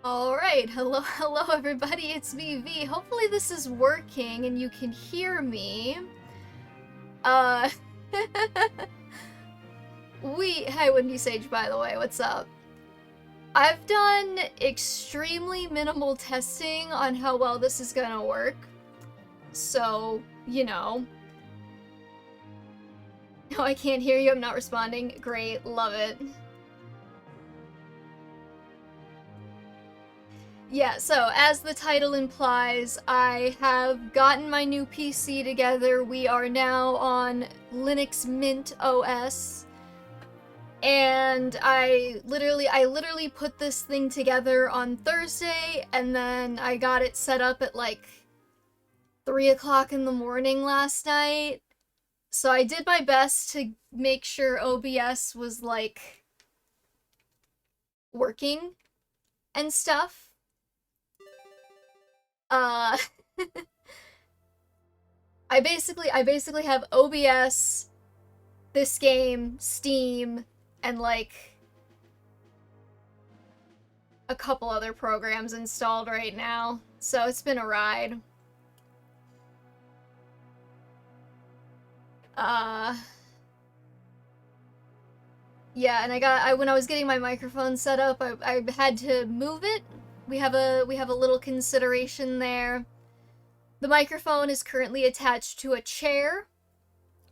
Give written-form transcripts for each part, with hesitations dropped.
Alright, hello everybody, it's me, V. Hopefully this is working and you can hear me. Uh, hi Windy Sage, by the way, what's up? I've done extremely minimal testing on how well this is gonna work. So, you know. No, I can't hear you, I'm not responding. Great, love it. Yeah, so as the title implies, I have gotten my new PC together. We are now on Linux Mint OS. And I literally put this thing together on Thursday, and then I got it set up at like 3 o'clock in the morning last night. So I did my best to make sure OBS was like working and stuff. Uh, I basically have OBS, this game, Steam, and like a couple other programs installed right now. So it's been a ride. Yeah, and when I was getting my microphone set up, I had to move it. We have a little consideration there. The microphone is currently attached to a chair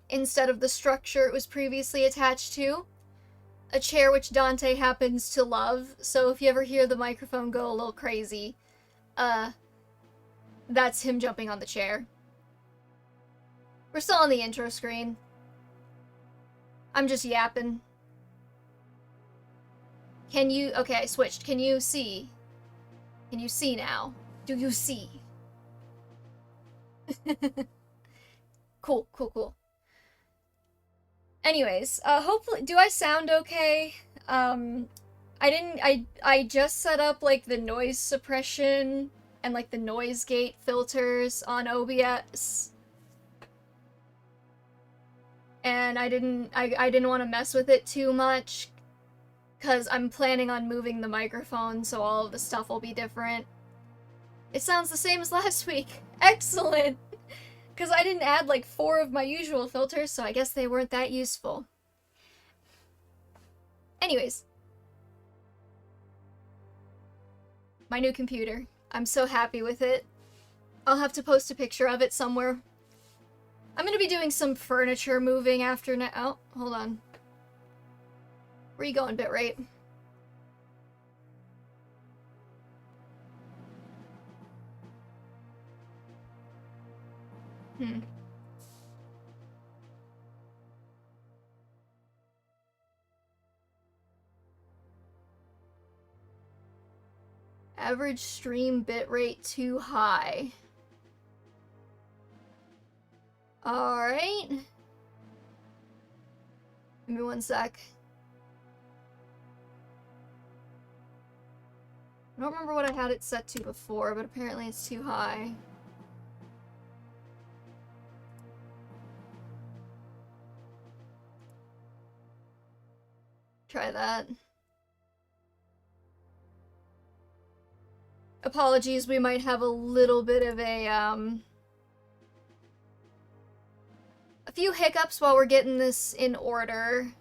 instead of the structure it was previously attached to. A chair which Dante happens to love, so if you ever hear the microphone go a little crazy, that's him jumping on the chair. We're still on the intro screen. I'm just yapping. Okay, I switched. Can you see? Can you see now? Do you see? Cool. Anyways, hopefully, do I sound okay? I just set up, like, the noise suppression and, like, the noise gate filters on OBS. And I didn't want to mess with it too much, because I'm planning on moving the microphone, so all of the stuff will be different. It sounds the same as last week. Excellent! Because I didn't add like 4 of my usual filters, so I guess they weren't that useful. Anyways. My new computer. I'm so happy with it. I'll have to post a picture of it somewhere. I'm gonna be doing some furniture moving after now. Oh, hold on. Where you going, bitrate? Average stream bitrate too high. Alright. Give me 1 sec. I don't remember what I had it set to before, but apparently it's too high. Try that. Apologies, we might have a little bit of a few hiccups while we're getting this in order.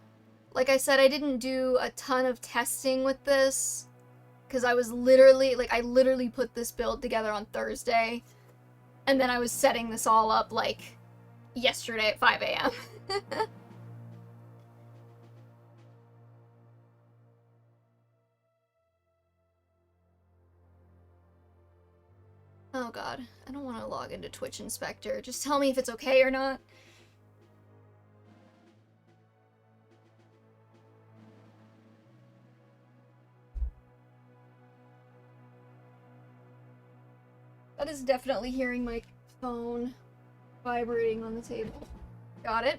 Like I said, I didn't do a ton of testing with this, because I was literally, like, I literally put this build together on Thursday, and then I was setting this all up, like, yesterday at 5 a.m. Oh god, I don't want to log into Twitch Inspector. Just tell me if it's okay or not. That is definitely hearing my phone vibrating on the table. Got it.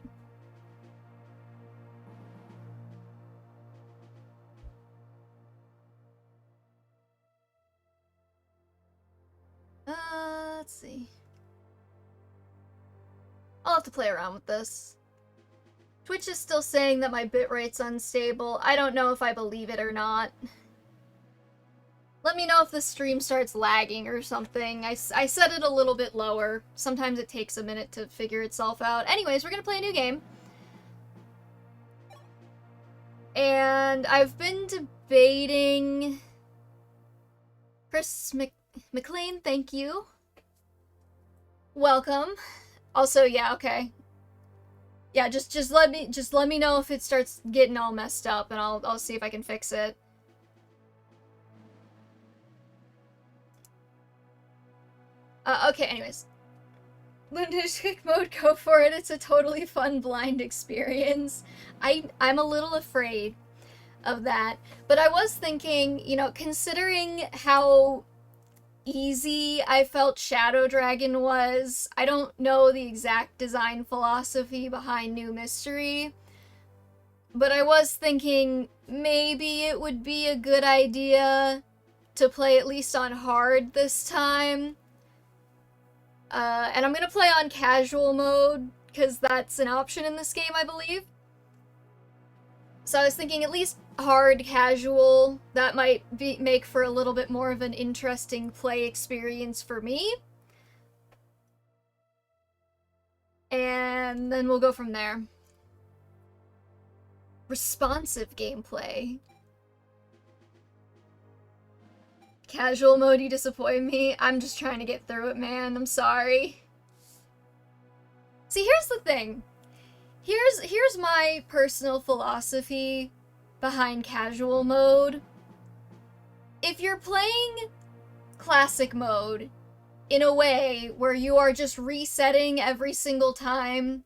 Let's see. I'll have to play around with this. Twitch is still saying that my bitrate's unstable. I don't know if I believe it or not. Let me know if the stream starts lagging or something. I set it a little bit lower. Sometimes it takes a minute to figure itself out. Anyways, we're gonna play a new game. And I've been debating... Chris McLean, thank you. Welcome. Also, yeah, okay. Yeah, just let me know if it starts getting all messed up, and I'll see if I can fix it. Okay, anyways. Lunatic mode, go for it. It's a totally fun blind experience. I'm a little afraid of that. But I was thinking, you know, considering how easy I felt Shadow Dragon was, I don't know the exact design philosophy behind New Mystery, but I was thinking maybe it would be a good idea to play at least on hard this time. And I'm gonna play on casual mode, because that's an option in this game, I believe. So I was thinking at least hard casual, that might make for a little bit more of an interesting play experience for me. And then we'll go from there. Responsive gameplay. Casual mode, you disappoint me. I'm just trying to get through it, man. I'm sorry. See, here's the thing. Here's my personal philosophy behind casual mode. If you're playing classic mode in a way where you are just resetting every single time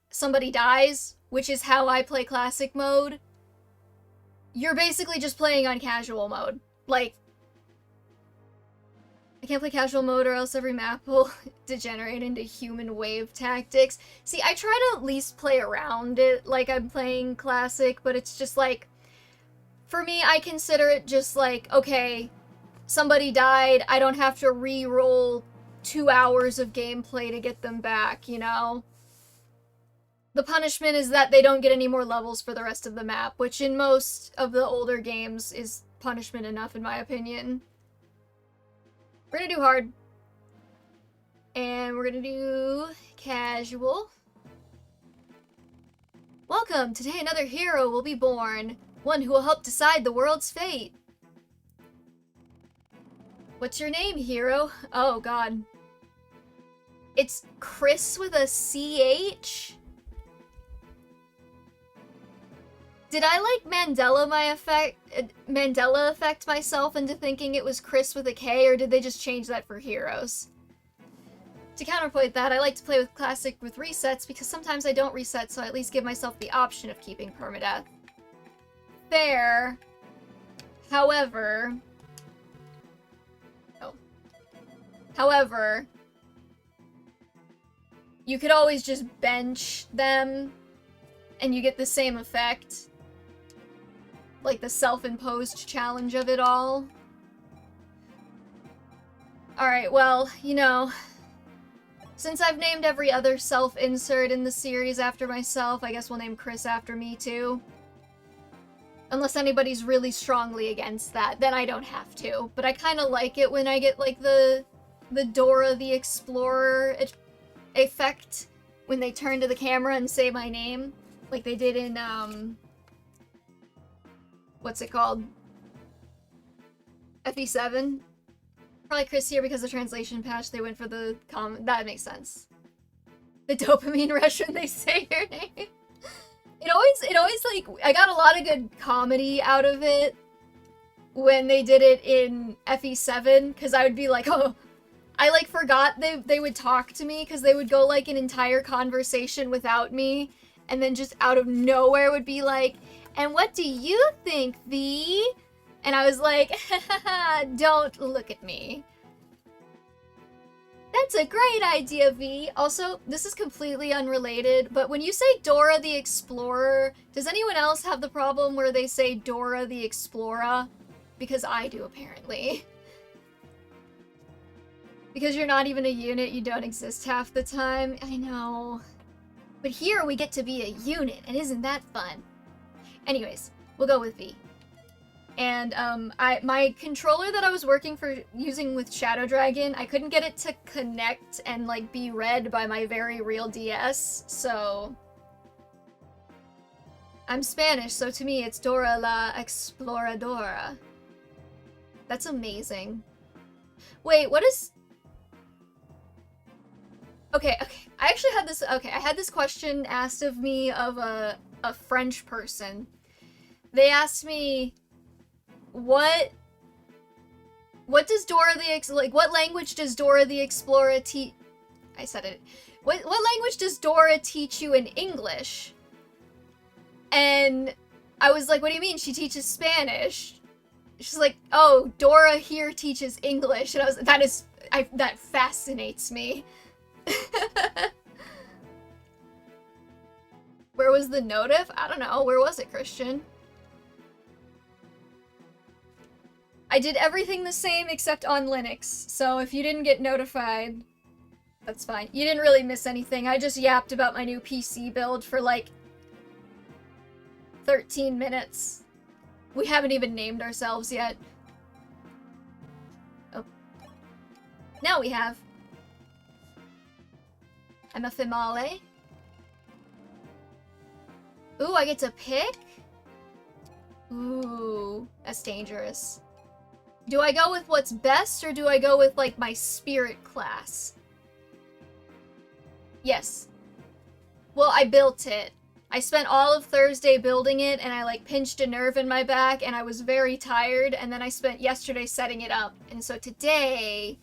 somebody dies, which is how I play classic mode, you're basically just playing on casual mode. Like, I can't play casual mode or else every map will degenerate into human wave tactics. See, I try to at least play around it like I'm playing classic, but it's just like, for me, I consider it just like, okay, somebody died, I don't have to re-roll 2 hours of gameplay to get them back, you know? The punishment is that they don't get any more levels for the rest of the map, which in most of the older games is punishment enough, in my opinion. We're gonna do hard. And we're gonna do casual. Welcome! Today another hero will be born. One who will help decide the world's fate. What's your name, hero? Oh, God. It's Chris with a CH? Did I, like, Mandela effect myself into thinking it was Chris with a K, or did they just change that for heroes? To counterpoint that, I like to play with Classic with resets, because sometimes I don't reset, so I at least give myself the option of keeping permadeath. Fair. However... Oh. However... You could always just bench them, and you get the same effect. Like the self-imposed challenge of it all. Alright, well, you know, since I've named every other self-insert in the series after myself, I guess we'll name Chris after me too. Unless anybody's really strongly against that, then I don't have to. But I kind of like it when I get, like, the Dora the Explorer effect when they turn to the camera and say my name. Like they did in, what's it called? FE7? Probably Chris here because the translation patch, they went for the that makes sense. The dopamine rush when they say your name. It always, like, I got a lot of good comedy out of it when they did it in FE7, because I would be like, oh, I, like, forgot they would talk to me, because they would go, like, an entire conversation without me, and then just out of nowhere would be like, and what do you think, V? And I was like, don't look at me. That's a great idea, V. Also, this is completely unrelated, but when you say Dora the Explorer, does anyone else have the problem where they say Dora the Explorer? Because I do, apparently. Because you're not even a unit, you don't exist half the time. I know. But here we get to be a unit, and isn't that fun? Anyways, we'll go with V. And my controller that I was using with Shadow Dragon, I couldn't get it to connect and like be read by my very real DS, so I'm Spanish, so to me it's Dora la Exploradora. That's amazing. Wait, what is... Okay. I actually had this... Okay, I had this question asked of me of a French person. They asked me, what does Dora the... what language does Dora the Explorer teach... I said it. What language does Dora teach you in English? And I was like, what do you mean? She teaches Spanish. She's like, oh, Dora here teaches English. And I was, that fascinates me. Where was the notif? I don't know. Where was it, Christian? I did everything the same except on Linux. So if you didn't get notified, that's fine. You didn't really miss anything. I just yapped about my new PC build for like 13 minutes. We haven't even named ourselves yet. Oh. Now we have. I'm a female. Ooh, I get to pick? Ooh, that's dangerous. Do I go with what's best, or do I go with, like, my spirit class? Yes. Well, I built it. I spent all of Thursday building it, and I, like, pinched a nerve in my back, and I was very tired, and then I spent yesterday setting it up. And so today,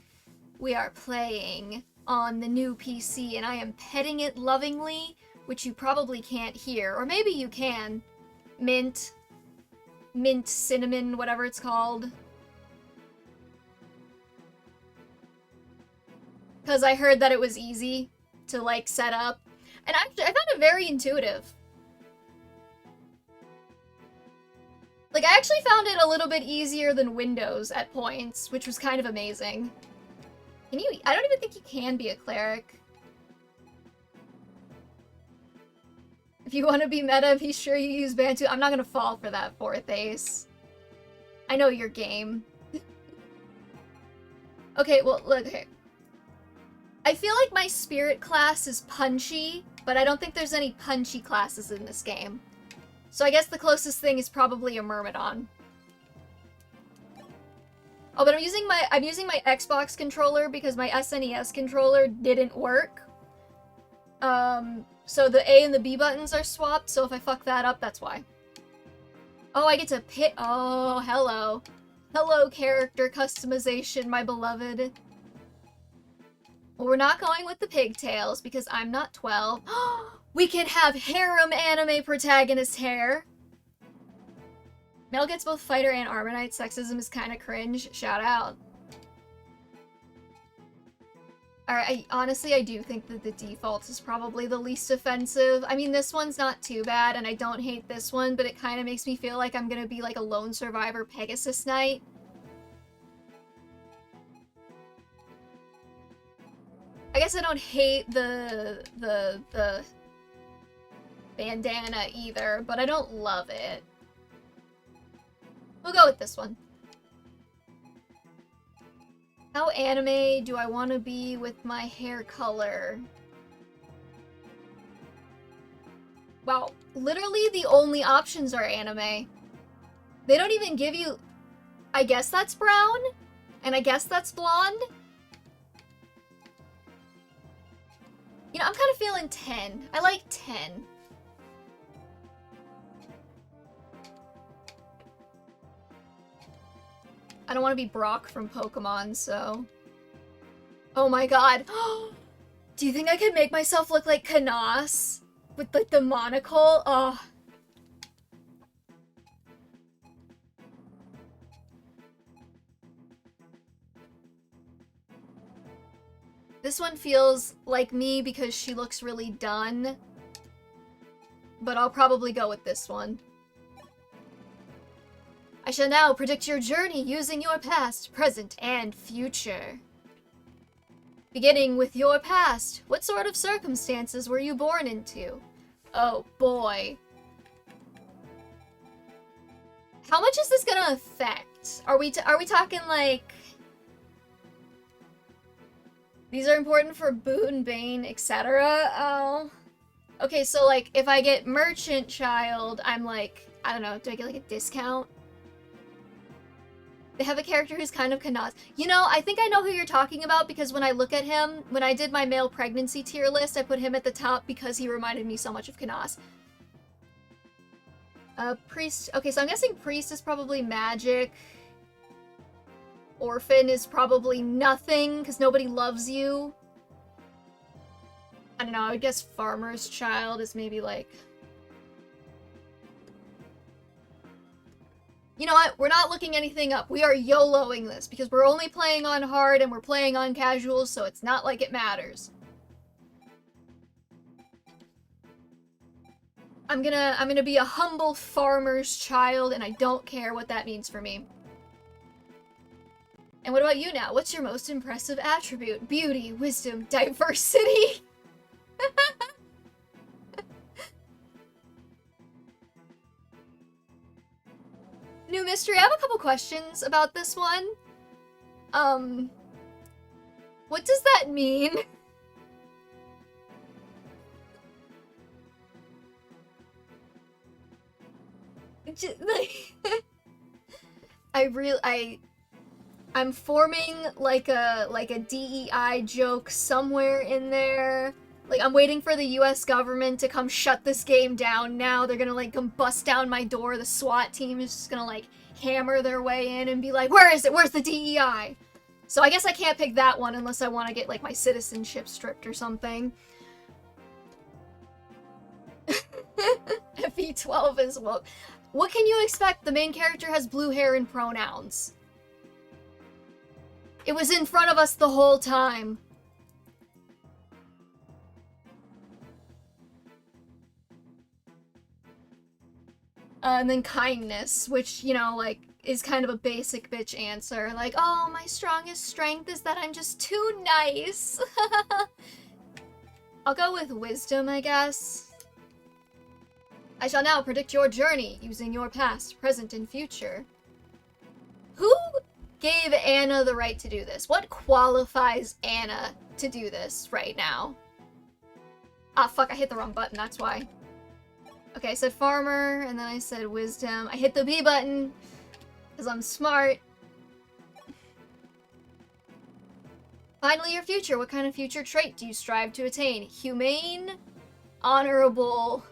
we are playing on the new PC, and I am petting it lovingly, which you probably can't hear. Or maybe you can. Mint, cinnamon, whatever it's called. Because I heard that it was easy to, like, set up. And actually, I found it very intuitive. Like, I actually found it a little bit easier than Windows at points, which was kind of amazing. Can you... I don't even think you can be a cleric. If you want to be meta, be sure you use Bantu. I'm not gonna fall for that, fourth ace. I know your game. Okay, well, look, okay. I feel like my spirit class is punchy, but I don't think there's any punchy classes in this game. So I guess the closest thing is probably a Myrmidon. Oh, but I'm using my Xbox controller because my SNES controller didn't work. So the A and the B buttons are swapped, so if I fuck that up, that's why. Oh, I get to pick. Oh, hello. Hello, character customization, my beloved. Well, we're not going with the pigtails because I'm not 12. We can have harem anime protagonist hair. Mel gets both fighter and armor knight. Sexism is kind of cringe. Shout out. Alright, honestly, I do think that the default is probably the least offensive. I mean, this one's not too bad, and I don't hate this one, but it kind of makes me feel like I'm gonna be like a lone survivor Pegasus Knight. I guess I don't hate the bandana either, but I don't love it. We'll go with this one. How anime do I want to be with my hair color? Wow, literally the only options are anime. They don't even give you... I guess that's brown? And I guess that's blonde? You know, I'm kind of feeling 10. I like 10. I don't want to be Brock from Pokemon, so... Oh my god. Do you think I could make myself look like Canas? With, like, the monocle? Oh. This one feels like me because she looks really done. But I'll probably go with this one. I shall now predict your journey using your past, present, and future. Beginning with your past, what sort of circumstances were you born into? Oh boy. How much is this gonna affect? Are we talking like... These are important for Boon, Bane, etc. Oh. Okay, so like, if I get Merchant Child, I'm like, I don't know, do I get like a discount? They have a character who's kind of Kanas. You know, I think I know who you're talking about because when I look at him, when I did my male pregnancy tier list, I put him at the top because he reminded me so much of Kanas. Priest. Okay, so I'm guessing Priest is probably magic. Orphan is probably nothing because nobody loves you. I don't know, I would guess Farmer's Child is maybe like... You know what? We're not looking anything up. We are YOLOing this because we're only playing on hard and we're playing on casual, so it's not like it matters. I'm gonna be a humble farmer's child, and I don't care what that means for me. And what about you now? What's your most impressive attribute? Beauty, wisdom, diversity? New mystery. I have a couple questions about this one. What does that mean? I'm forming like a DEI joke somewhere in there. Like, I'm waiting for the US government to come shut this game down now. They're gonna, like, come bust down my door. The SWAT team is just gonna, like, hammer their way in and be like, where is it? Where's the DEI? So I guess I can't pick that one unless I want to get, like, my citizenship stripped or something. FE12 is woke. What can you expect? The main character has blue hair and pronouns. It was in front of us the whole time. And then kindness, which, you know, like, is kind of a basic bitch answer. Like, oh, my strongest strength is that I'm just too nice. I'll go with wisdom, I guess. I shall now predict your journey using your past, present, and future. Who gave Anna the right to do this? What qualifies Anna to do this right now? Ah, fuck, I hit the wrong button, that's why. Okay, I said farmer, and then I said wisdom. I hit the B button, because I'm smart. Finally, your future. What kind of future trait do you strive to attain? Humane, honorable,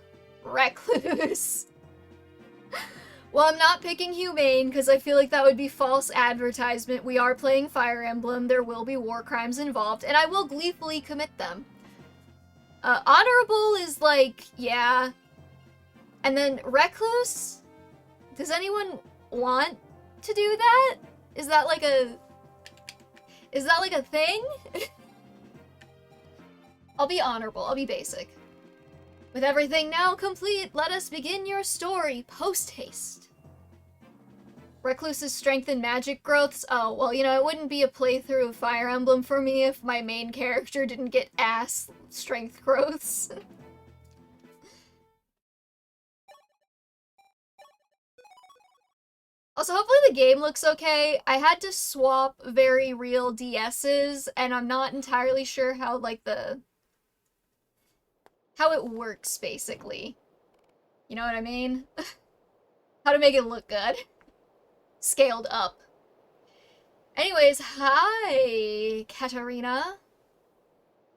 recluse. Well, I'm not picking humane, because I feel like that would be false advertisement. We are playing Fire Emblem. There will be war crimes involved, and I will gleefully commit them. Honorable is like, yeah. And then recluse? Does anyone want to do that? Is that like a thing? I'll be honorable. I'll be basic. With everything now complete, let us begin your story post-haste. Recluse's strength and magic growths? Oh, well, you know, it wouldn't be a playthrough of Fire Emblem for me if my main character didn't get ass strength growths. Also, hopefully the game looks okay. I had to swap very real DS's, and I'm not entirely sure how, like, how it works, basically. You know what I mean? How to make it look good. Scaled up. Anyways, hi, Katarina.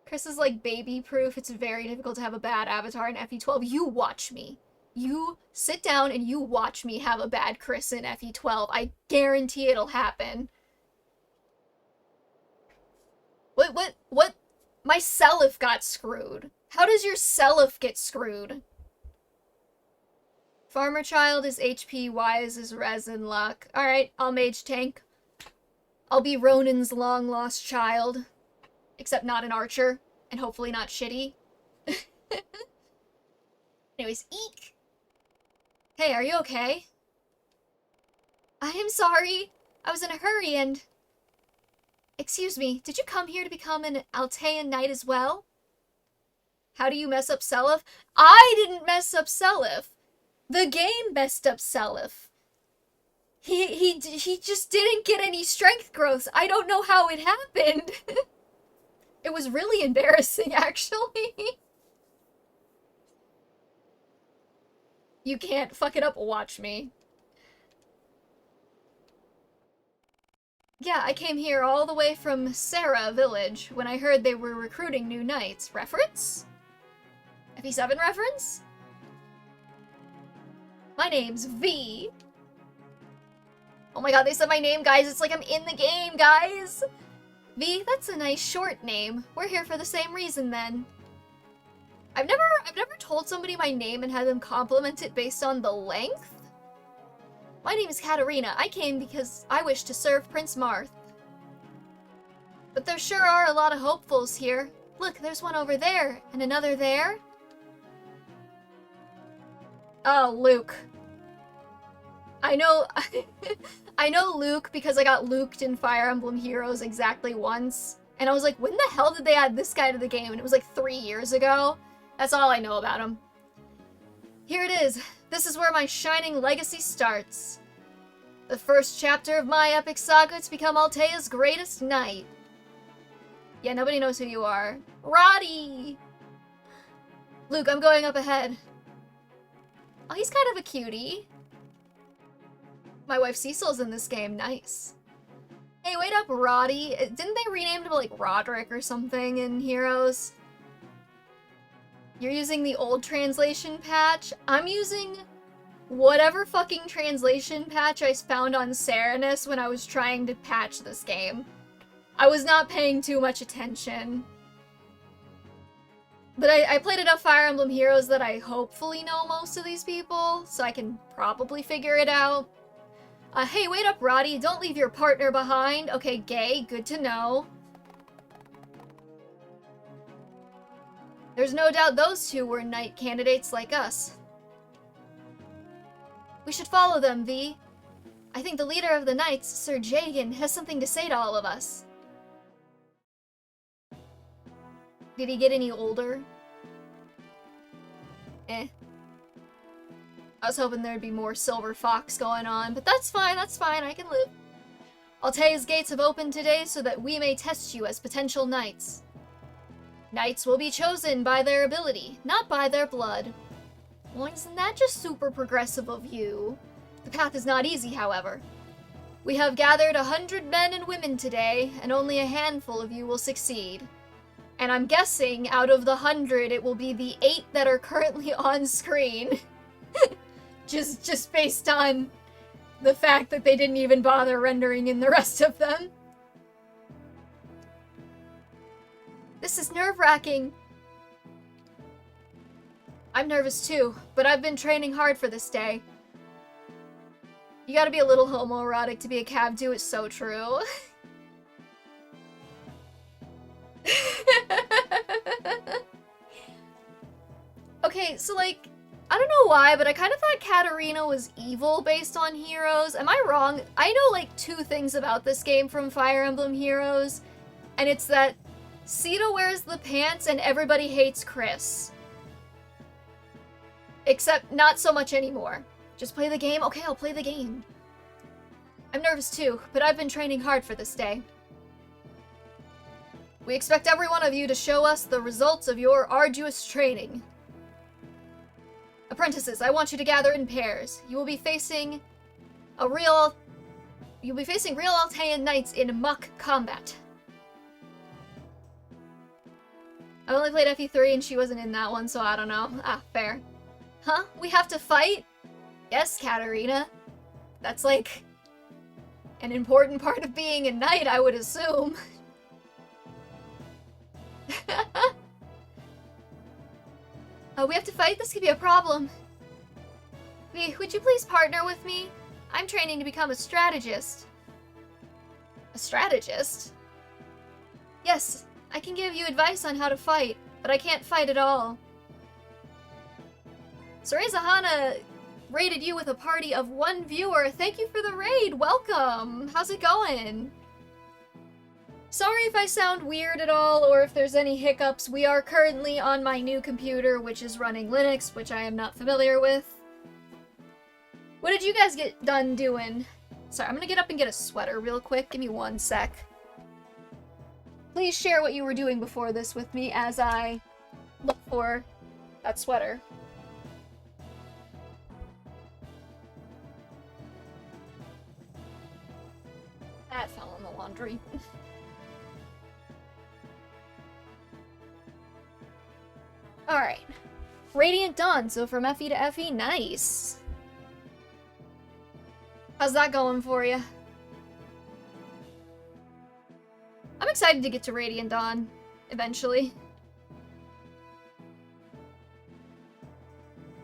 Chris is, like, baby-proof. It's very difficult to have a bad avatar in FE12. You watch me. You sit down and you watch me have a bad Chris in FE12. I guarantee it'll happen. What? My Seliph got screwed. How does your Seliph get screwed? Farmer Child is HP, Wise is Resin Luck. Alright, I'll Mage Tank. I'll be Ronin's long-lost child. Except not an archer. And hopefully not shitty. Anyways, eek! Hey, are you okay? I am sorry. I was in a hurry and... Excuse me, did you come here to become an Altean Knight as well? How do you mess up Seliph? I didn't mess up Seliph. The game messed up Seliph. He just didn't get any strength growth. I don't know how it happened. It was really embarrassing, actually. You can't fuck it up, watch me. Yeah, I came here all the way from Sarah Village when I heard they were recruiting new knights. Reference? FE7 reference? My name's V. Oh my god, they said my name, guys. It's like I'm in the game, guys. V, that's a nice short name. We're here for the same reason, then. I've never told somebody my name and had them compliment it based on the length. My name is Katarina. I came because I wish to serve Prince Marth. But there sure are a lot of hopefuls here. Look, there's one over there, and another there. Oh, Luke. I know... I know Luke because I got Luked in Fire Emblem Heroes exactly once. And I was like, when the hell did they add this guy to the game? And it was like 3 years ago. That's all I know about him. Here it is. This is where my shining legacy starts. The first chapter of my epic saga to become Altea's greatest knight. Yeah, nobody knows who you are. Roddy! Luke, I'm going up ahead. Oh, he's kind of a cutie. My wife Cecil's in this game. Nice. Hey, wait up, Roddy. Didn't they rename him like Roderick or something in Heroes? You're using the old translation patch? I'm using whatever fucking translation patch I found on Serenus when I was trying to patch this game. I was not paying too much attention. But I played enough Fire Emblem Heroes that I hopefully know most of these people, so I can probably figure it out. Hey, wait up, Roddy. Don't leave your partner behind. Okay, gay. Good to know. There's no doubt those two were knight candidates like us. We should follow them, V. I think the leader of the knights, Sir Jagan, has something to say to all of us. Did he get any older? Eh. I was hoping there'd be more Silver Fox going on, but that's fine, I can live. Altea's gates have opened today so that we may test you as potential knights. Knights will be chosen by their ability, not by their blood. Well, isn't that just super progressive of you? The path is not easy, however. We have gathered 100 men and women today, and only a handful of you will succeed. And I'm guessing out of the 100, it will be the 8 that are currently on screen. just based on the fact that they didn't even bother rendering in the rest of them. This is nerve-wracking. I'm nervous too, but I've been training hard for this day. You gotta be a little homoerotic to be a Cavdu, it's so true. Okay, so like, I don't know why, but I kind of thought Katarina was evil based on Heroes. Am I wrong? I know like 2 things about this game from Fire Emblem Heroes, and it's that Sita wears the pants and everybody hates Chris. Except not so much anymore. Just play the game? Okay, I'll play the game. I'm nervous too, but I've been training hard for this day. We expect every one of you to show us the results of your arduous training. Apprentices, I want you to gather in pairs. You will be facing real Altean knights in muck combat. I only played FE3 and she wasn't in that one, so I don't know. Ah, fair. Huh? We have to fight? Yes, Katarina. That's like an important part of being a knight, I would assume. We have to fight? This could be a problem. Would you please partner with me? I'm training to become a strategist. A strategist? Yes, I can give you advice on how to fight, but I can't fight at all. Cereza Hana raided you with a party of 1 viewer. Thank you for the raid. Welcome. How's it going? Sorry if I sound weird at all, or if there's any hiccups. We are currently on my new computer, which is running Linux, which I am not familiar with. What did you guys get done doing? Sorry, I'm gonna get up and get a sweater real quick. Give me 1 sec. Please share what you were doing before this with me as I look for that sweater. That fell in the laundry. Alright. Radiant Dawn, so from FE to FE, nice. How's that going for you? I'm excited to get to Radiant Dawn, eventually.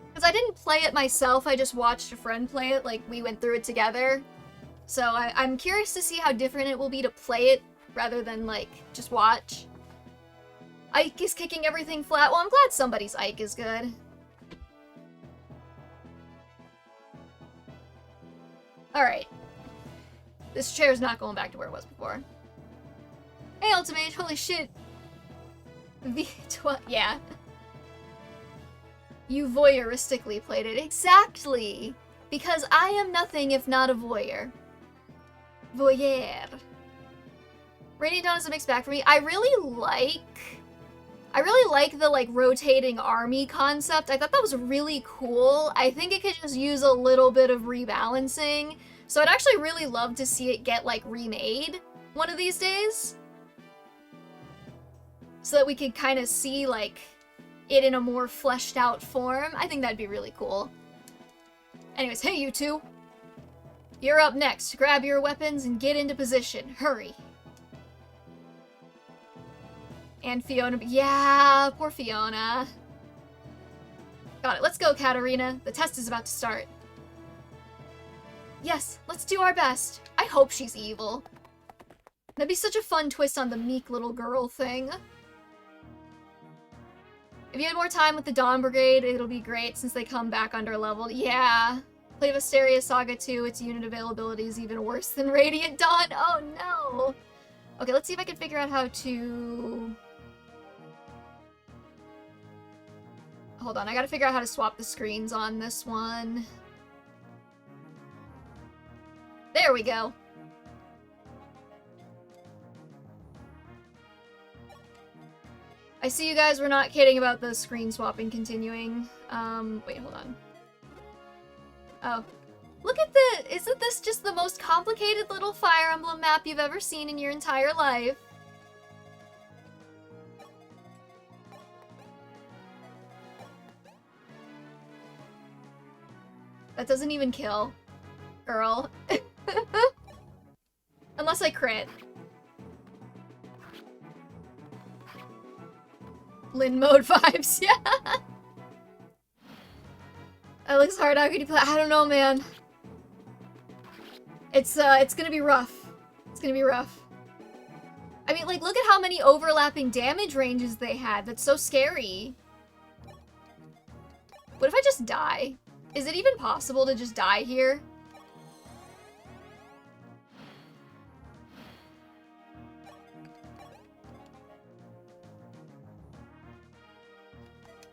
Because I didn't play it myself, I just watched a friend play it, like, we went through it together. So I'm curious to see how different it will be to play it, rather than, like, just watch. Ike is kicking everything flat. Well, I'm glad somebody's Ike is good. Alright. This chair's not going back to where it was before. Hey, Ultimate, holy shit. Yeah. You voyeuristically played it. Exactly! Because I am nothing if not a voyeur. Voyeur. Radiant Dawn is a mixed bag for me. I really like the, like, rotating army concept. I thought that was really cool. I think it could just use a little bit of rebalancing. So I'd actually really love to see it get, like, remade one of these days. So that we could kind of see, like, it in a more fleshed out form. I think that'd be really cool. Anyways, hey you two. You're up next. Grab your weapons and get into position. Hurry. And Fiona. Yeah, poor Fiona. Got it. Let's go, Katarina. The test is about to start. Yes, let's do our best. I hope she's evil. That'd be such a fun twist on the meek little girl thing. If you had more time with the Dawn Brigade, it'll be great since they come back under level. Yeah. Play Visteria Saga 2, its unit availability is even worse than Radiant Dawn. Oh no! Okay, let's see if I can figure out how to... Hold on, I gotta figure out how to swap the screens on this one. There we go. I see you guys were not kidding about the screen swapping continuing. Wait, hold on. Oh. Look at the- isn't this just the most complicated little Fire Emblem map you've ever seen in your entire life? That doesn't even kill. Girl. Unless I crit. Lin mode vibes, yeah! That looks hard. How could you play? I don't know, man. It's gonna be rough. It's gonna be rough. I mean, like, look at how many overlapping damage ranges they had. That's so scary. What if I just die? Is it even possible to just die here?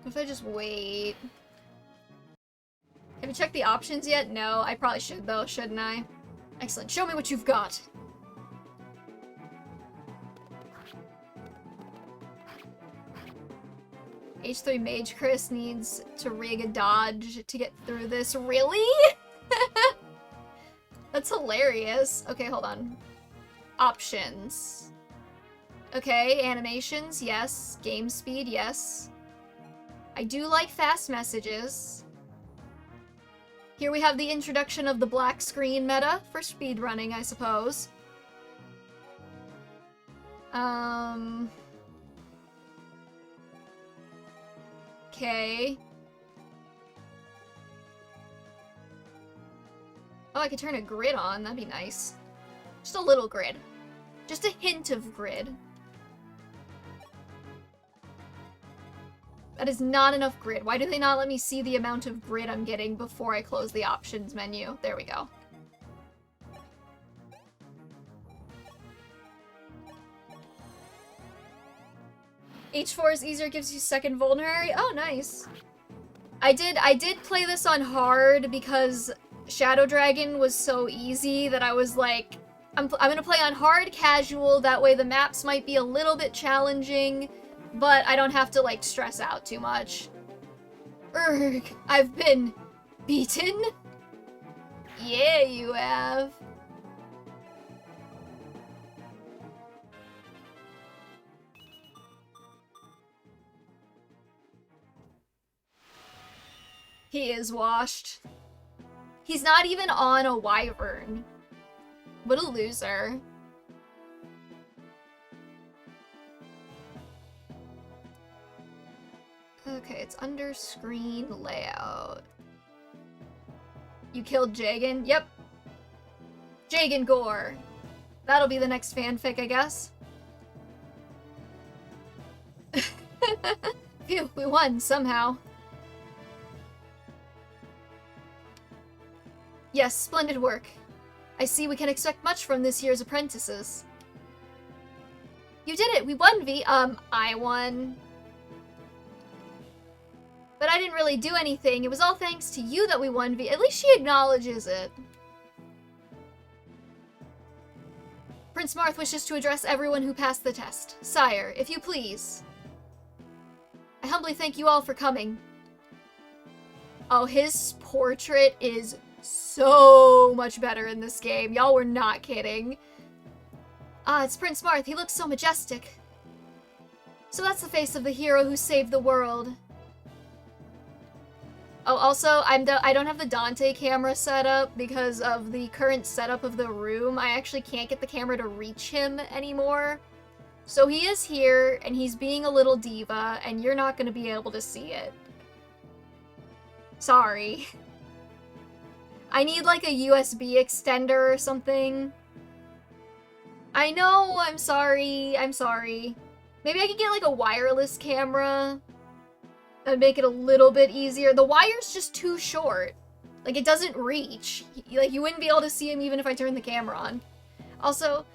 What if I just wait? Have you checked the options yet? No, I probably should though, shouldn't I? Excellent. Show me what you've got. H3 Mage Chris needs to rig a dodge to get through this. Really? That's hilarious. Okay, hold on. Options. Okay, animations, yes. Game speed, yes. I do like fast messages. Here we have the introduction of the black screen meta for speedrunning, I suppose. Okay. Oh, I could turn a grid on. That'd be nice. Just a little grid. Just a hint of grid. That is not enough grid. Why do they not let me see the amount of grid I'm getting before I close the options menu? There we go. H4 is easier, gives you second vulnerary. Oh, nice. I did play this on hard because Shadow Dragon was so easy that I was like, I'm gonna play on hard casual, that way the maps might be a little bit challenging, but I don't have to, like, stress out too much. Urgh, I've been beaten? Yeah, you have. He is washed. He's not even on a wyvern. What a loser. Okay, it's under screen layout. You killed Jagan? Yep. Jagan Gore. That'll be the next fanfic, I guess. Phew, we won somehow. Yes, splendid work. I see we can expect much from this year's apprentices. You did it! We won, V. I won. But I didn't really do anything. It was all thanks to you that we won, V. At least she acknowledges it. Prince Marth wishes to address everyone who passed the test. Sire, if you please. I humbly thank you all for coming. Oh, his portrait is so much better in this game. Y'all were not kidding. Ah, it's Prince Marth. He looks so majestic. So that's the face of the hero who saved the world. Oh, also, I don't have the Dante camera set up because of the current setup of the room. I actually can't get the camera to reach him anymore. So he is here, and he's being a little diva, and you're not going to be able to see it. Sorry. I need, like, a USB extender or something. I know, I'm sorry, Maybe I could get, like, a wireless camera. That'd make it a little bit easier. The wire's just too short. Like, it doesn't reach. Like, you wouldn't be able to see him even if I turned the camera on. Also,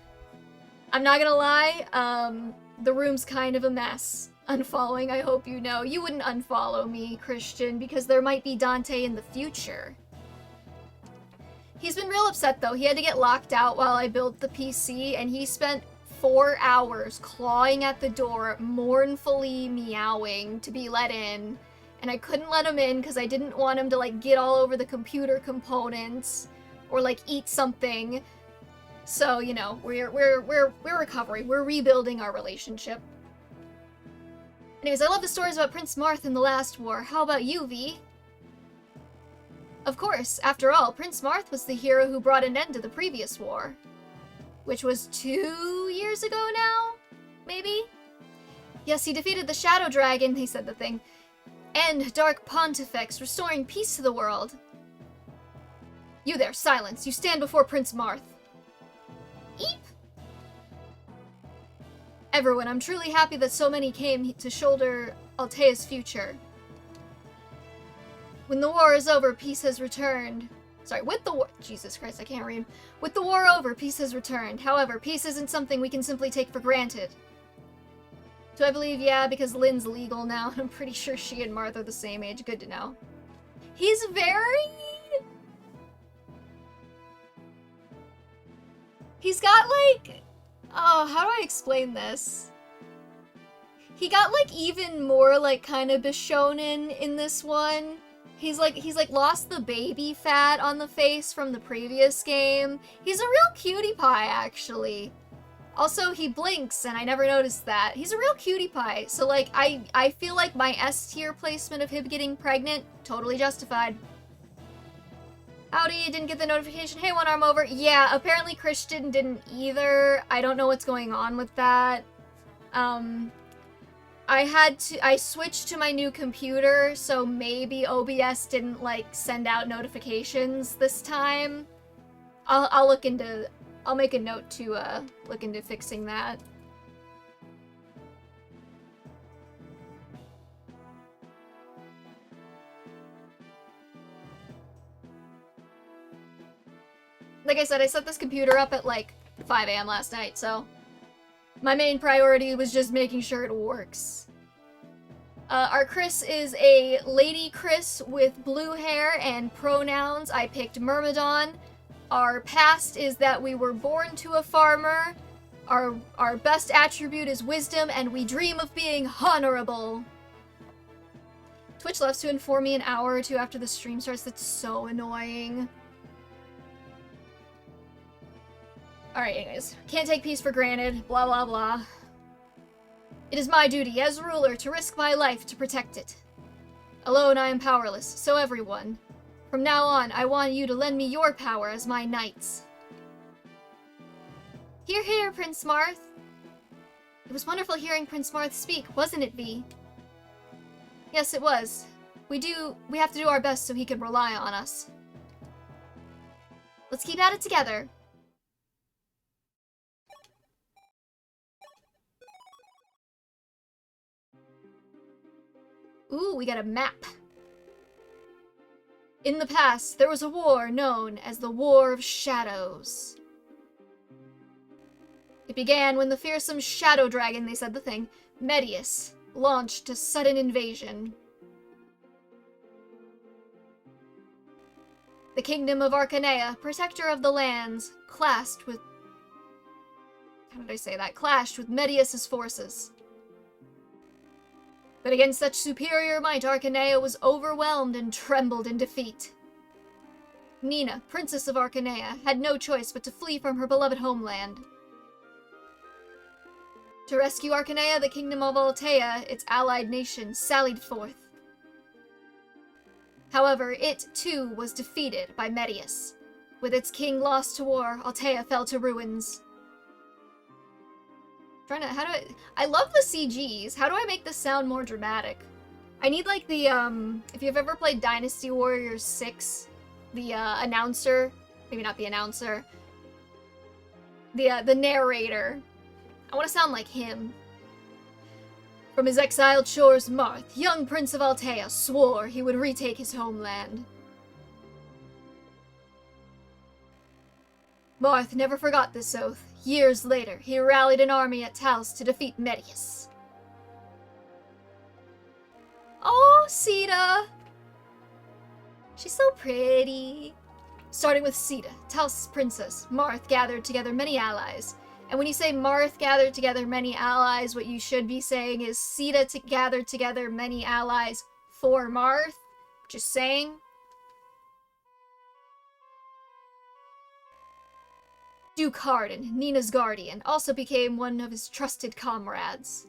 I'm not gonna lie, the room's kind of a mess. Unfollowing, I hope you know. You wouldn't unfollow me, Christian, because there might be Dante in the future. He's been real upset, though. He had to get locked out while I built the PC, and he spent 4 hours clawing at the door, mournfully meowing to be let in, and I couldn't let him in because I didn't want him to, like, get all over the computer components or, like, eat something. So, you know, we're recovering. We're rebuilding our relationship. Anyways, I love the stories about Prince Marth in the last war. How about you, V? Of course, after all, Prince Marth was the hero who brought an end to the previous war. Which was 2 years ago now? Maybe? Yes, he defeated the Shadow Dragon, he said the thing. And Dark Pontifex, restoring peace to the world. You there, silence. You stand before Prince Marth. Eep! Everyone, I'm truly happy that so many came to shoulder Altea's future. When the war is over, peace has returned. Sorry, with the war- Jesus Christ, I can't read. With the war over, peace has returned. However, peace isn't something we can simply take for granted. Do I believe? Yeah, because Lynn's legal now, and I'm pretty sure she and Martha are the same age. Good to know. He's very... He's got, like... Oh, how do I explain this? He got, like, even more, like, kind of Bishonen in this one. He's like lost the baby fat on the face from the previous game. He's a real cutie pie, actually. Also, he blinks, and I never noticed that. He's a real cutie pie. So, like, I feel like my S-tier placement of him getting pregnant, totally justified. Howdy, you didn't get the notification. Hey, one arm over. Yeah, apparently Christian didn't either. I don't know what's going on with that. I switched to my new computer, so maybe OBS didn't, like, send out notifications this time. I'll make a note to, look into fixing that. Like I said, I set this computer up at, like, 5 AM last night, so... My main priority was just making sure it works. Our Chris is a lady Chris with blue hair and pronouns. I picked Myrmidon. Our past is that we were born to a farmer. Our best attribute is wisdom, and we dream of being honorable. Twitch loves to inform me an hour or two after the stream starts. That's so annoying. Alright, anyways. Can't take peace for granted. Blah, blah, blah. It is my duty as ruler to risk my life to protect it. Alone I am powerless, so everyone. From now on, I want you to lend me your power as my knights. Hear, hear, Prince Marth. It was wonderful hearing Prince Marth speak, wasn't it, V? Yes, it was. We have to do our best so he can rely on us. Let's keep at it together. Ooh, we got a map. In the past, there was a war known as the War of Shadows. It began when the fearsome shadow dragon, they said the thing, Medius, launched a sudden invasion. The kingdom of Arcanea, protector of the lands, clashed with Medius's forces. But against such superior might, Arcanea was overwhelmed and trembled in defeat. Nina, Princess of Arcanea, had no choice but to flee from her beloved homeland. To rescue Arcanea, the Kingdom of Altea, its allied nation, sallied forth. However, it, too, was defeated by Medius. With its king lost to war, Altea fell to ruins. I love the CGs. How do I make this sound more dramatic? I need, like, the, if you've ever played Dynasty Warriors 6, the, announcer, maybe not the announcer, the narrator. I want to sound like him. From his exiled shores, Marth, young Prince of Altea, swore he would retake his homeland. Marth never forgot this oath. Years later, he rallied an army at Talos to defeat Medius. Oh, Sita! She's so pretty. Starting with Sita, Talos' princess, Marth gathered together many allies. And when you say Marth gathered together many allies, what you should be saying is Sita gathered together many allies for Marth. Just saying. Duke Hardin, Nina's guardian, also became one of his trusted comrades.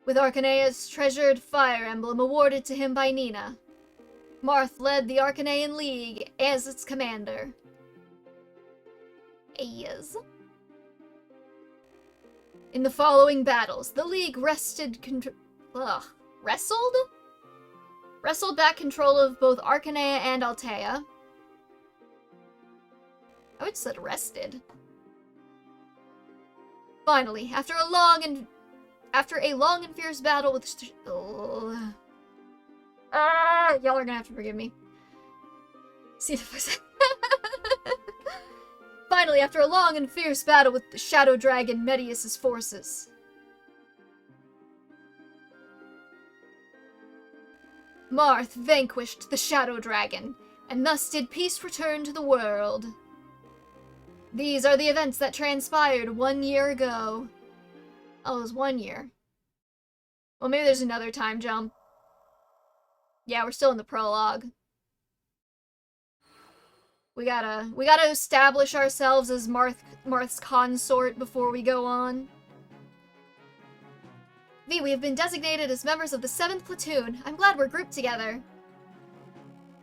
With Arcanea's treasured fire emblem awarded to him by Nina, Marth led the Arcanean League as its commander. Yes. In the following battles, the League wrestled back control of both Arcanea and Altea. I would have said rested. Finally, after a long and fierce battle with y'all are gonna have to forgive me. See if I Finally, after a long and fierce battle with the shadow dragon Medius' forces, Marth vanquished the shadow dragon, and thus did peace return to the world. These are the events that transpired 1 year ago. Oh, it was 1 year. Well, maybe there's another time jump. Yeah, we're still in the prologue. We gotta establish ourselves as Marth's consort before we go on. V, we have been designated as members of the 7th platoon. I'm glad we're grouped together.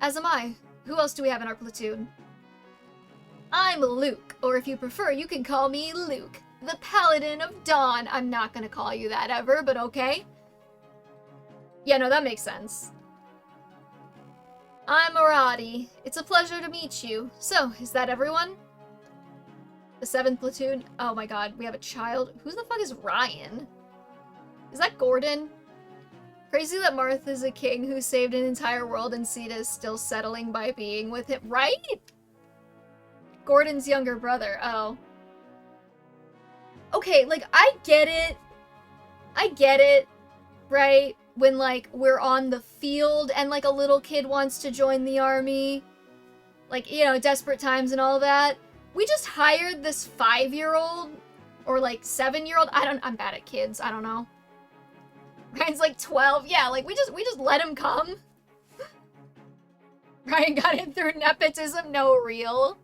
As am I. Who else do we have in our platoon? I'm Luke, or if you prefer, you can call me Luke, the Paladin of Dawn. I'm not gonna call you that ever, but okay. Yeah, no, that makes sense. I'm Arati. It's a pleasure to meet you. So, is that everyone? The 7th platoon? Oh my god, we have a child. Who the fuck is Ryan? Is that Gordon? Crazy that Marth is a king who saved an entire world and Sita is still settling by being with him, right? Gordon's younger brother, oh. Okay, like, I get it. I get it, right? When, like, we're on the field and, like, a little kid wants to join the army. Like, you know, desperate times and all that. We just hired this 5-year-old, or, like, 7-year-old. I'm bad at kids, I don't know. Ryan's like 12. Yeah, like, we just let him come. Ryan got in through nepotism. No, real.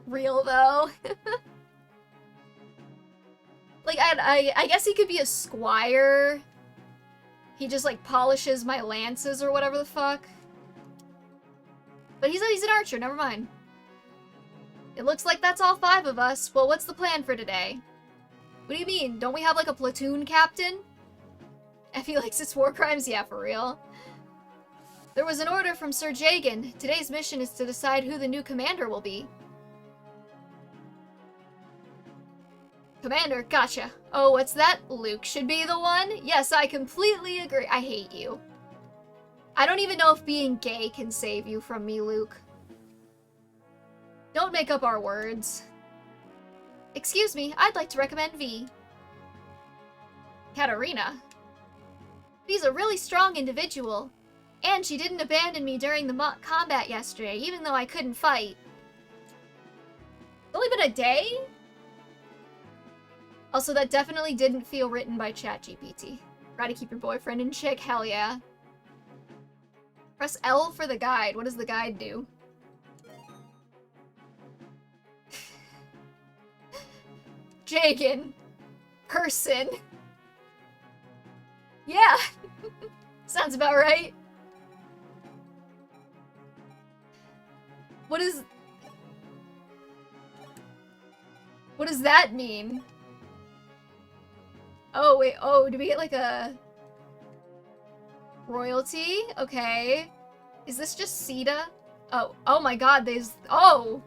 Real, though. Like, I guess he could be a squire. He just, like, polishes my lances or whatever the fuck. But he's an archer, never mind. It looks like that's all 5 of us. Well, what's the plan for today? What do you mean? Don't we have, like, a platoon captain? If he likes his war crimes? Yeah, for real. There was an order from Sir Jagan. Today's mission is to decide who the new commander will be. Commander, gotcha. Oh, what's that? Luke should be the one? Yes, I completely agree. I hate you. I don't even know if being gay can save you from me, Luke. Don't make up our words. Excuse me, I'd like to recommend V. Katarina. V's a really strong individual. And she didn't abandon me during the combat yesterday, even though I couldn't fight. It's only been a day? Also, that definitely didn't feel written by ChatGPT. Try to keep your boyfriend in check, hell yeah. Press L for the guide. What does the guide do? Jagan. Person. Yeah. Sounds about right. What does that mean? Oh, wait. Oh, do we get like a royalty? Okay. Is this just Sita? Oh my god, oh!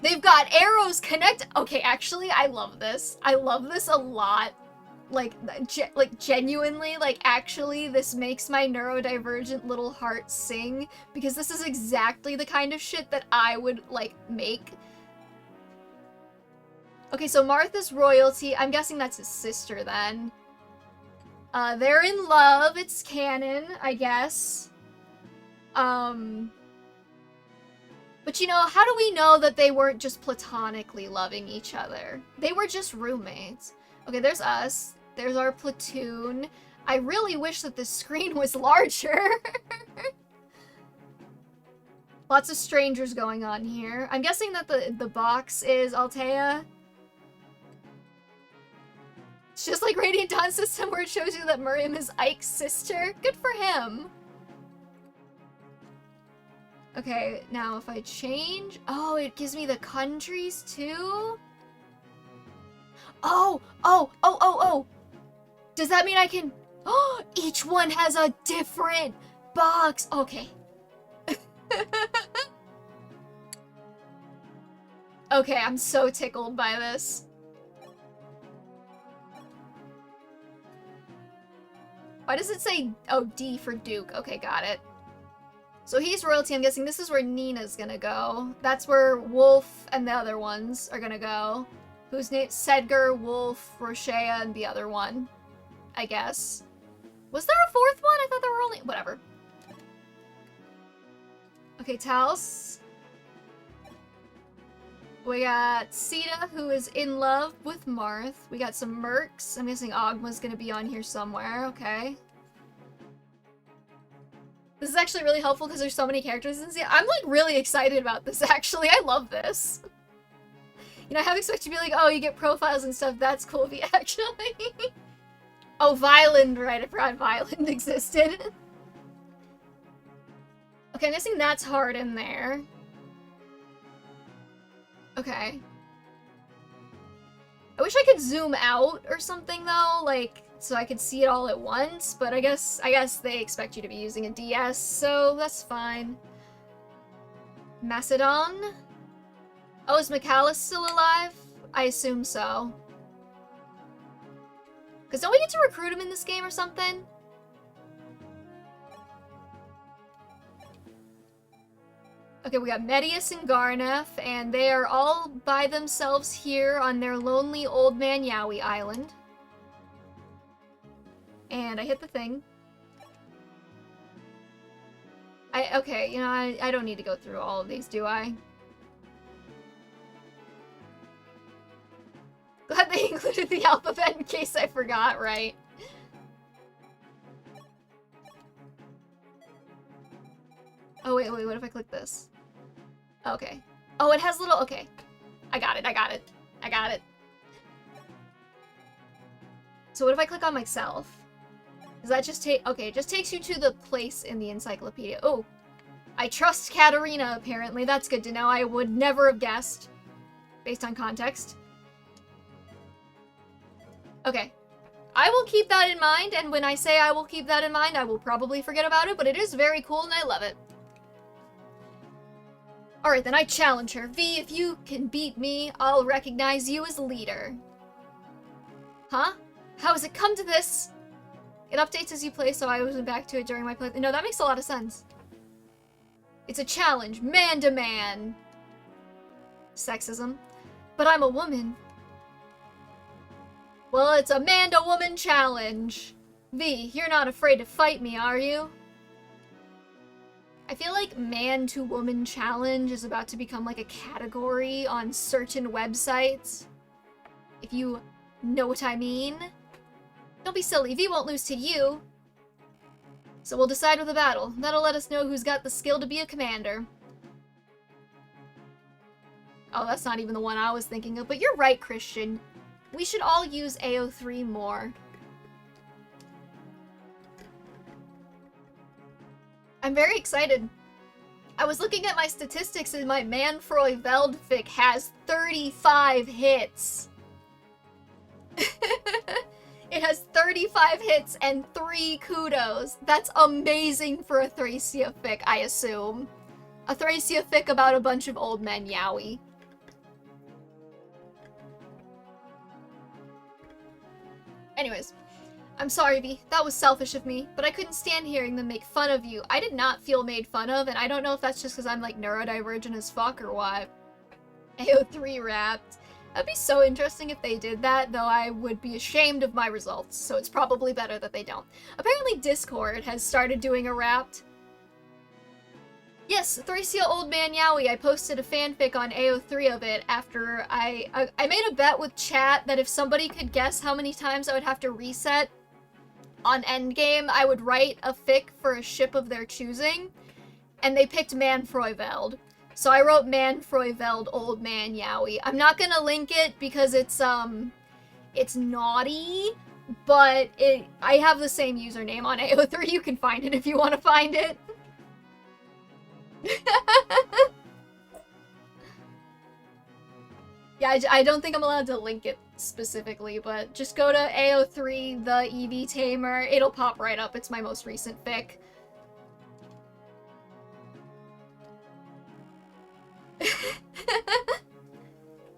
They've got arrows connect. Okay, actually, I love this. I love this a lot. Like genuinely, like, actually, this makes my neurodivergent little heart sing, because this is exactly the kind of shit that I would, like, make. Okay, so Martha's royalty. I'm guessing that's his sister, then. They're in love. It's canon, I guess. But you know, how do we know that they weren't just platonically loving each other? They were just roommates. Okay, there's us. There's our platoon. I really wish that the screen was larger. Lots of strangers going on here. I'm guessing that the box is Altea. It's just like Radiant Dawn system where it shows you that Miriam is Ike's sister. Good for him. Okay, now if I change... Oh, it gives me the countries too? Oh! Does that mean I can... Oh, each one has a different box. Okay. Okay, I'm so tickled by this. Why does it say... Oh, D for Duke. Okay, got it. So he's royalty. I'm guessing this is where Nina's gonna go. That's where Wolf and the other ones are gonna go. Whose name? Sedgar, Wolf, Roshea, and the other one. I guess. Was there a 4th one? I thought there were only... Whatever. Okay, Talos. We got Sita, who is in love with Marth. We got some mercs. I'm guessing Ogma's gonna be on here somewhere. Okay. This is actually really helpful because there's so many characters in this. I'm, like, really excited about this, actually. I love this. You know, I have expected to be like, oh, you get profiles and stuff. That's cool if you actually... Oh, Violin, right. I forgot Violin existed. Okay, I'm guessing that's hard in there. Okay. I wish I could zoom out or something, though, like, so I could see it all at once, but I guess they expect you to be using a DS, so that's fine. Macedon? Oh, is McAllis still alive? I assume so. Because don't we get to recruit him in this game or something? Okay, we got Medius and Garneth, and they are all by themselves here on their lonely old man Yowie Island. And I hit the thing. Okay, you know, I don't need to go through all of these, do I? Glad they included the alphabet in case I forgot, right? Oh, wait, what if I click this? Okay. Oh, it has little... Okay. I got it. So what if I click on myself? Does that just take... Okay, it just takes you to the place in the encyclopedia. Oh. I trust Katarina, apparently. That's good to know. I would never have guessed. Based on context. Okay. I will keep that in mind, and when I say I will keep that in mind, I will probably forget about it, but it is very cool and I love it. Alright, then I challenge her. V, if you can beat me, I'll recognize you as leader. Huh? How has it come to this? It updates as you play, so I wasn't back to it during my play. No, that makes a lot of sense. It's a challenge, man to man. Sexism. But I'm a woman. Well, it's a man to woman challenge. V, you're not afraid to fight me, are you? I feel like man to woman challenge is about to become like a category on certain websites. If you know what I mean. Don't be silly, V won't lose to you. So we'll decide with a battle. That'll let us know who's got the skill to be a commander. Oh, that's not even the one I was thinking of, but you're right, Christian. We should all use AO3 more. I'm very excited. I was looking at my statistics and my Manfroy Veldfic has 35 hits. It has 35 hits and 3 kudos. That's amazing for a Thracia fic, I assume. A Thracia fic about a bunch of old men, yowie. Anyways, I'm sorry, V. That was selfish of me, but I couldn't stand hearing them make fun of you. I did not feel made fun of, and I don't know if that's just because I'm, like, neurodivergent as fuck or what. AO3 wrapped. That'd be so interesting if they did that, though I would be ashamed of my results, so it's probably better that they don't. Apparently Discord has started doing a wrapped. Yes, Thracia Old Man Yowie. I posted a fanfic on AO3 of it after I made a bet with chat that if somebody could guess how many times I would have to reset on Endgame, I would write a fic for a ship of their choosing, and they picked Manfroy-Veld. So I wrote Manfroy-Veld Old Man Yowie. I'm not gonna link it because it's naughty, but I have the same username on AO3. You can find it if you want to find it. Yeah, I don't think I'm allowed to link it specifically, but just go to AO3, the EV Tamer. It'll pop right up. It's my most recent fic.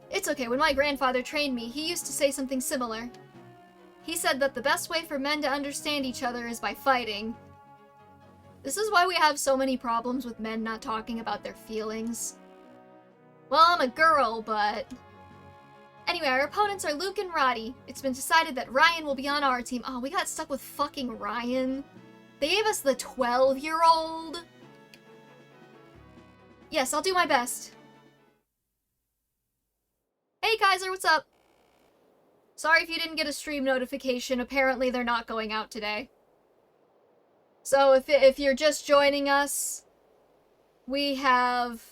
It's okay. When my grandfather trained me, he used to say something similar. He said that the best way for men to understand each other is by fighting. This is why we have so many problems with men not talking about their feelings. Well, I'm a girl, but... Anyway, our opponents are Luke and Roddy. It's been decided that Ryan will be on our team. Oh, we got stuck with fucking Ryan. They gave us the 12-year-old. Yes, I'll do my best. Hey, Kaiser, what's up? Sorry if you didn't get a stream notification. Apparently they're not going out today. So if you're just joining us, we have...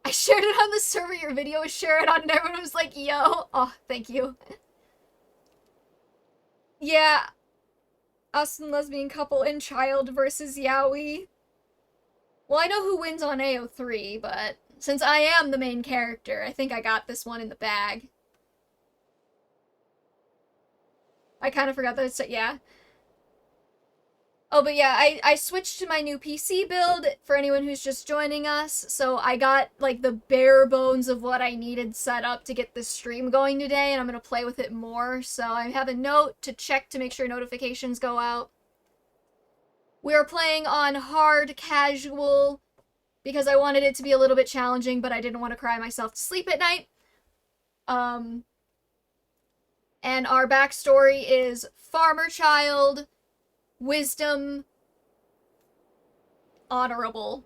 I shared it on the server, your video was shared on, and everyone was like, yo. Oh, thank you. Yeah. Us and lesbian couple and child versus Yowie. Well, I know who wins on AO3, but since I am the main character, I think I got this one in the bag. I kind of forgot that it's... yeah. Oh, but yeah, I switched to my new PC build for anyone who's just joining us, so I got, like, the bare bones of what I needed set up to get this stream going today, and I'm gonna play with it more, so I have a note to check to make sure notifications go out. We are playing on hard casual, because I wanted it to be a little bit challenging, but I didn't want to cry myself to sleep at night. And our backstory is farmer child, wisdom, honorable.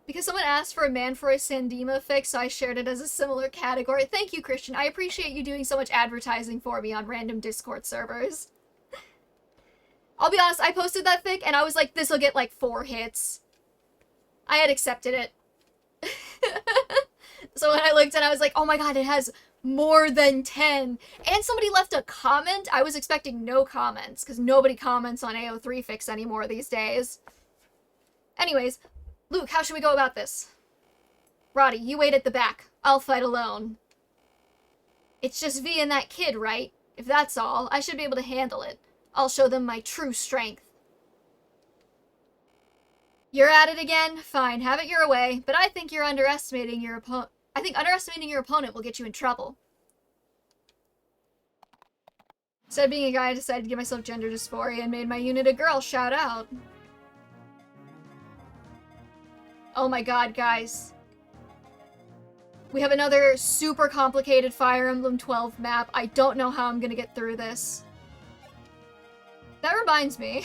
Because someone asked for a Manfroy Sandema fic, so I shared it as a similar category. Thank you, Christian. I appreciate you doing so much advertising for me on random Discord servers. I'll be honest, I posted that fic, and I was like, this'll get like 4 hits. I had accepted it. So when I looked and I was like, oh my god, it has more than 10. And somebody left a comment. I was expecting no comments, because nobody comments on AO3 fics anymore these days. Anyways, Luke, how should we go about this? Roddy, you wait at the back. I'll fight alone. It's just V and that kid, right? If that's all, I should be able to handle it. I'll show them my true strength. You're at it again? Fine, have it your way, but I think you're underestimating your opponent. I think underestimating your opponent will get you in trouble. Instead of being a guy, I decided to give myself gender dysphoria and made my unit a girl. Shout out. Oh my god, guys. We have another super complicated Fire Emblem 12 map. I don't know how I'm gonna get through this. That reminds me.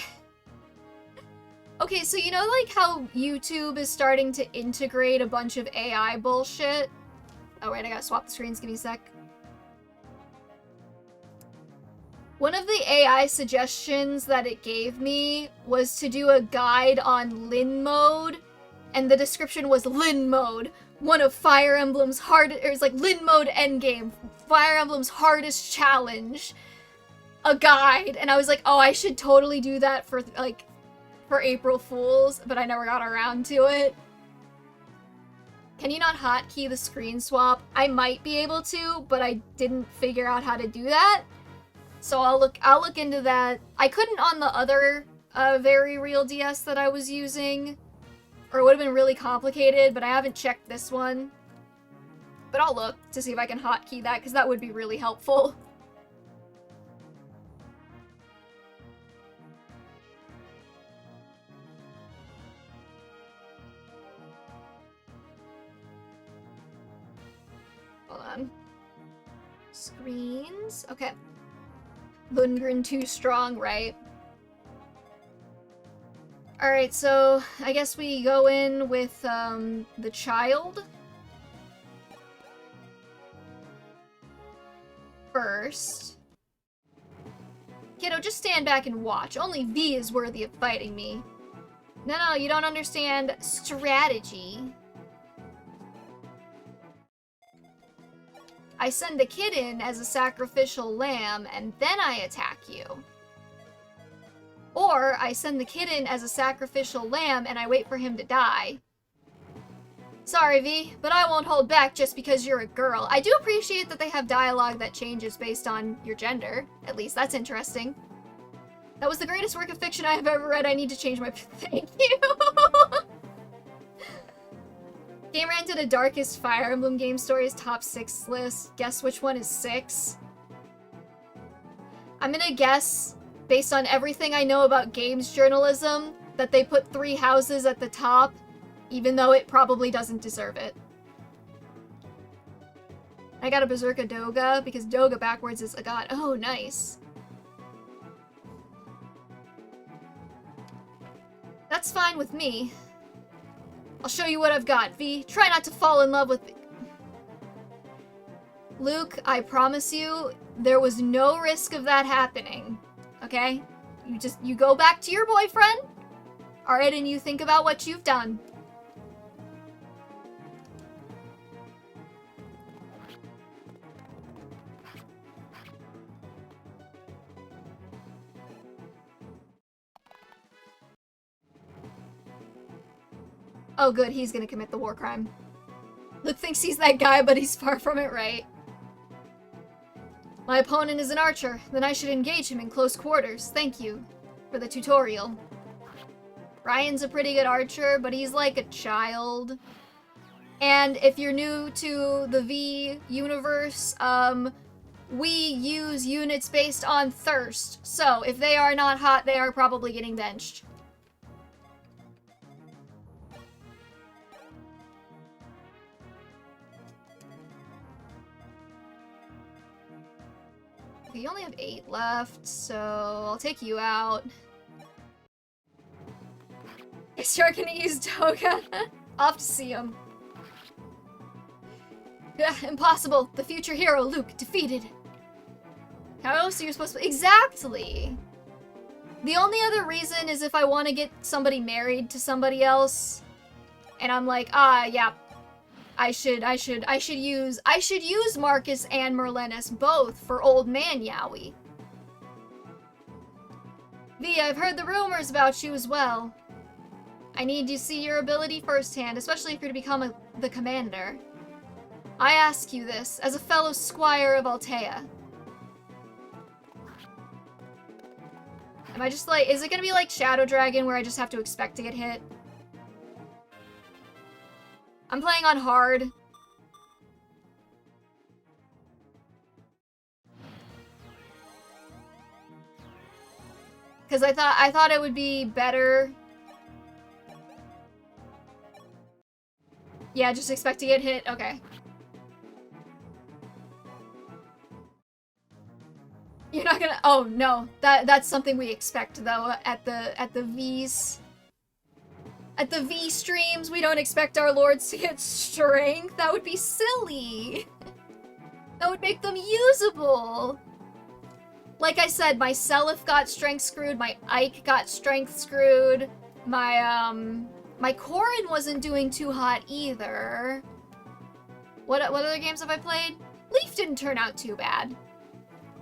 Okay, so you know like how YouTube is starting to integrate a bunch of AI bullshit? Oh wait, I gotta swap the screens, give me a sec. One of the AI suggestions that it gave me was to do a guide on Lin mode, and the description was Lin mode, one of Fire Emblem's hardest, or it's like Lin mode endgame, Fire Emblem's hardest challenge, a guide, and I was like, oh, I should totally do that for like, for April Fools, but I never got around to it. Can you not hotkey the screen swap? I might be able to, but I didn't figure out how to do that. So I'll look into that. I couldn't on the other Very Real DS that I was using, or it would have been really complicated, but I haven't checked this one. But I'll look to see if I can hotkey that, because that would be really helpful. Hold on. Screens. Okay. Lundgren too strong, right? Alright, so I guess we go in with the child first. Kiddo, just stand back and watch. Only V is worthy of fighting me. No, you don't understand strategy. I send the kid in as a sacrificial lamb, and then I attack you. Or, I send the kid in as a sacrificial lamb, and I wait for him to die. Sorry, V, but I won't hold back just because you're a girl. I do appreciate that they have dialogue that changes based on your gender. At least, that's interesting. That was the greatest work of fiction I have ever read. I need to change my... Thank you! Game ran to the darkest Fire Emblem game stories top 6 list. Guess which one is 6? I'm gonna guess, based on everything I know about games journalism, that they put 3 houses at the top, even though it probably doesn't deserve it. I got a Berserker Doga, because Doga backwards is a god. Oh, nice. That's fine with me. I'll show you what I've got, V. Try not to fall in love with me. Luke, I promise you, there was no risk of that happening. Okay? You go back to your boyfriend. Alright, and you think about what you've done. Oh good, he's gonna commit the war crime. Luke thinks he's that guy, but he's far from it, right? My opponent is an archer, then I should engage him in close quarters. Thank you for the tutorial. Ryan's a pretty good archer, but he's like a child. And if you're new to the V universe, we use units based on thirst. So if they are not hot, they are probably getting benched. Okay, you only have 8 left, so I'll take you out. Is you're gonna use Toga? Off to see him. Impossible. The future hero, Luke, defeated. How else are you supposed to... Exactly! The only other reason is if I want to get somebody married to somebody else. And I'm like, yeah. I should use Marcus and Merlinus both for old man Yowie. V, I've heard the rumors about you as well. I need to see your ability firsthand, especially if you're to become the commander. I ask you this, as a fellow squire of Altea. Am I just like, is it gonna be like Shadow Dragon where I just have to expect to get hit? I'm playing on hard. Because I thought it would be better. Yeah, just expect to get hit. Okay. You're not gonna... Oh, no. That's something we expect, though, at the V's. At the V streams, we don't expect our lords to get strength. That would be silly. That would make them usable. Like I said, my Seliph got strength screwed, my Ike got strength screwed, my Corrin wasn't doing too hot either. What other games have I played? Leaf didn't turn out too bad.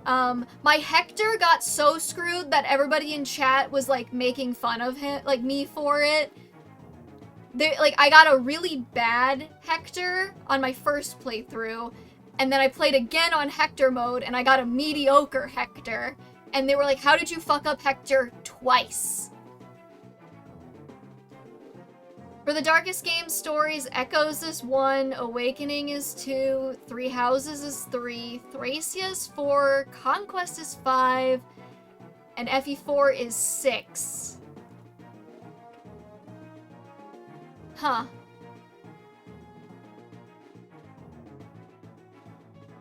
My Hector got so screwed that everybody in chat was, like, making fun of him, like, me for it. I got a really bad Hector on my first playthrough, and then I played again on Hector mode, and I got a mediocre Hector. And they were like, how did you fuck up Hector twice? For the Darkest Game stories, Echoes is 1, Awakening is 2, Three Houses is 3, Thracia is 4, Conquest is 5, and FE4 is 6. Huh.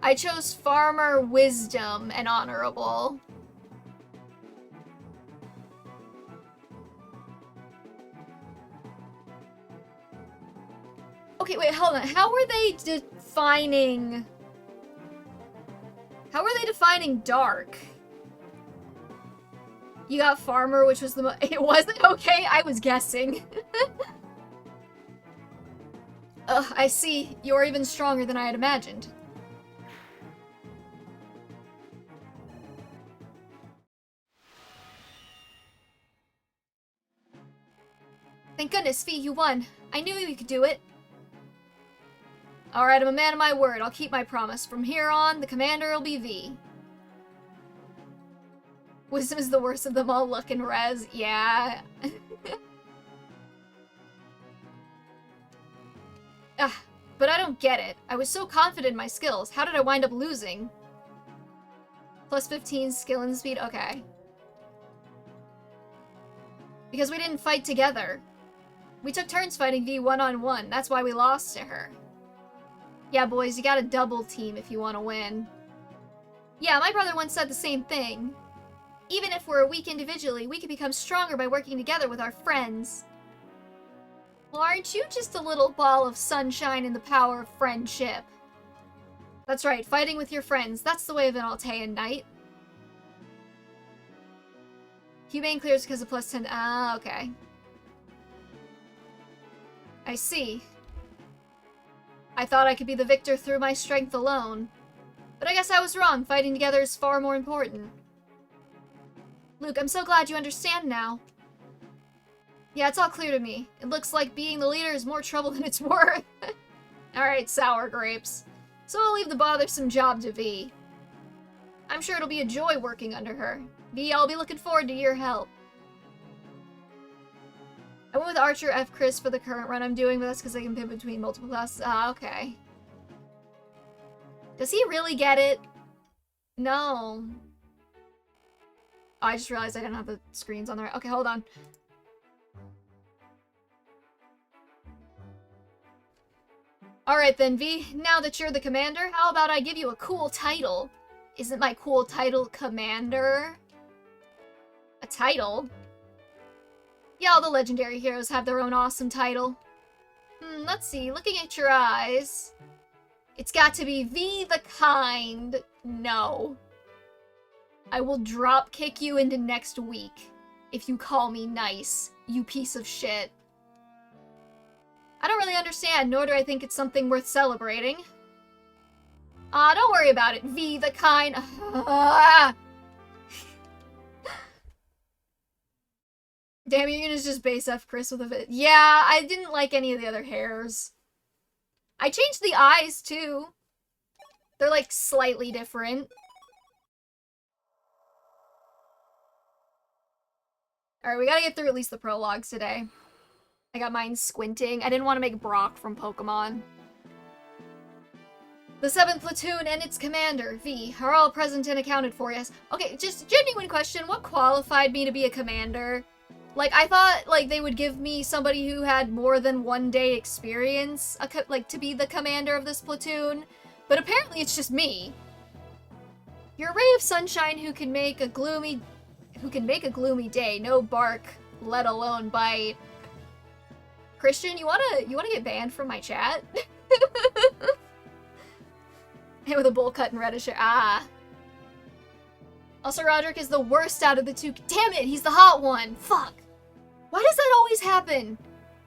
I chose Farmer, Wisdom, and Honorable. Okay, wait, hold on. How were they defining... How were they defining dark? You got Farmer, which was the It wasn't? Okay, I was guessing. Ugh, I see. You're even stronger than I had imagined. Thank goodness, V, you won. I knew you could do it. Alright, I'm a man of my word. I'll keep my promise. From here on, the commander will be V. Wisdom is the worst of them all. Luck and res. Yeah. But I don't get it. I was so confident in my skills. How did I wind up losing? Plus 15 skill and speed? Okay. Because we didn't fight together. We took turns fighting V one-on-one. That's why we lost to her. Yeah, boys, you gotta double team if you want to win. Yeah, my brother once said the same thing. Even if we're weak individually, we can become stronger by working together with our friends. Well, aren't you just a little ball of sunshine in the power of friendship? That's right, fighting with your friends. That's the way of an Altean knight. Humane clears because of plus 10. Ah, okay. I see. I thought I could be the victor through my strength alone. But I guess I was wrong. Fighting together is far more important. Luke, I'm so glad you understand now. Yeah, it's all clear to me. It looks like being the leader is more trouble than it's worth. Alright, sour grapes. So I'll leave the bothersome job to V. I'm sure it'll be a joy working under her. V, I'll be looking forward to your help. I went with Archer F. Chris for the current run I'm doing, but that's because I can pivot between multiple classes. Ah, okay. Does he really get it? No. Oh, I just realized I didn't have the screens on the right. Okay, hold on. Alright then, V. Now that you're the commander, how about I give you a cool title? Isn't my cool title Commander a title? Yeah, all the legendary heroes have their own awesome title. Let's see. Looking at your eyes. It's got to be V the Kind. No. I will drop kick you into next week if you call me nice, you piece of shit. I don't really understand, nor do I think it's something worth celebrating. Don't worry about it. V the Kind. Damn, you're gonna just base F Chris with a bit. Yeah, I didn't like any of the other hairs. I changed the eyes, too. They're, like, slightly different. Alright, we gotta get through at least the prologues today. I got mine squinting. I didn't want to make Brock from Pokemon. The 7th platoon and its commander, V, are all present and accounted for, yes. Okay, just genuine question. What qualified me to be a commander? Like, I thought, like, they would give me somebody who had more than 1 day experience, like, to be the commander of this platoon. But apparently it's just me. You're a ray of sunshine who can make a gloomy day. No bark, let alone bite. Christian, you wanna get banned from my chat? And with a bowl cut and reddish hair. Ah. Also, Roderick is the worst out of the two. Damn it, he's the hot one. Fuck. Why does that always happen?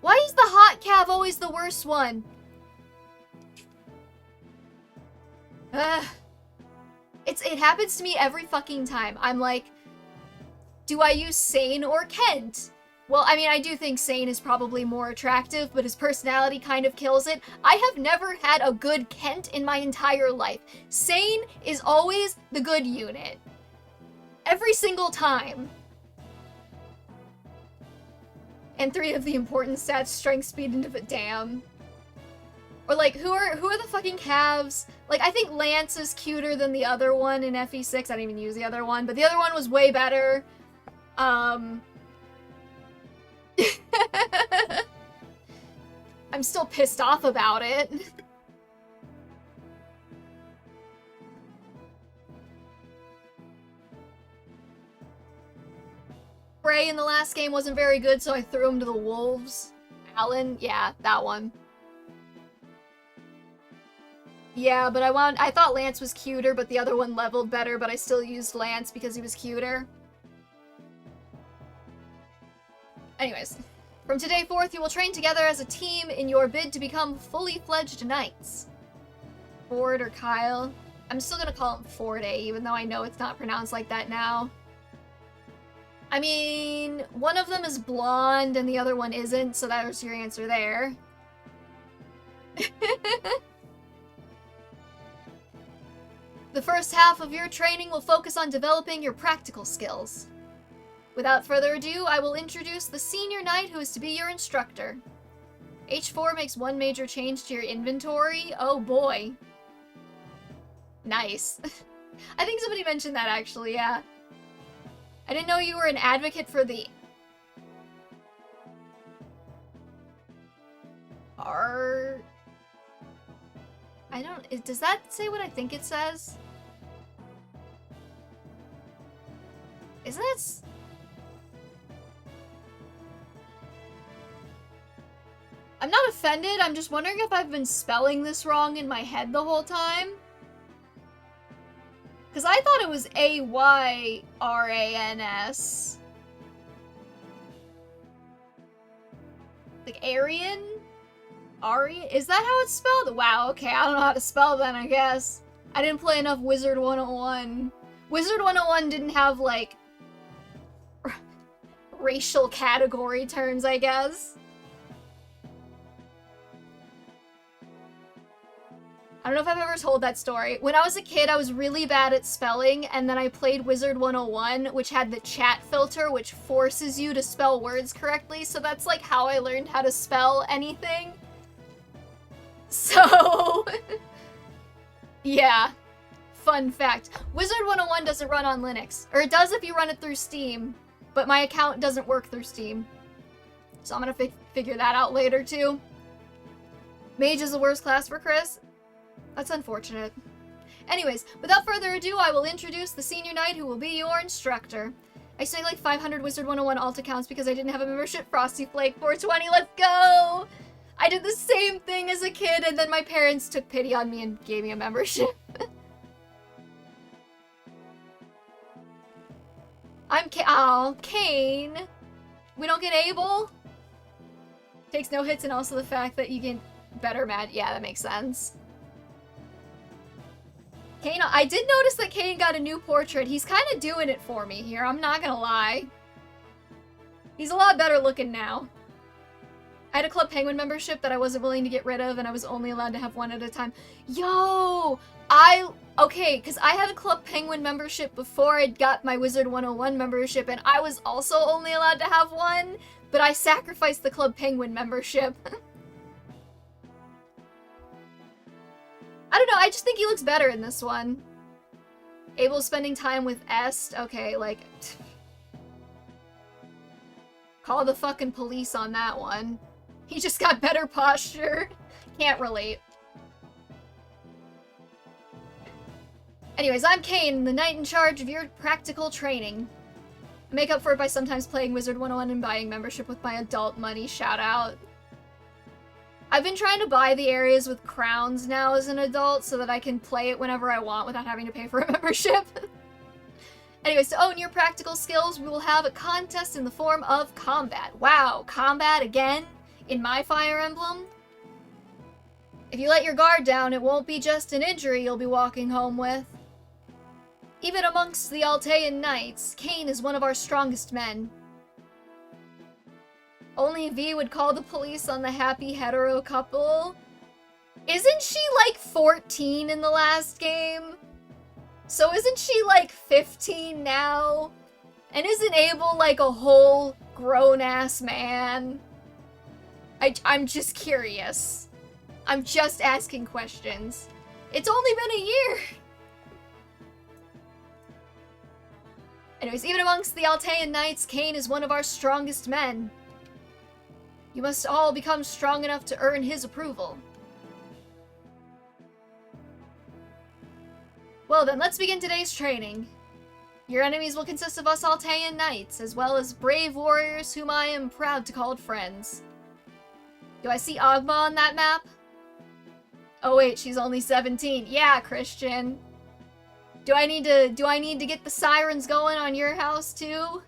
Why is the hot cav always the worst one? It happens to me every fucking time. I'm like, do I use Sane or Kent? Well, I mean, I do think Sane is probably more attractive, but his personality kind of kills it. I have never had a good Kent in my entire life. Sane is always the good unit. Every single time. And 3 of the important stats, strength, speed, and damn. Or like, who are the fucking calves? Like, I think Lance is cuter than the other one in FE6. I didn't even use the other one, but the other one was way better. I'm still pissed off about it. Bray in the last game wasn't very good, so I threw him to the wolves. Alan? Yeah, that one. Yeah, but I thought Lance was cuter, but the other one leveled better, but I still used Lance because he was cuter. Anyways, from today forth, you will train together as a team in your bid to become fully fledged knights. Ford or Kyle? I'm still gonna call him Forday, even though I know it's not pronounced like that now. I mean, one of them is blonde and the other one isn't, so that was your answer there. The first half of your training will focus on developing your practical skills. Without further ado, I will introduce the senior knight who is to be your instructor. H4 makes one major change to your inventory. Oh boy. Nice. I think somebody mentioned that actually, yeah. I didn't know you were an advocate for the... I don't... Does that say what I think it says? Isn't it... I'm not offended, I'm just wondering if I've been spelling this wrong in my head the whole time. Because I thought it was A-Y-R-A-N-S. Like Aryan? Aryan? Is that how it's spelled? Wow, okay, I don't know how to spell then, I guess. I didn't play enough Wizard 101. Wizard 101 didn't have, like, racial category terms, I guess. I don't know if I've ever told that story. When I was a kid, I was really bad at spelling, and then I played Wizard 101, which had the chat filter, which forces you to spell words correctly, so that's like how I learned how to spell anything. So, yeah. Fun fact. Wizard 101 doesn't run on Linux. Or it does if you run it through Steam, but my account doesn't work through Steam. So I'm gonna figure that out later, too. Mage is the worst class for Chris. That's unfortunate. Anyways, without further ado, I will introduce the senior knight who will be your instructor. I say like 500 Wizard 101 alt accounts because I didn't have a membership. Frosty Flake 420, let's go! I did the same thing as a kid, and then my parents took pity on me and gave me a membership. Oh, Kane. We don't get Abel? Takes no hits, and also the fact that you get better mad. Yeah, that makes sense. Kane, I did notice that Kane got a new portrait. He's kind of doing it for me here, I'm not gonna lie. He's a lot better looking now. I had a Club Penguin membership that I wasn't willing to get rid of, and I was only allowed to have one at a time. Yo! Okay, because I had a Club Penguin membership before I got my Wizard 101 membership, and I was also only allowed to have one, but I sacrificed the Club Penguin membership. I don't know, I just think he looks better in this one. Abel's spending time with Est. Okay, like... Call the fucking police on that one. He just got better posture. Can't relate. Anyways, I'm Kane, the knight in charge of your practical training. I make up for it by sometimes playing Wizard 101 and buying membership with my adult money, shout out. I've been trying to buy the areas with crowns now as an adult so that I can play it whenever I want without having to pay for a membership. Anyways, to own your practical skills, we will have a contest in the form of combat. Wow, combat again? In my Fire Emblem? If you let your guard down, it won't be just an injury you'll be walking home with. Even amongst the Altean Knights, Kane is one of our strongest men. Only V would call the police on the happy hetero couple. Isn't she like 14 in the last game? So isn't she like 15 now? And isn't Abel like a whole grown-ass man? I'm just curious. I'm just asking questions. It's only been a year! Anyways, even amongst the Altean Knights, Kane is one of our strongest men. You must all become strong enough to earn his approval. Well then, let's begin today's training. Your enemies will consist of us Altean Knights, as well as brave warriors whom I am proud to call friends. Do I see Agma on that map? Oh wait, she's only 17. Yeah, Christian. Do I need to get the sirens going on your house too?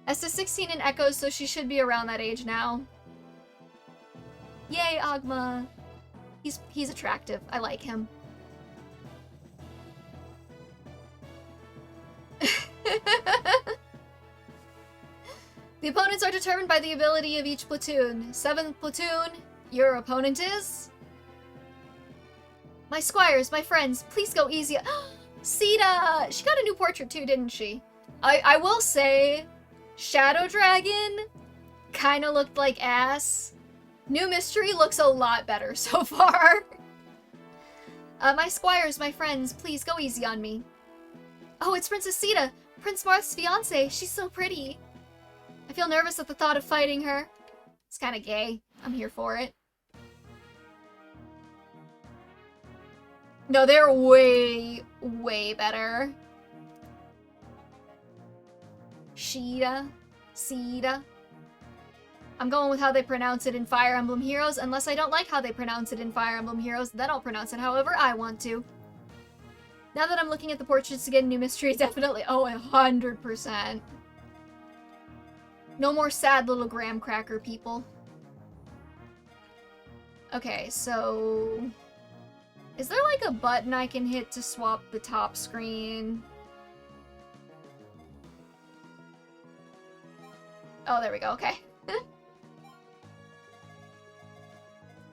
Esta's 16 in Echo, so she should be around that age now. Yay, Agma. He's attractive. I like him. The opponents are determined by the ability of each platoon. 7th platoon, your opponent is... My squires, my friends, please go easy. Sita! She got a new portrait too, didn't she? I will say, Shadow Dragon kinda looked like ass. New Mystery looks a lot better so far. My squires, my friends, please go easy on me. Oh, it's Princess Sita, Prince Marth's fiancée. She's so pretty. I feel nervous at the thought of fighting her. It's kinda gay. I'm here for it. No, they're way, way better. Sita. I'm going with how they pronounce it in Fire Emblem Heroes, unless I don't like how they pronounce it in Fire Emblem Heroes, then I'll pronounce it however I want to. Now that I'm looking at the portraits again, New Mystery definitely... Oh, 100%. No more sad little graham cracker people. Okay, so... Is there like a button I can hit to swap the top screen? Oh, there we go, okay.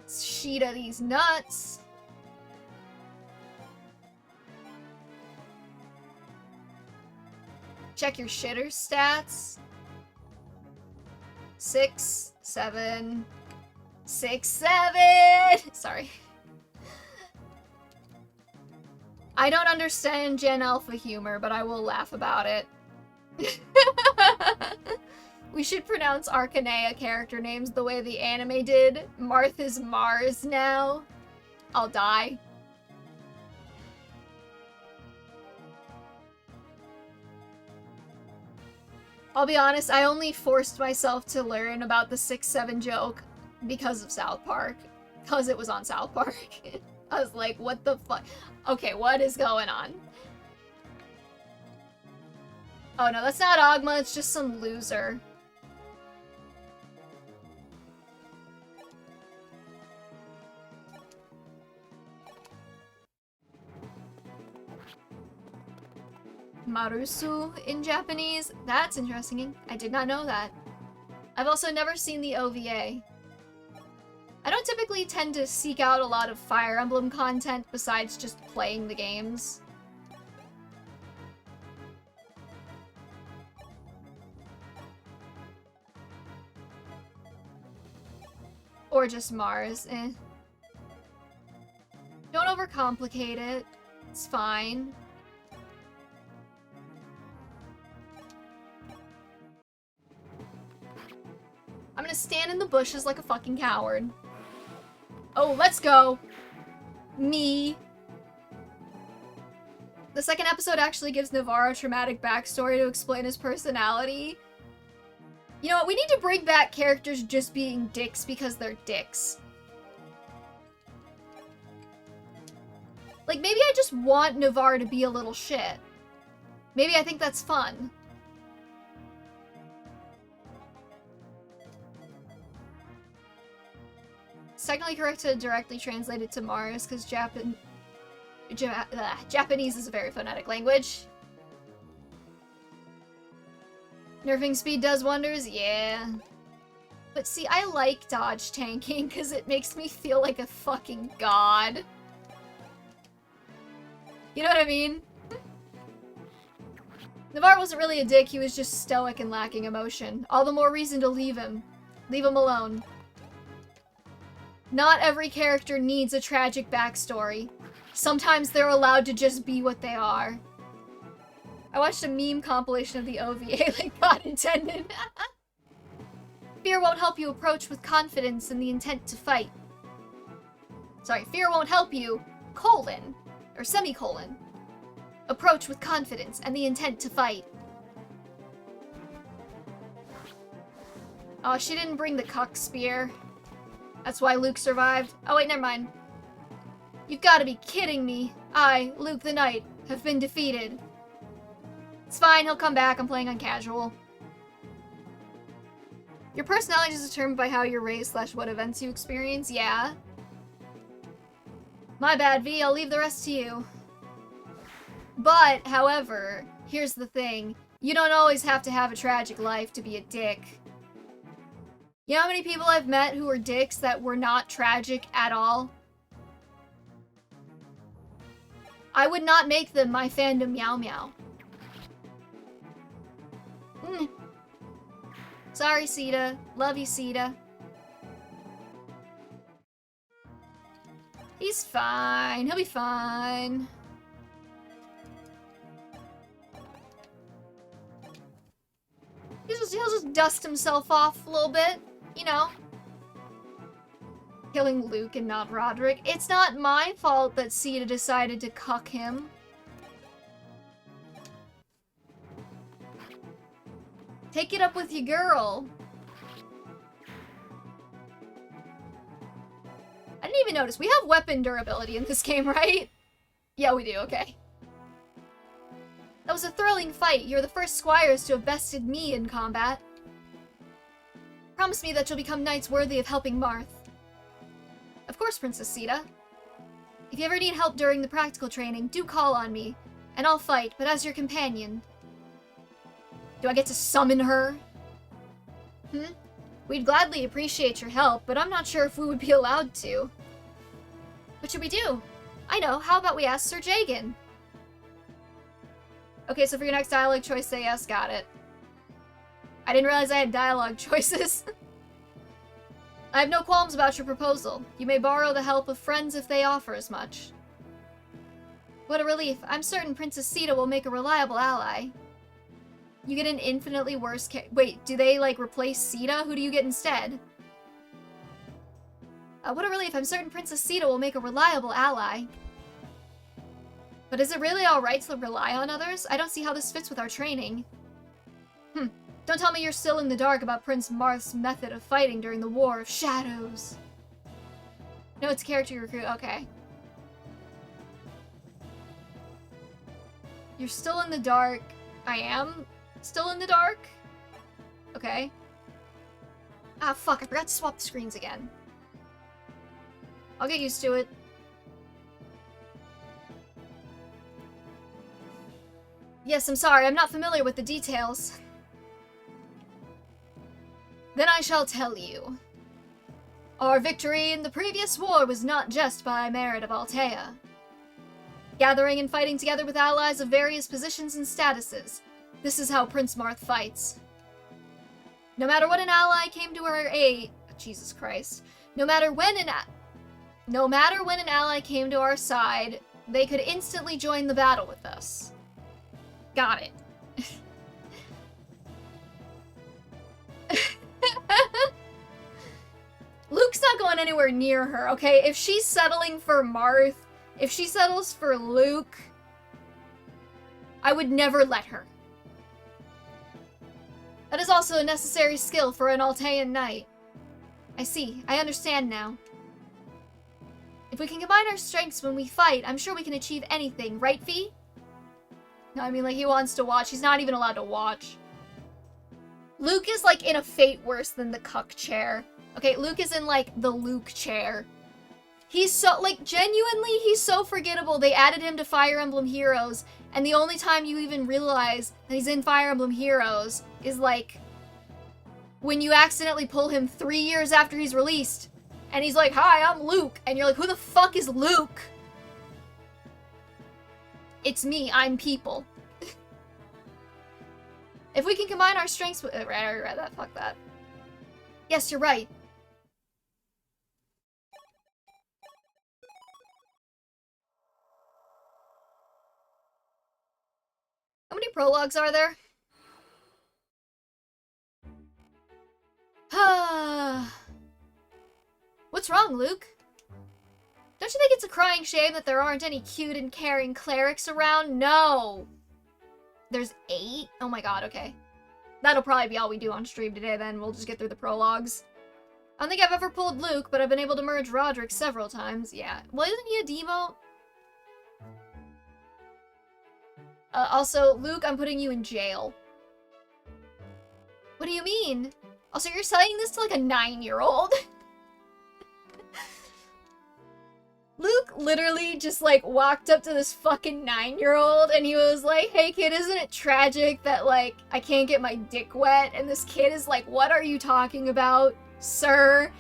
Sheeta these nuts. Check your shitter stats. 6, 7, 6, 7! Sorry. I don't understand Gen Alpha humor, but I will laugh about it. We should pronounce Arcanea character names the way the anime did. Marth is Mars now. I'll die. I'll be honest, I only forced myself to learn about the 6-7 joke because of South Park. Because it was on South Park. I was like, what the fuck? Okay, what is going on? Oh no, that's not Ogma, it's just some loser. Marusu in Japanese? That's interesting. I did not know that. I've also never seen the OVA. I don't typically tend to seek out a lot of Fire Emblem content besides just playing the games. Or just Mars, eh. Don't overcomplicate it. It's fine. I'm gonna stand in the bushes like a fucking coward. Oh, let's go! Me. The second episode actually gives Navarro a traumatic backstory to explain his personality. You know what, we need to bring back characters just being dicks because they're dicks. Like, maybe I just want Navarro to be a little shit. Maybe I think that's fun. It's technically correct to directly translate it to Mars, because Japanese is a very phonetic language. Nerfing speed does wonders? Yeah. But see, I like dodge tanking, because it makes me feel like a fucking god. You know what I mean? Navarre wasn't really a dick, he was just stoic and lacking emotion. All the more reason to leave him. Leave him alone. Not every character needs a tragic backstory. Sometimes they're allowed to just be what they are. I watched a meme compilation of the OVA, like God intended. Fear won't help you approach with confidence and the intent to fight. Sorry, fear won't help you, colon, or semicolon. Approach with confidence and the intent to fight. Oh, she didn't bring the cuck spear. That's why Luke survived. Oh wait, never mind. You've got to be kidding me. I, Luke the Knight, have been defeated. It's fine, he'll come back. I'm playing on casual. Your personality is determined by how you're raised / what events you experience. Yeah. My bad, V. I'll leave the rest to you. But, however, here's the thing. You don't always have to have a tragic life to be a dick. You know how many people I've met who were dicks that were not tragic at all? I would not make them my fandom meow meow. Sorry, Sita. Love you, Sita. He's fine. He'll be fine. He'll just dust himself off a little bit, you know. Killing Luke and not Roderick. It's not my fault that Sita decided to cuck him. Take it up with your girl. I didn't even notice. We have weapon durability in this game, right? Yeah, we do. Okay. That was a thrilling fight. You're the first squires to have bested me in combat. Promise me that you'll become knights worthy of helping Marth. Of course, Princess Sita. If you ever need help during the practical training, do call on me, and I'll fight, but as your companion. Do I get to summon her? We'd gladly appreciate your help, but I'm not sure if we would be allowed to. What should we do? I know, how about we ask Sir Jagan? Okay, so for your next dialogue choice, say yes, got it. I didn't realize I had dialogue choices. I have no qualms about your proposal. You may borrow the help of friends if they offer as much. What a relief. I'm certain Princess Sita will make a reliable ally. You get an infinitely worse Wait, do they, like, replace Sita? Who do you get instead? What a relief. I'm certain Princess Sita will make a reliable ally. But is it really alright to rely on others? I don't see how this fits with our training. Don't tell me you're still in the dark about Prince Marth's method of fighting during the War of Shadows. No, it's character you recruit. Okay. You're still in the dark. I am still in the dark? Okay. Ah, fuck. I forgot to swap the screens again. I'll get used to it. Yes, I'm sorry. I'm not familiar with the details. Then I shall tell you. Our victory in the previous war was not just by merit of Altea. Gathering and fighting together with allies of various positions and statuses. This is how Prince Marth fights. No matter what an ally came to our aid... Jesus Christ. No matter when an ally came to our side, they could instantly join the battle with us. Got it. Luke's not going anywhere near her, okay? If she's settling for Marth, if she settles for Luke, I would never let her. That is also a necessary skill for an Altean knight. I see. I understand now. If we can combine our strengths when we fight, I'm sure we can achieve anything, right, Fee? No, I mean, like, he wants to watch. He's not even allowed to watch. Luke is, like, in a fate worse than the cuck chair. Okay, Luke is in, like, the Luke chair. He's so, like, genuinely, he's so forgettable. They added him to Fire Emblem Heroes, and the only time you even realize that he's in Fire Emblem Heroes is, like, when you accidentally pull him 3 years after he's released, and he's like, "Hi, I'm Luke," and you're like, "Who the fuck is Luke?" It's me, I'm people. If we can combine our strengths with- right, fuck that. Yes, you're right. How many prologues are there? What's wrong, Luke? Don't you think it's a crying shame that there aren't any cute and caring clerics around? No! There's 8? Oh my god, okay. That'll probably be all we do on stream today then. We'll just get through the prologues. I don't think I've ever pulled Luke, but I've been able to merge Roderick several times. Yeah. Well, isn't he a demo? Also, Luke, I'm putting you in jail. What do you mean? Also, you're saying this to like a 9-year-old? Luke literally just like walked up to this fucking 9-year-old and he was like, "Hey kid, isn't it tragic that like I can't get my dick wet?" And this kid is like, "What are you talking about, sir?"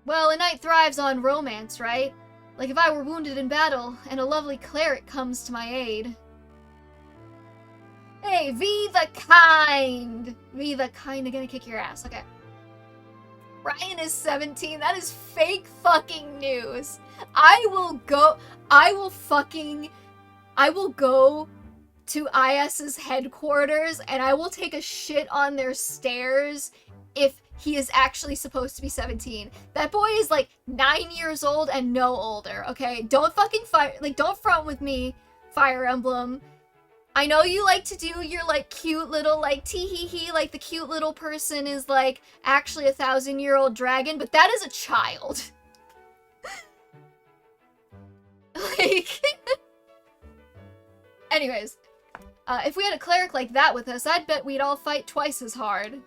Well, a knight thrives on romance, right? Like if I were wounded in battle and a lovely cleric comes to my aid. Hey, V the kind! V the kind, gonna kick your ass, okay. Ryan is 17, that is fake fucking news. I will go to IS's headquarters and I will take a shit on their stairs if he is actually supposed to be 17. That boy is like 9 years old and no older, okay? Don't fucking don't front with me, Fire Emblem. I know you like to do your like cute little like tee-hee-hee, like the cute little person is like actually a 1,000-year-old dragon, but that is a child. Like, anyways, if we had a cleric like that with us, I'd bet we'd all fight twice as hard.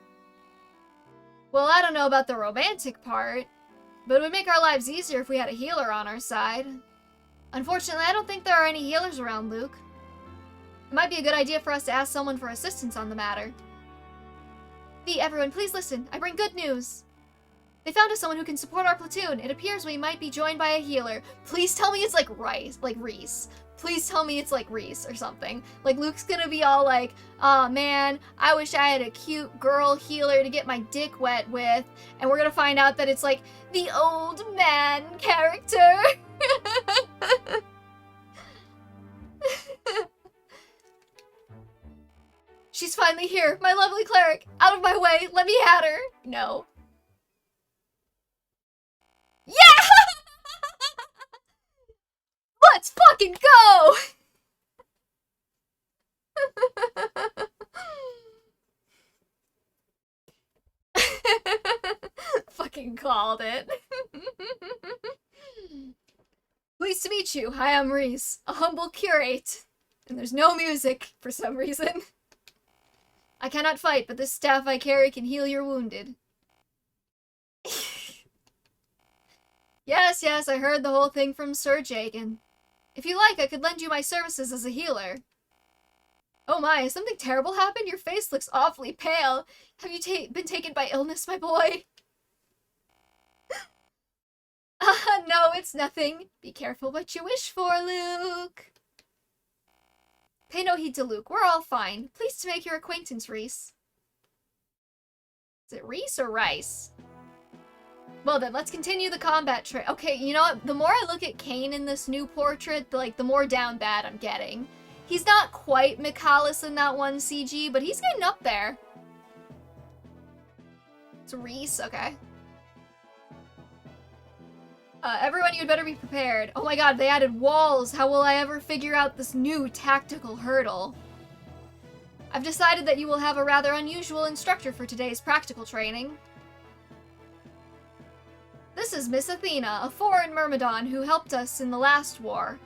Well, I don't know about the romantic part, but it would make our lives easier if we had a healer on our side. Unfortunately, I don't think there are any healers around, Luke. It might be a good idea for us to ask someone for assistance on the matter. V, everyone, please listen. I bring good news. They found us someone who can support our platoon. It appears we might be joined by a healer. Please tell me it's like Reese. Please tell me it's like Reese or something. Like Luke's gonna be all like, "Aw, man, I wish I had a cute girl healer to get my dick wet with." And we're gonna find out that it's like the old man character. She's finally here, my lovely cleric. Out of my way, let me at her. No. Yeah! Let's fucking go! fucking called it. Pleased to meet you. Hi, I'm Reese, a humble curate. And there's no music, for some reason. I cannot fight, but this staff I carry can heal your wounded. Yes, I heard the whole thing from Sir Jagan. If you like, I could lend you my services as a healer. Oh my, has something terrible happened? Your face looks awfully pale. Have you been taken by illness, my boy? No, it's nothing. Be careful what you wish for, Luke. Pay no heed to Luke. We're all fine. Pleased to make your acquaintance, Reese. Is it Reese or Rice? Well then, let's continue the combat trail. Okay, you know what? The more I look at Kane in this new portrait, the more down bad I'm getting. He's not quite Michalis in that one CG, but he's getting up there. It's Reese, okay. Everyone, you'd better be prepared. Oh my god, they added walls. How will I ever figure out this new tactical hurdle? I've decided that you will have a rather unusual instructor for today's practical training. This is Miss Athena, a foreign Myrmidon who helped us in the last war.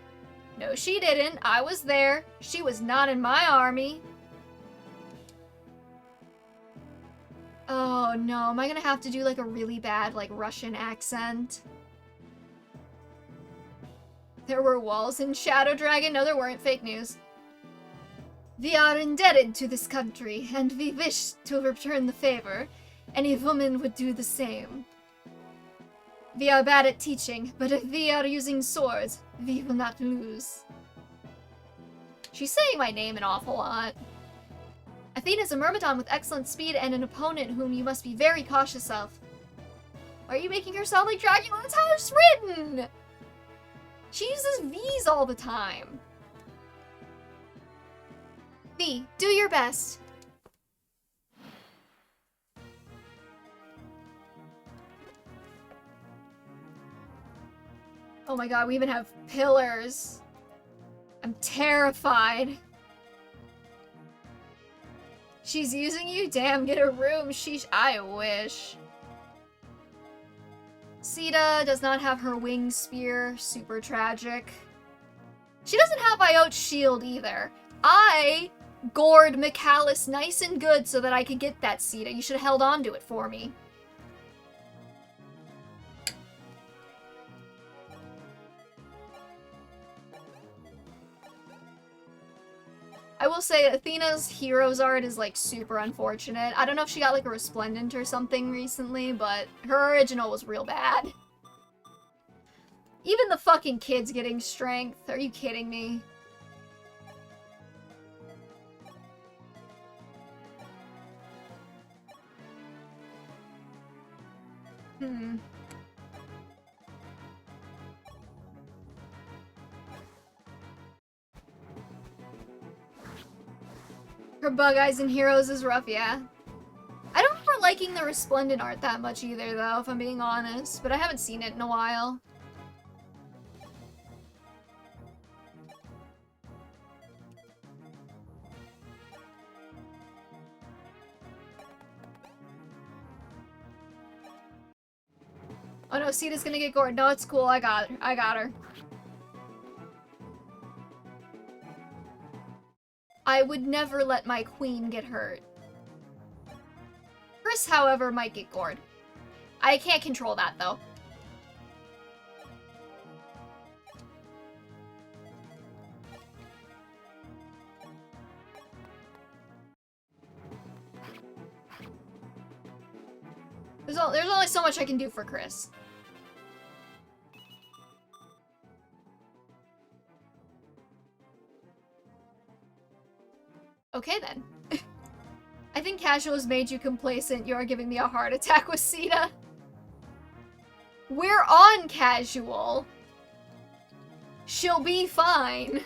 No, she didn't. I was there. She was not in my army. Oh no, am I gonna have to do like a really bad like Russian accent? There were walls in Shadow Dragon. No, there weren't. Fake news. We are indebted to this country, and we wish to return the favor. Any woman would do the same. We are bad at teaching, but if we are using swords, we will not lose. She's saying my name an awful lot. Athena is a Myrmidon with excellent speed and an opponent whom you must be very cautious of. Why are you making her sound like Dracula? That's how it's written! She uses V's all the time. V, do your best. Oh my god, we even have pillars. I'm terrified. She's using you? Damn, get a room. Sheesh, I wish. Sita does not have her winged spear. Super tragic. She doesn't have Iot's shield either. I gored Michalis nice and good so that I could get that Sita. You should have held on to it for me. I will say Athena's heroes art is like super unfortunate. I don't know if she got like a resplendent or something recently, but her original was real bad. Even the fucking kid's getting strength. Are you kidding me? Her Bug Eyes in Heroes is rough, yeah. I don't remember liking the Resplendent art that much either, though, if I'm being honest, but I haven't seen it in a while. Oh no, Sita's gonna get gored. No, it's cool. I got her. I got her. I would never let my queen get hurt. Chris, however, might get gored. I can't control that, though. There's only so much I can do for Chris. Okay, then. I think casual has made you complacent. You are giving me a heart attack with Sita. We're on casual. She'll be fine.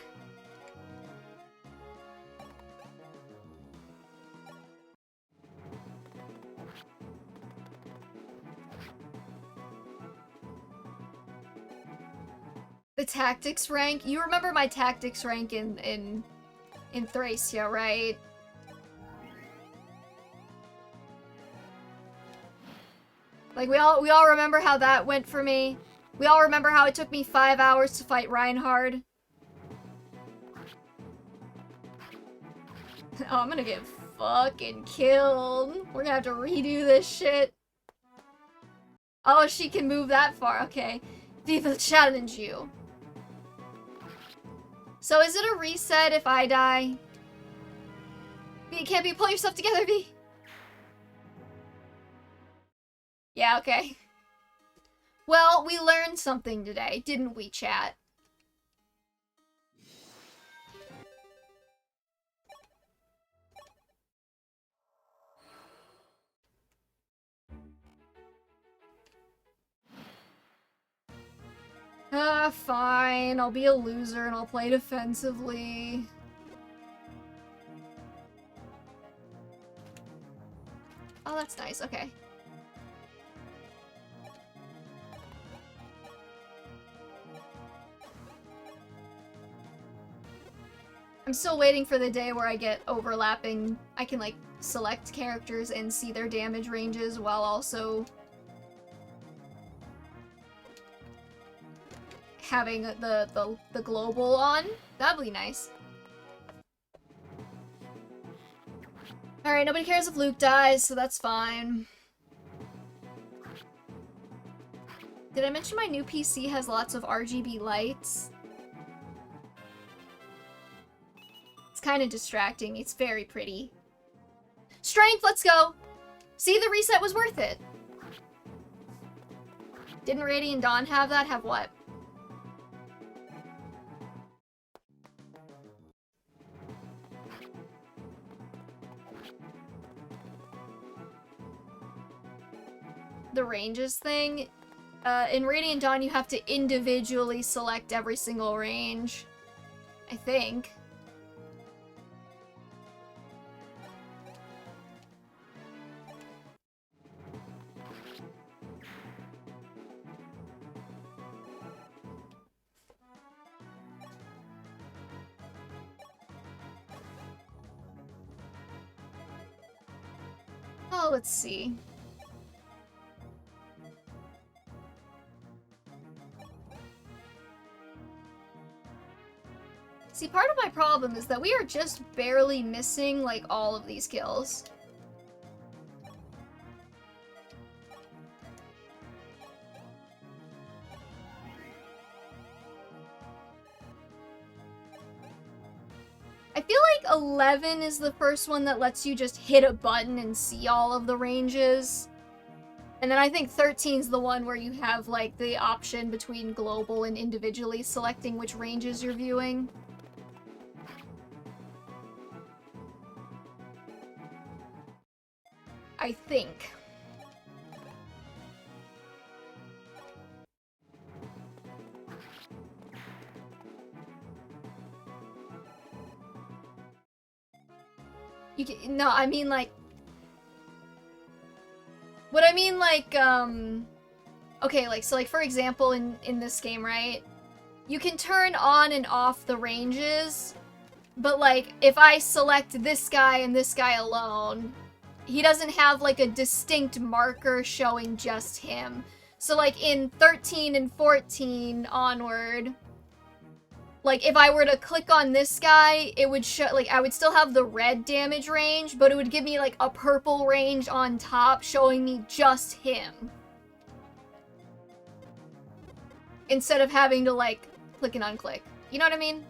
The tactics rank? You remember my tactics rank in Thracia, right? Like, we all remember how that went for me. We all remember how it took me 5 hours to fight Reinhard. Oh, I'm gonna get fucking killed. We're gonna have to redo this shit. Oh, she can move that far. Okay. V will challenge you. So is it a reset if I die? V, can't be. Pull yourself together, V. Yeah, okay. Well, we learned something today, didn't we, chat? Fine. I'll be a loser and I'll play defensively. Oh, that's nice. Okay. I'm still waiting for the day where I get overlapping. I can, like, select characters and see their damage ranges while also having the global on. That'd be nice. Alright, nobody cares if Luke dies, so that's fine. Did I mention my new PC has lots of RGB lights? It's kind of distracting. It's very pretty. Strength, let's go! See, the reset was worth it. Didn't Radiant Dawn have that? Have what? The ranges thing? In Radiant Dawn, you have to individually select every single range. I think. Oh, let's see. See, part of my problem is that we are just barely missing, like, all of these kills. I feel like 11 is the first one that lets you just hit a button and see all of the ranges. And then I think 13's the one where you have, like, the option between global and individually selecting which ranges you're viewing. I think. You can, no, I mean, like... What I mean, like, okay, like, so, like, for example, in this game, right? You can turn on and off the ranges, but, like, if I select this guy and this guy alone, he doesn't have, like, a distinct marker showing just him. So, like, in 13 and 14 onward, like, if I were to click on this guy, it would show, like, I would still have the red damage range, but it would give me, like, a purple range on top showing me just him. Instead of having to, like, click and unclick. You know what I mean?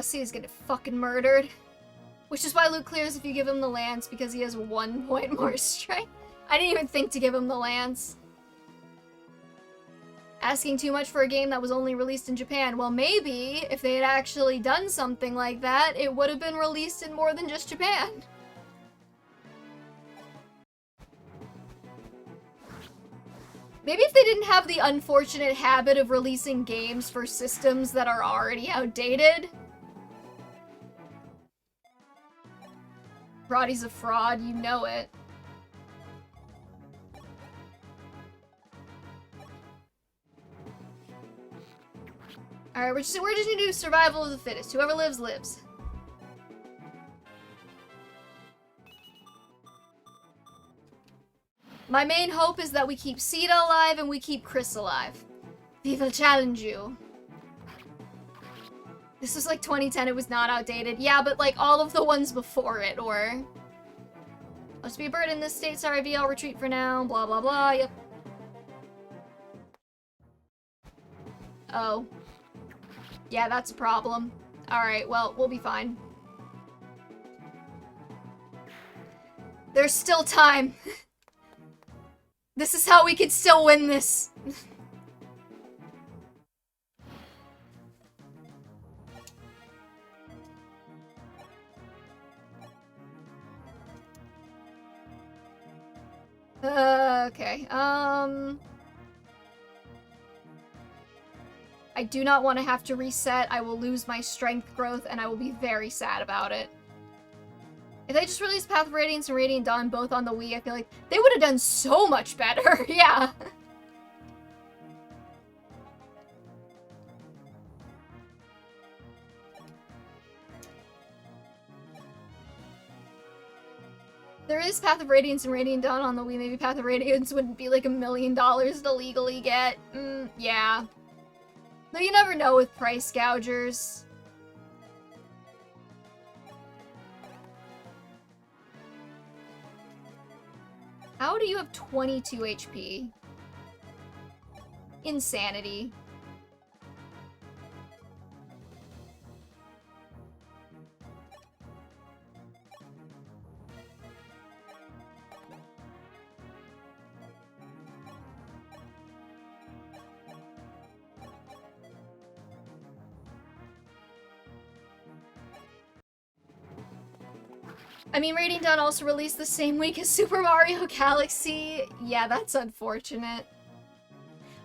C is gonna fucking murdered. Which is why Luke clears if you give him the lance, because he has 1 point more strength. I didn't even think to give him the lance. Asking too much for a game that was only released in Japan. Well, maybe, if they had actually done something like that, it would have been released in more than just Japan. Maybe if they didn't have the unfortunate habit of releasing games for systems that are already outdated. Roddy's a fraud, you know it. Alright, we're just gonna do survival of the fittest. Whoever lives, lives. My main hope is that we keep Sita alive and we keep Chris alive. We will challenge you. This was like 2010, it was not outdated. Yeah, but like all of the ones before it were. Let's be a bird in this state, sorry V, I'll retreat for now, blah blah blah, yep. Oh. Yeah, that's a problem. Alright, well, we'll be fine. There's still time. This is how we could still win this. Okay, I do not want to have to reset. I will lose my strength growth, and I will be very sad about it. If they just released Path of Radiance and Radiant Dawn both on the Wii, I feel like they would have done so much better. Yeah. There is Path of Radiance and Radiant Dawn on the Wii. Maybe Path of Radiance wouldn't be like $1 million to legally get. Yeah. Though you never know with price gougers. How do you have 22 HP? Insanity. I mean, Radiant Dawn also released the same week as Super Mario Galaxy. Yeah, that's unfortunate.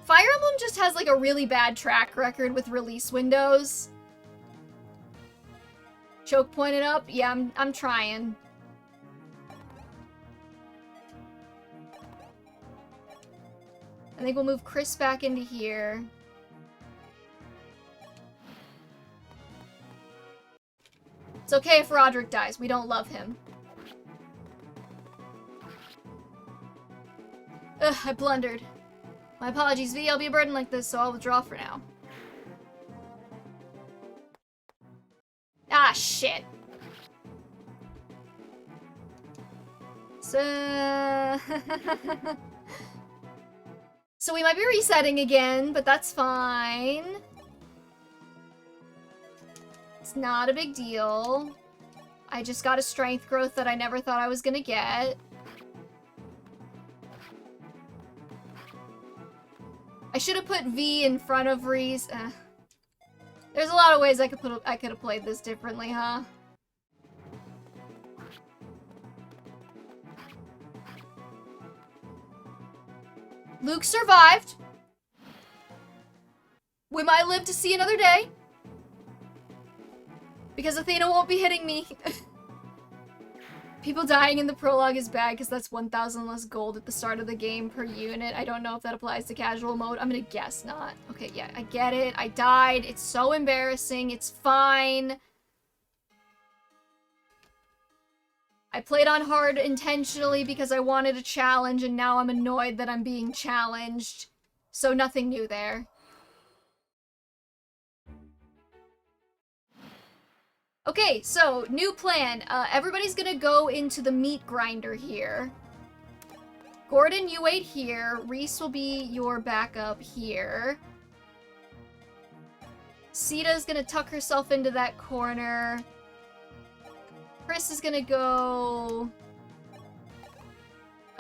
Fire Emblem just has like a really bad track record with release windows. Choke pointed up? Yeah, I'm trying. I think we'll move Chris back into here. It's okay if Roderick dies. We don't love him. Ugh, I blundered. My apologies, V. I'll be a burden like this, so I'll withdraw for now. Ah, shit. So... So we might be resetting again, but that's fine. It's not a big deal. I just got a strength growth that I never thought I was gonna get. I should have put V in front of Reese. There's a lot of ways I could have played this differently, huh? Luke survived. We might live to see another day. Because Athena won't be hitting me. People dying in the prologue is bad because that's 1,000 less gold at the start of the game per unit. I don't know if that applies to casual mode. I'm gonna guess not. Okay, yeah, I get it. I died. It's so embarrassing. It's fine. I played on hard intentionally because I wanted a challenge, and now I'm annoyed that I'm being challenged. So nothing new there. Okay, so, new plan. Everybody's gonna go into the meat grinder here. Gordon, you wait here. Reese will be your backup here. Sita's gonna tuck herself into that corner. Chris is gonna go...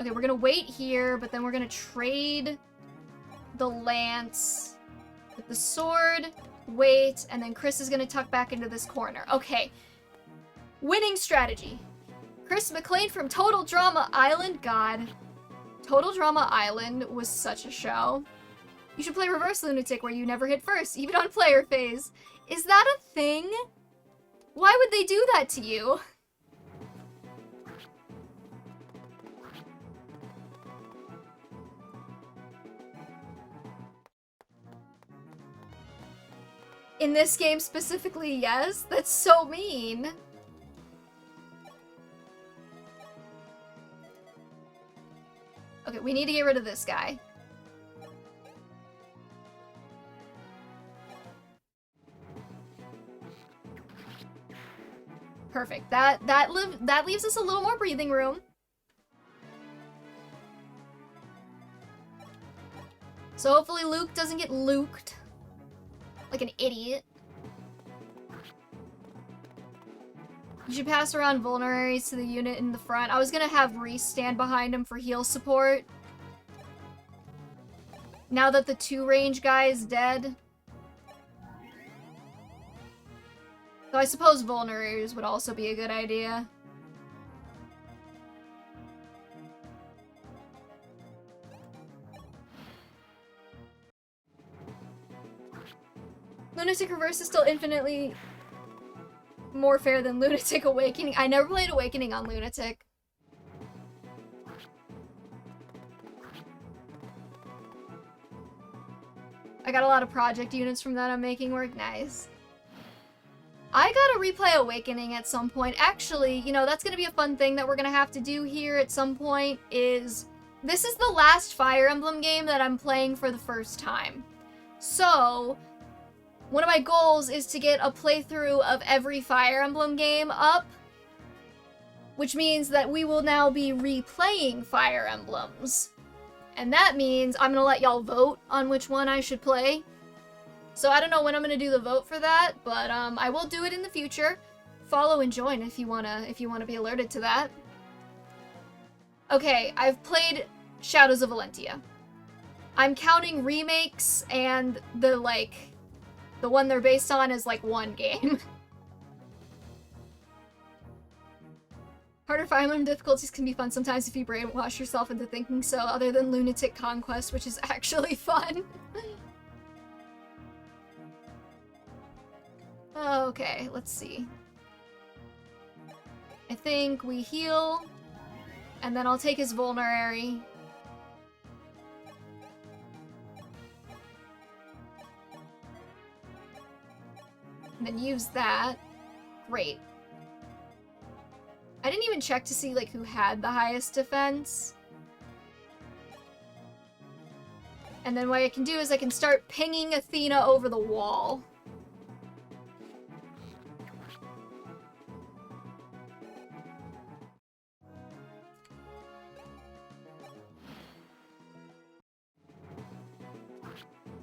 Okay, we're gonna wait here, but then we're gonna trade the lance with the sword. Wait, and then Chris is gonna tuck back into this corner. Okay. Winning strategy. Chris McLean from Total Drama Island. God. Total Drama Island was such a show. You should play Reverse Lunatic where you never hit first, even on player phase. Is that a thing? Why would they do that to you? In this game specifically, yes. That's so mean. Okay, we need to get rid of this guy. Perfect. That leaves us a little more breathing room. So hopefully Luke doesn't get luked like an idiot. You should pass around vulneraries to the unit in the front. I was gonna have Reese stand behind him for heal support. Now that the 2-range guy is dead. So I suppose vulneraries would also be a good idea. Lunatic Reverse is still infinitely more fair than Lunatic Awakening. I never played Awakening on Lunatic. I got a lot of project units from that I'm making work. Nice. I gotta replay Awakening at some point. Actually, you know, that's gonna be a fun thing that we're gonna have to do here at some point is... This is the last Fire Emblem game that I'm playing for the first time. So, one of my goals is to get a playthrough of every Fire Emblem game up, which means that we will now be replaying Fire Emblems. And that means I'm gonna let y'all vote on which one I should play. So I don't know when I'm gonna do the vote for that, but I will do it in the future. Follow and join if you wanna be alerted to that. Okay, I've played Shadows of Valentia. I'm counting remakes and the one they're based on is like one game. Harder Fire Emblem difficulties can be fun sometimes if you brainwash yourself into thinking so, other than Lunatic Conquest, which is actually fun. Okay, let's see. I think we heal, and then I'll take his vulnerary. And then use that. Great. I didn't even check to see, like, who had the highest defense. And then what I can do is I can start pinging Athena over the wall.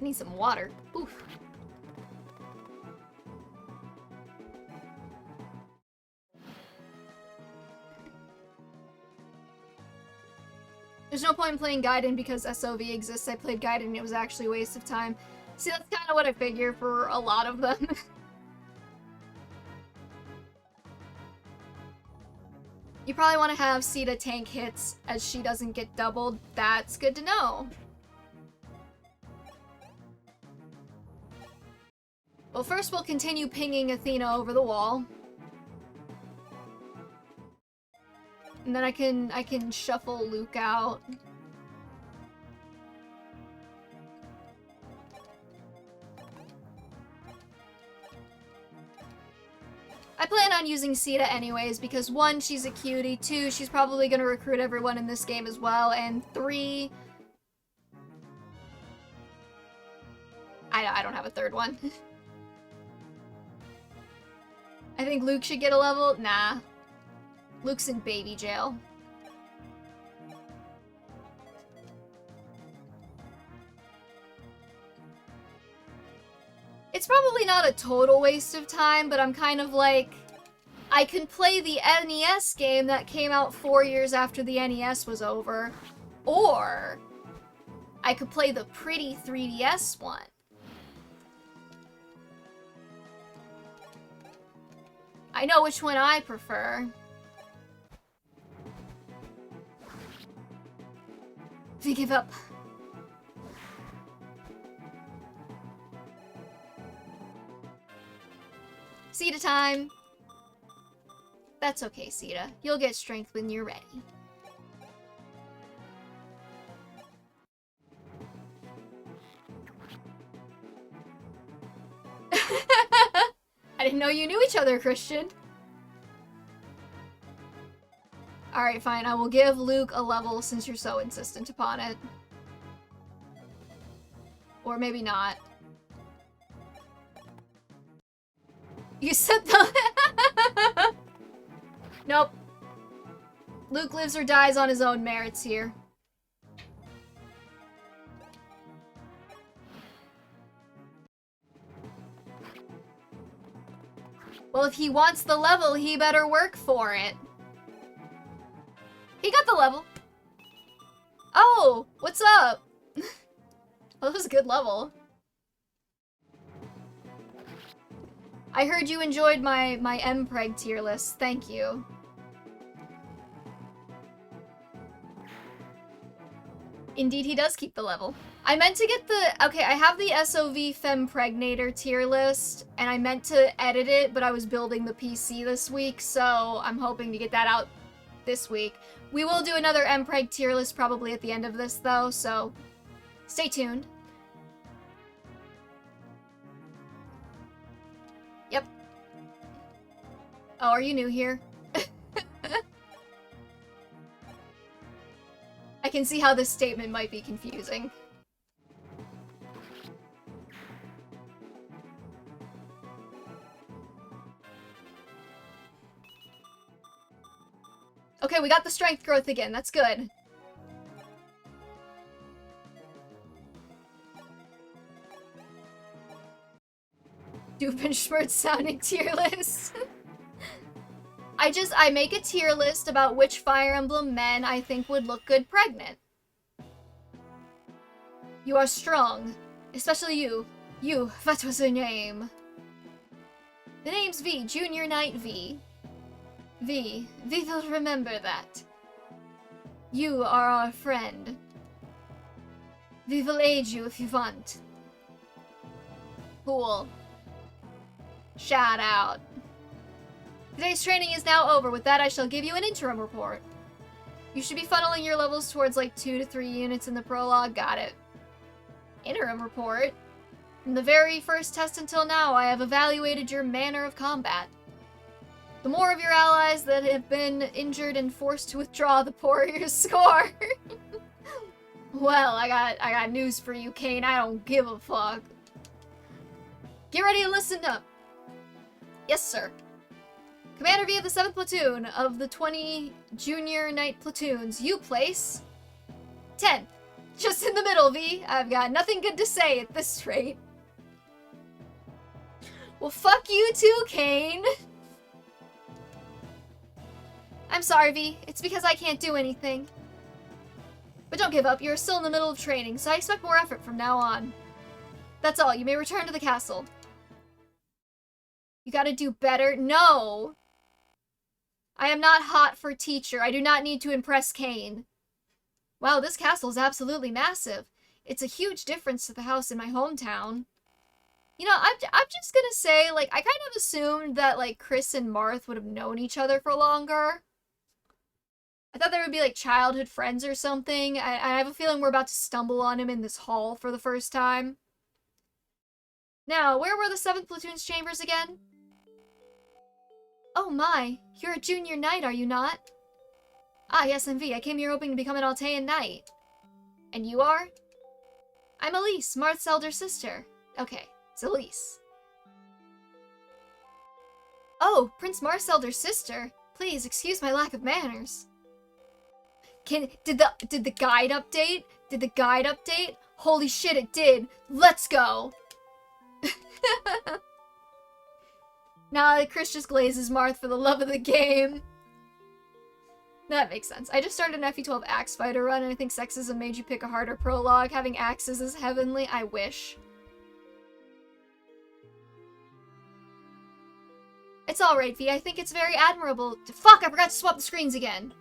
I need some water. Oof. There's no point in playing Gaiden because SOV exists. I played Gaiden and it was actually a waste of time. See, that's kind of what I figure for a lot of them. You probably want to have Sita tank hits as she doesn't get doubled. That's good to know. Well, first we'll continue pinging Athena over the wall. And then I can shuffle Luke out. I plan on using Sita anyways because 1, she's a cutie, 2, she's probably gonna recruit everyone in this game as well, and 3... I don't have a third one. I think Luke should get a level. Nah. Luke's in baby jail. It's probably not a total waste of time, but I'm kind of like... I can play the NES game that came out 4 years after the NES was over. Or... I could play the pretty 3DS one. I know which one I prefer. If you give up. Sita time! That's okay, Sita. You'll get strength when you're ready. you knew each other, Christian. Alright, fine. I will give Luke a level since you're so insistent upon it. Or maybe not. You said the... Nope. Luke lives or dies on his own merits here. Well, if he wants the level, he better work for it. He got the level. Oh, what's up? Well, that was a good level. I heard you enjoyed my Mpreg tier list. Thank you. Indeed, he does keep the level. I meant to get the... Okay, I have the SOV Fempregnator tier list, and I meant to edit it, but I was building the PC this week, so I'm hoping to get that out this week. We will do another Mpreg tier list probably at the end of this, though, so stay tuned. Yep. Oh, are you new here? I can see how this statement might be confusing. Okay, we got the strength growth again. That's good. Dupenschmerz sounding tier list. I make a tier list about which Fire Emblem men I think would look good pregnant. You are strong. Especially you. You, what was your name? The name's V, Junior Knight V. V will remember that. You are our friend. We will aid you if you want. Cool. Shout out. Today's training is now over. With that, I shall give you an interim report. You should be funneling your levels towards like 2 to 3 units in the prologue. Got it. Interim report. From the very first test until now, I have evaluated your manner of combat. The more of your allies that have been injured and forced to withdraw, the poorer your score. Well, I got news for you, Kane. I don't give a fuck. Get ready to listen up. Yes, sir. Commander V of the 7th Platoon of the 20 Junior Knight Platoons. You place 10th. Just in the middle, V. I've got nothing good to say at this rate. Well, fuck you too, Kane. I'm sorry, V. It's because I can't do anything. But don't give up. You're still in the middle of training, so I expect more effort from now on. That's all. You may return to the castle. You gotta do better? No! I am not hot for teacher. I do not need to impress Kane. Wow, this castle is absolutely massive. It's a huge difference to the house in my hometown. You know, I'm just gonna say, like, I kind of assumed that, like, Chris and Marth would have known each other for longer. I thought they would be, like, childhood friends or something. I have a feeling we're about to stumble on him in this hall for the first time. Now, where were the 7th Platoon's chambers again? Oh my, you're a junior knight, are you not? Ah, yes, I'm V. I came here hoping to become an Altean knight. And you are? I'm Elise, Marth's elder sister. Okay, it's Elise. Oh, Prince Marth's elder sister? Please, excuse my lack of manners. Did the guide update? Did the guide update? Holy shit, it did. Let's go. Nah, Chris just glazes Marth for the love of the game. That makes sense. I just started an FE12 axe fighter run, and I think sexism made you pick a harder prologue. Having axes is heavenly. I wish. It's alright, V. I think it's very admirable. Fuck, I forgot to swap the screens again.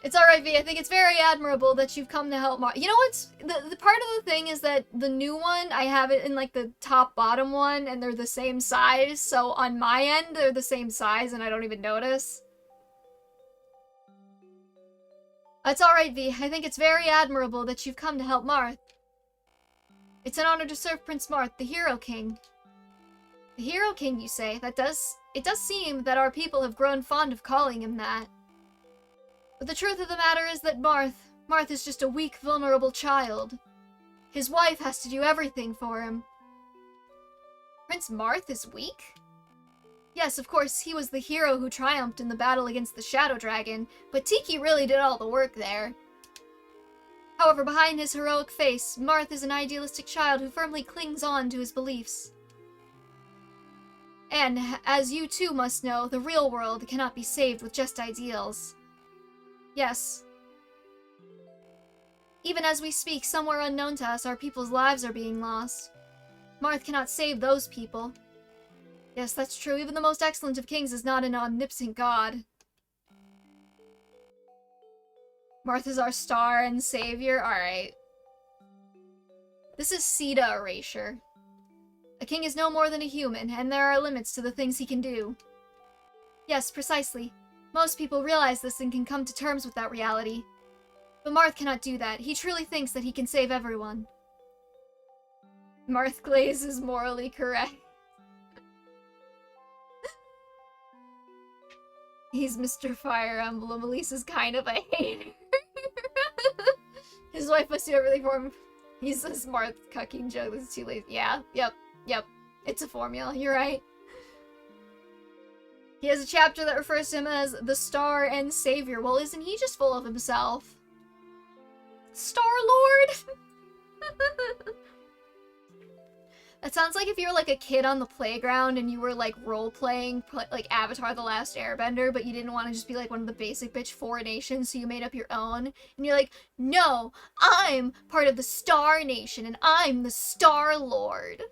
It's alright, V. I think it's very admirable that you've come to help You know what's... The part of the thing is that the new one, I have it in, like, the top-bottom one, and they're the same size, so on my end, they're the same size, and I don't even notice. It's alright, V. I think it's very admirable that you've come to help Marth. It's an honor to serve Prince Marth, the Hero King. The Hero King, you say? It does seem that our people have grown fond of calling him that. But the truth of the matter is that Marth is just a weak, vulnerable child. His wife has to do everything for him. Prince Marth is weak? Yes, of course, he was the hero who triumphed in the battle against the Shadow Dragon, but Tiki really did all the work there. However, behind his heroic face, Marth is an idealistic child who firmly clings on to his beliefs. And, as you too must know, the real world cannot be saved with just ideals. Yes. Even as we speak, somewhere unknown to us, our people's lives are being lost. Marth cannot save those people. Yes, that's true. Even the most excellent of kings is not an omnipotent god. Marth is our star and savior? Alright. This is Sita erasure. A king is no more than a human, and there are limits to the things he can do. Yes, precisely. Most people realize this and can come to terms with that reality. But Marth cannot do that. He truly thinks that he can save everyone. Marth Glaze is morally correct. He's Mr. Fire Emblem. Elise is kind of a hater. His wife must do everything for him. He's a smart cucking joke. This is too late. Yeah, yep. It's a formula. You're right. He has a chapter that refers to him as the Star and Savior. Well, isn't he just full of himself? Star-Lord? That sounds like if you were like a kid on the playground and you were like role-playing like Avatar The Last Airbender, but you didn't want to just be like one of the basic bitch 4 nations, so you made up your own. And you're like, no, I'm part of the Star Nation and I'm the Star-Lord.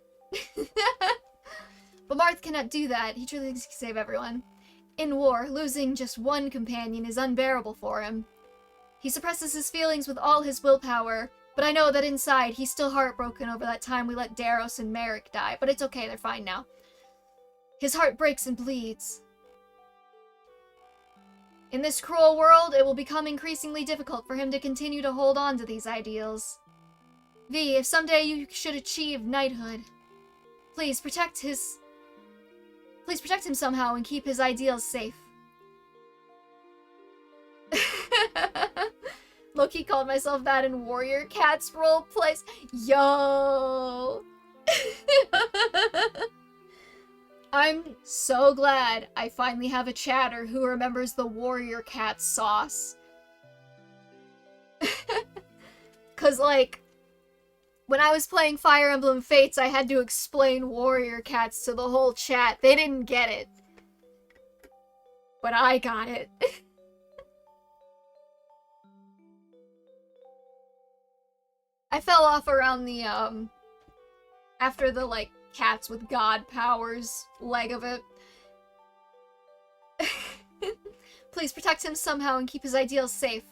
But Marth cannot do that. He truly thinks he can save everyone. In war, losing just one companion is unbearable for him. He suppresses his feelings with all his willpower, but I know that inside he's still heartbroken over that time we let Daros and Merrick die, but it's okay, they're fine now. His heart breaks and bleeds. In this cruel world, it will become increasingly difficult for him to continue to hold on to these ideals. V, if someday you should achieve knighthood, please protect him somehow and keep his ideals safe. Loki called myself that in Warrior Cats roleplays. Yo! I'm so glad I finally have a chatter who remembers the Warrior Cats sauce. Cause like, when I was playing Fire Emblem Fates, I had to explain Warrior Cats to the whole chat. They didn't get it. But I got it. I fell off around the, after the, like, cats with god powers leg of it. Please protect him somehow and keep his ideals safe.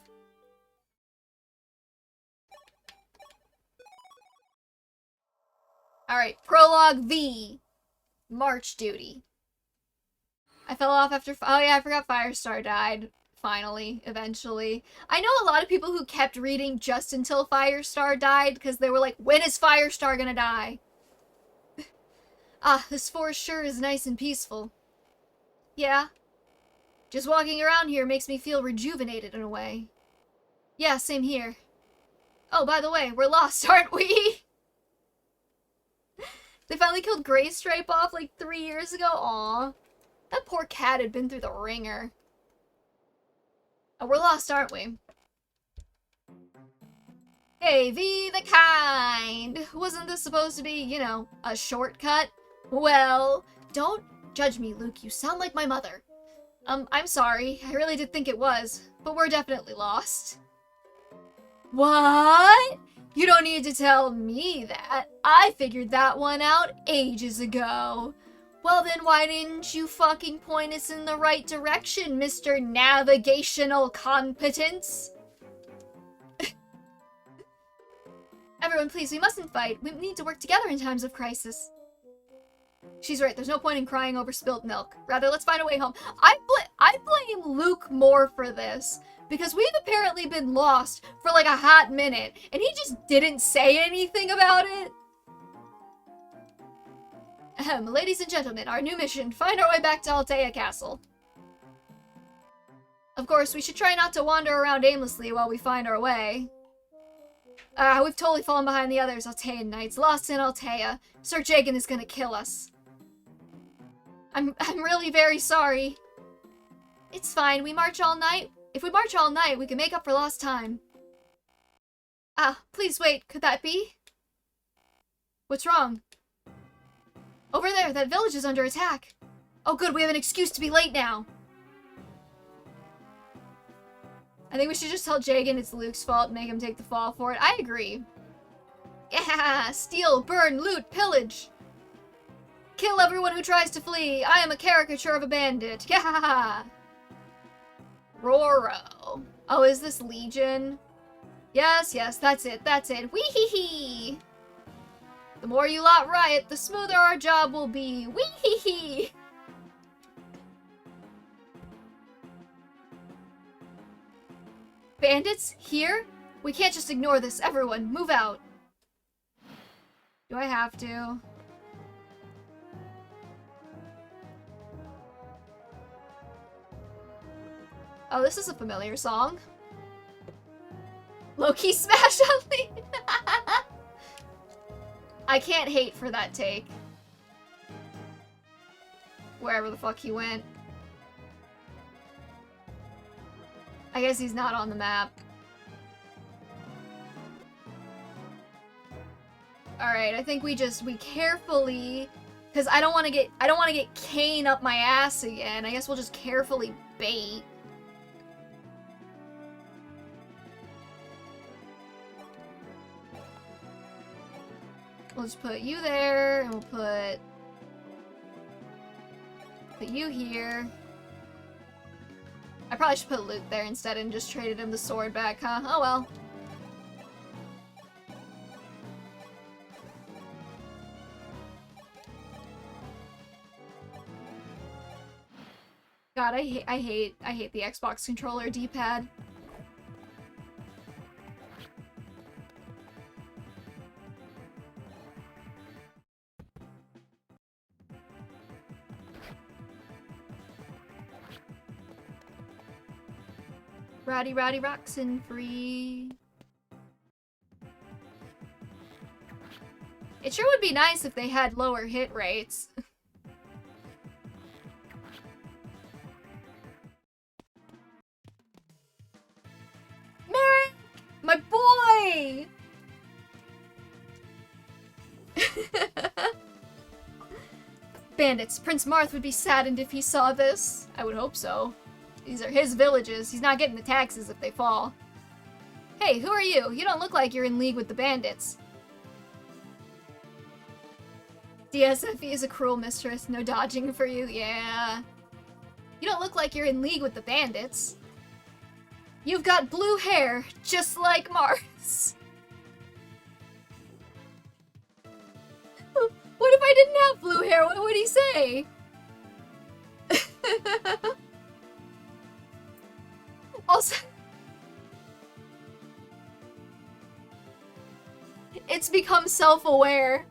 Alright, Prologue V. March duty. I fell off after... Oh yeah, I forgot Firestar died. Finally, eventually. I know a lot of people who kept reading just until Firestar died, because they were like, when is Firestar gonna die? Ah, this forest sure is nice and peaceful. Yeah. Just walking around here makes me feel rejuvenated in a way. Yeah, same here. Oh, by the way, we're lost, aren't we? They finally killed Graystripe off like 3 years ago? Aw. That poor cat had been through the ringer. Oh, we're lost, aren't we? Hey, V the Kind! Wasn't this supposed to be, you know, a shortcut? Well, don't judge me, Luke. You sound like my mother. I'm sorry. I really did think it was. But we're definitely lost. What? You don't need to tell me that. I figured that one out ages ago. Well then, why didn't you fucking point us in the right direction, Mr. Navigational Competence? Everyone, please, we mustn't fight. We need to work together in times of crisis. She's right, there's no point in crying over spilled milk. Rather, let's find a way home. I blame Luke more for this, because we've apparently been lost for like a hot minute, and he just didn't say anything about it. Ahem, ladies and gentlemen, our new mission, find our way back to Altea Castle. Of course, we should try not to wander around aimlessly while we find our way. We've totally fallen behind the others Altean knights, lost in Altea. Sir Jagan is gonna kill us. I'm really very sorry. It's fine, we march all night. If we march all night, we can make up for lost time. Please wait, could that be? What's wrong? Over there, that village is under attack. Oh good, we have an excuse to be late now. I think we should just tell Jagan it's Luke's fault and make him take the fall for it. I agree. Yeah, steal, burn, loot, pillage. Kill everyone who tries to flee. I am a caricature of a bandit. Yeah. Roro. Oh, is this Legion? Yes, that's it, Wee-hee-hee! The more you lot riot, the smoother our job will be. Wee-hee-hee! Bandits? Here? We can't just ignore this. Everyone, move out. Do I have to? Oh, this is a familiar song. Low-key smash only. I can't hate for that take. Wherever the fuck he went. I guess he's not on the map. Alright, I think we carefully, because I don't want to get Kane up my ass again. I guess we'll just carefully bait. We'll just put you there, and we'll put you here. I probably should put Luke there instead and just traded him the sword back, huh? Oh well. God, I hate the Xbox controller D-pad. Roddy rocks and free. It sure would be nice if they had lower hit rates. Merrick! My boy! Bandits. Prince Marth would be saddened if he saw this. I would hope so. These are his villages. He's not getting the taxes if they fall. Hey, who are you? You don't look like you're in league with the bandits. DSFE is a cruel mistress. No dodging for you. Yeah. You don't look like you're in league with the bandits. You've got blue hair, just like Mars. What if I didn't have blue hair? What would he say? Also, it's become self-aware.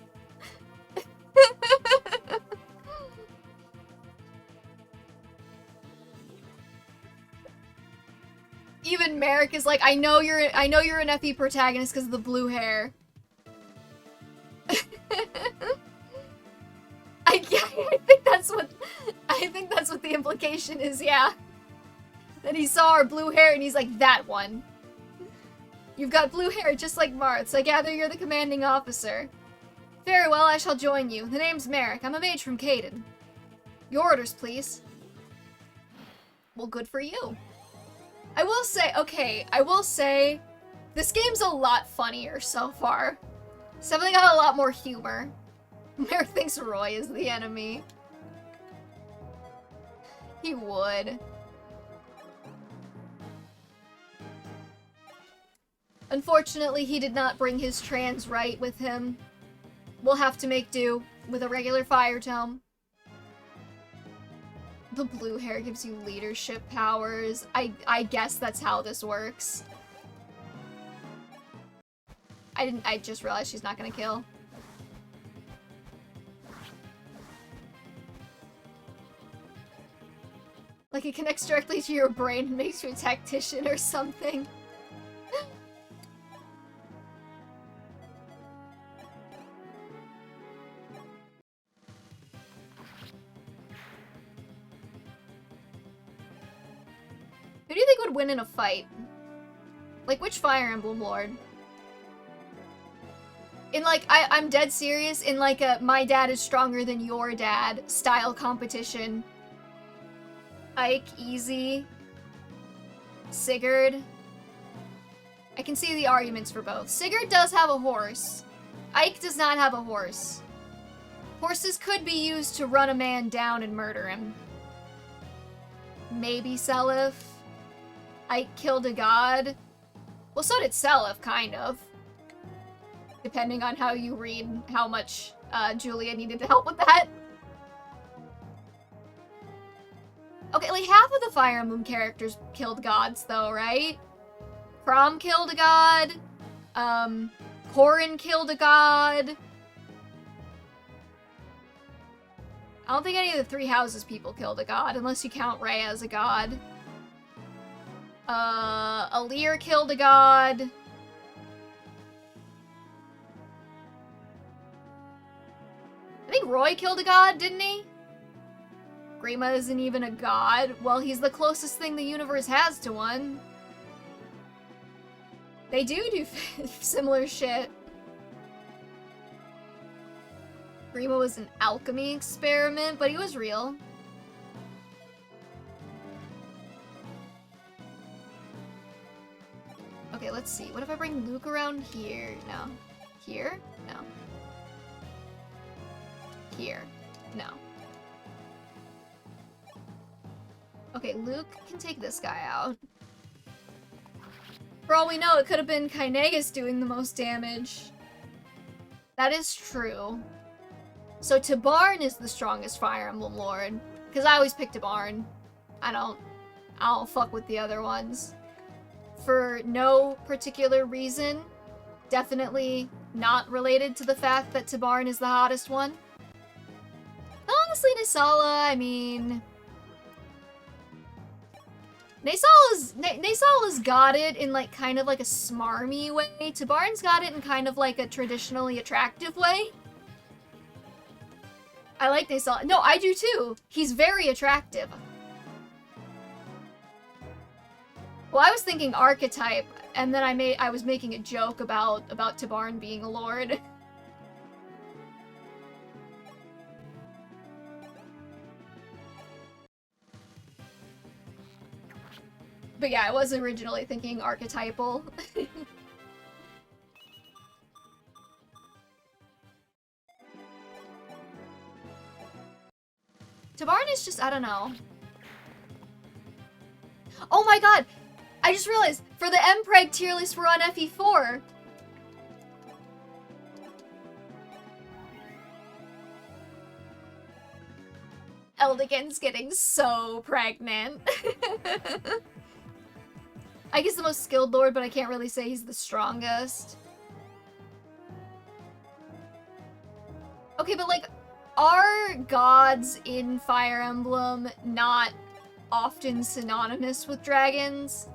Even Merrick is like, I know you're an FE protagonist because of the blue hair. I think that's what the implication is, yeah. Then he saw our blue hair and he's like, that one. You've got blue hair just like Marth, I gather you're the commanding officer. Very well, I shall join you. The name's Merrick. I'm a mage from Caden. Your orders, please. Well, good for you. I will say, this game's a lot funnier so far. It's definitely got a lot more humor. Merrick thinks Roy is the enemy. He would. Unfortunately, he did not bring his trans right with him. We'll have to make do with a regular fire tome. The blue hair gives you leadership powers. I guess that's how this works. I just realized she's not gonna kill. Like it connects directly to your brain and makes you a tactician or something. Who do you think would win in a fight? Like, which Fire Emblem Lord? In, like, I'm dead serious, in, like, a my dad is stronger than your dad style competition. Ike, easy. Sigurd. I can see the arguments for both. Sigurd does have a horse. Ike does not have a horse. Horses could be used to run a man down and murder him. Maybe Seliph. Ike killed a god. Well, so did Seliph, kind of. Depending on how you read how much Julia needed to help with that. Okay, like half of the Fire Emblem characters killed gods, though, right? Chrom killed a god. Corrin killed a god. I don't think any of the Three Houses people killed a god, unless you count Ray as a god. Alir killed a god. I think Roy killed a god, didn't he? Grima isn't even a god. Well, he's the closest thing the universe has to one. They do similar shit. Grima was an alchemy experiment, but he was real. Okay, let's see. What if I bring Luke around here? No. Here? No. Here. No. Okay, Luke can take this guy out. For all we know, it could have been Kynegas doing the most damage. That is true. So Tabarn is the strongest Fire Emblem Lord. Because I always pick Tabarn. I don't fuck with the other ones. For no particular reason. Definitely not related to the fact that Tabarn is the hottest one. Honestly, Nisala, I mean... Nasala's got it in, like, kind of like a smarmy way. Tabarn's got it in kind of like a traditionally attractive way. I like Nasala. No, I do too. He's very attractive. Well, I was thinking archetype, and then I was making a joke about Tabarn being a lord. But yeah, I was originally thinking archetypal. Tabarn is just, I don't know. Oh my god! I just realized, for the Mpreg tier list, we're on FE4. Eldigan's getting so pregnant. I guess the most skilled lord, but I can't really say he's the strongest. Okay, but like, are gods in Fire Emblem not often synonymous with dragons?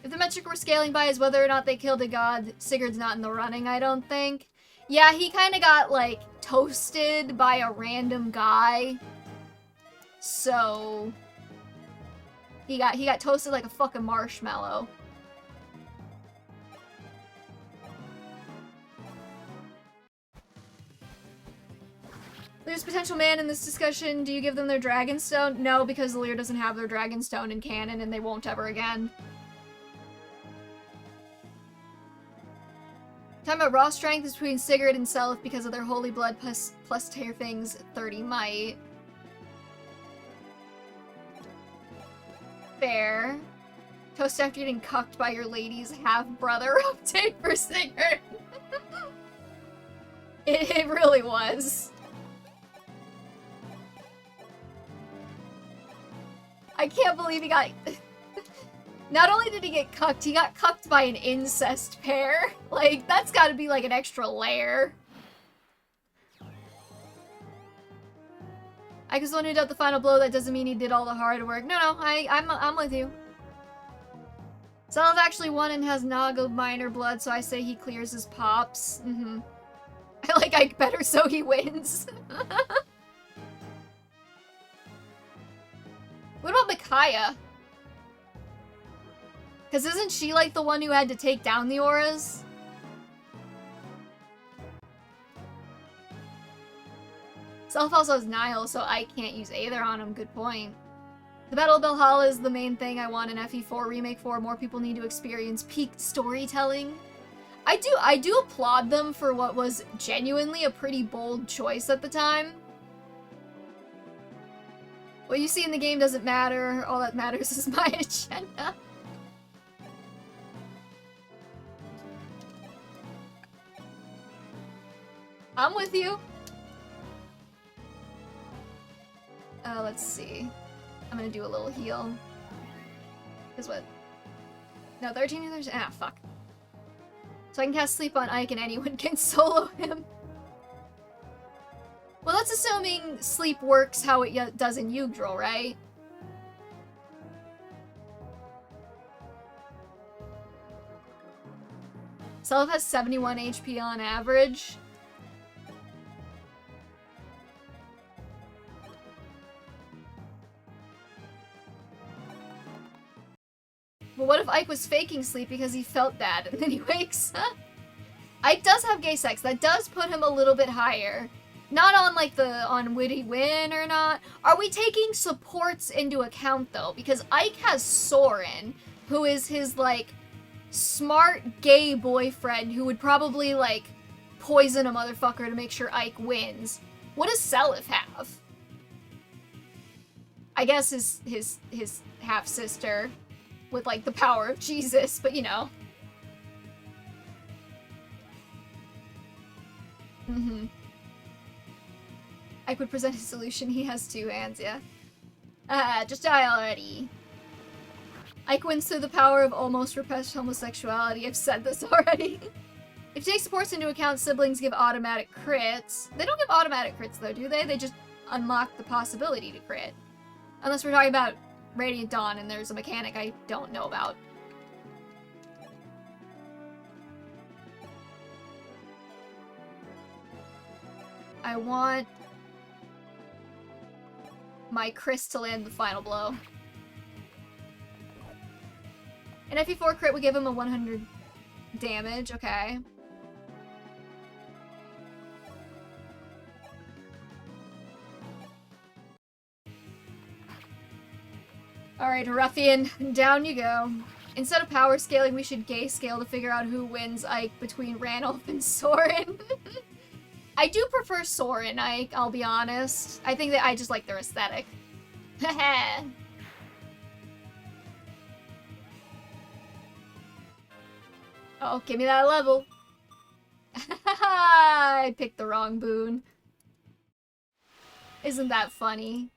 If the metric we're scaling by is whether or not they killed a god, Sigurd's not in the running, I don't think. Yeah, he kind of got, like, toasted by a random guy. So... He got toasted like a fucking marshmallow. There's potential man in this discussion. Do you give them their Dragonstone? No, because Lear doesn't have their Dragonstone in canon and they won't ever again. Talking about raw strength is between Sigurd and Seliph because of their holy blood plus Tearfing's 30 might. Fair. Toast after getting cucked by your lady's half-brother update for Sigurd. It really was. I can't believe he got... Not only did he get cucked, he got cucked by an incest pair. Like, that's gotta be like an extra layer. Ike was the one who dealt the final blow. That doesn't mean he did all the hard work. No, I'm with you. Self actually won and has Naga minor blood, so I say he clears his pops. I like Ike better, so he wins. What about Micaiah? Because isn't she like the one who had to take down the auras? Self also has Nihil, so I can't use either on him. Good point. The Battle of Valhalla is the main thing I want in FE4 Remake 4. More people need to experience peak storytelling. I do applaud them for what was genuinely a pretty bold choice at the time. What you see in the game doesn't matter. All that matters is my agenda. I'm with you. Let's see. I'm gonna do a little heal. Because what? No, 13 others? Ah, fuck. So I can cast Sleep on Ike and anyone can solo him. Well, that's assuming Sleep works how it does in Yggdrasil, right? Self has 71 HP on average. But what if Ike was faking sleep because he felt bad and then he wakes up? Ike does have gay sex. That does put him a little bit higher. Not on, like, on Witty Win or not. Are we taking supports into account, though? Because Ike has Soren, who is his, like, smart gay boyfriend who would probably, like, poison a motherfucker to make sure Ike wins. What does Seliph have? I guess his half-sister with, like, the power of Jesus, but, you know. Ike would present his solution. He has 2 hands, yeah. Just die already. Ike wins through the power of almost repressed homosexuality. I've said this already. If you take supports into account, siblings give automatic crits. They don't give automatic crits, though, do they? They just unlock the possibility to crit. Unless we're talking about Radiant Dawn and there's a mechanic I don't know about. I want my Chris to land the final blow. An FE4 crit would give him a 100 damage, okay. Alright, Ruffian, down you go. Instead of power scaling, we should gay scale to figure out who wins Ike between Ranulf and Soren. I do prefer Soren, Ike, I'll be honest. I think that I just like their aesthetic. Haha. Oh, give me that level. I picked the wrong boon. Isn't that funny?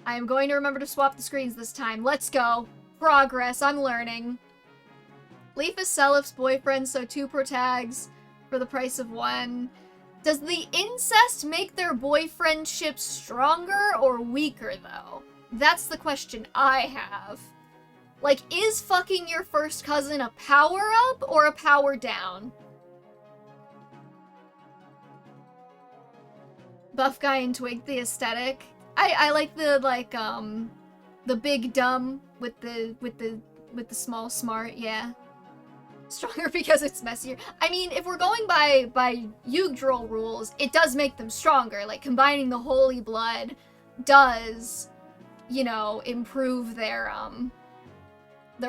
I am going to remember to swap the screens this time. Let's go. Progress, I'm learning. Leaf is Seliph's boyfriend, so 2 protags for the price of 1. Does the incest make their boyfriendship stronger or weaker, though? That's the question I have. Like, is fucking your first cousin a power-up or a power-down? Buff guy and Twig, the aesthetic. I like the, like, the big dumb with the small smart, yeah. Stronger because it's messier. I mean, if we're going by Yggdrasil rules, it does make them stronger. Like, combining the holy blood does, you know, improve their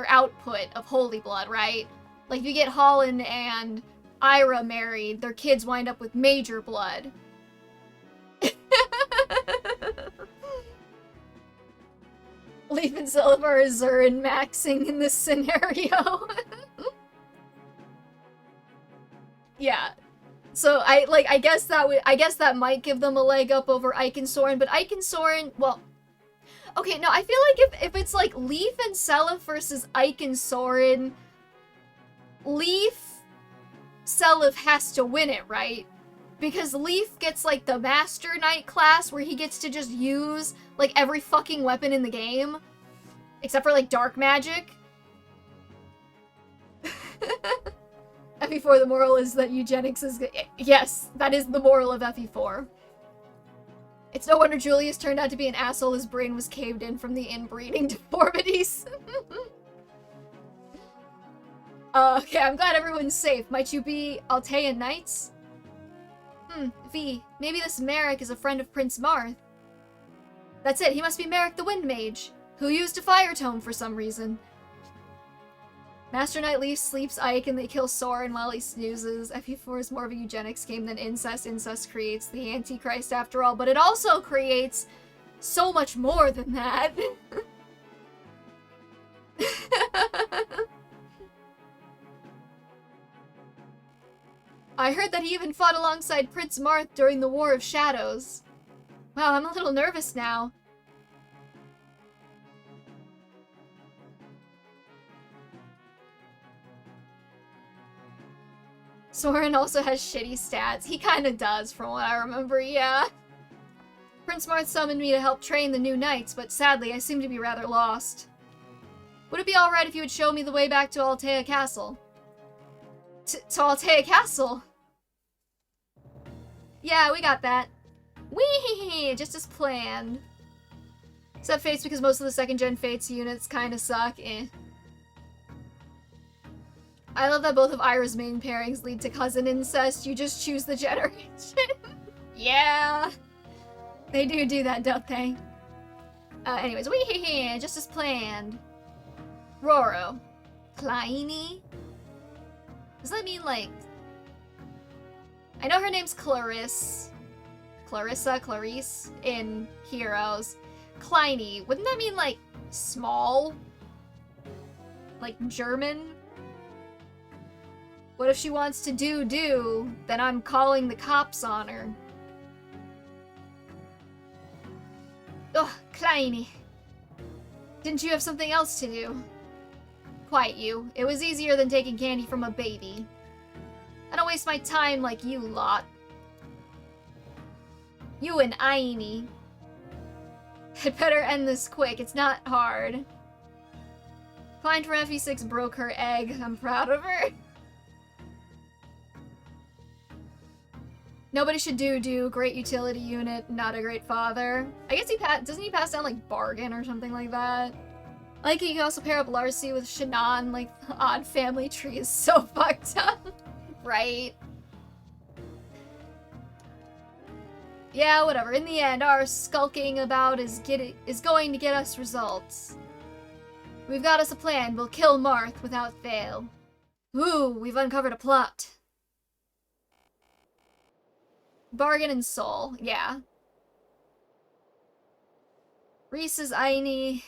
output of holy blood, right? Like, if you get Holland and Ira married, their kids wind up with major blood. Leaf and Silver are Zurin maxing in this scenario. Yeah. So I guess that might give them a leg up over Ike and Soren, but Ike and Soren, well, okay, no, I feel like if it's like Leaf and Seliph versus Ike and Soren, Seliph has to win it, right? Because Leaf gets, like, the Master Knight class where he gets to just use, like, every fucking weapon in the game. Except for, like, dark magic. FE4, the moral is that eugenics is good. Yes, that is the moral of FE4. It's no wonder Julius turned out to be an asshole. His brain was caved in from the inbreeding deformities. Okay, I'm glad everyone's safe. Might you be Altean Knights? V. Maybe this Merrick is a friend of Prince Marth. That's it, he must be Merrick the Wind Mage, who used a fire tome for some reason. Master Knight Leaf sleeps Ike and they kill Soren while he snoozes. FE4 is more of a eugenics game than incest. Incest creates the Antichrist after all, but it also creates so much more than that. I heard that he even fought alongside Prince Marth during the War of Shadows. Wow, I'm a little nervous now. Soren also has shitty stats. He kinda does, from what I remember, yeah. Prince Marth summoned me to help train the new knights, but sadly I seem to be rather lost. Would it be alright if you would show me the way back to Altea Castle? To Altea Castle? Yeah, we got that. Whee! Just as planned. Except Fates, because most of the second-gen Fates units kinda suck, eh. I love that both of Ira's main pairings lead to cousin incest. You just choose the generation. Yeah! They do that, don't they? Anyways, whee! Just as planned. Roro. Kleiny? Does that mean, like... I know her name's Clarisse, Clarice in Heroes. Kleiny. Wouldn't that mean, like, small? Like, German? What if she wants to do? Then I'm calling the cops on her. Ugh, Kleiny. Didn't you have something else to do? Quite you. It was easier than taking candy from a baby. I don't waste my time like you lot. You and Aini. I'd better end this quick, it's not hard. Client from FE6 broke her egg. I'm proud of her. Nobody should do. Great utility unit, not a great father. I guess doesn't he pass down like bargain or something like that? Like you can also pair up Larcy with Shannon, like the odd family tree is so fucked up. Right? Yeah, whatever. In the end, our skulking about is going to get us results. We've got us a plan. We'll kill Marth without fail. Ooh, we've uncovered a plot. Bargain and Soul, yeah. Reese is Aini.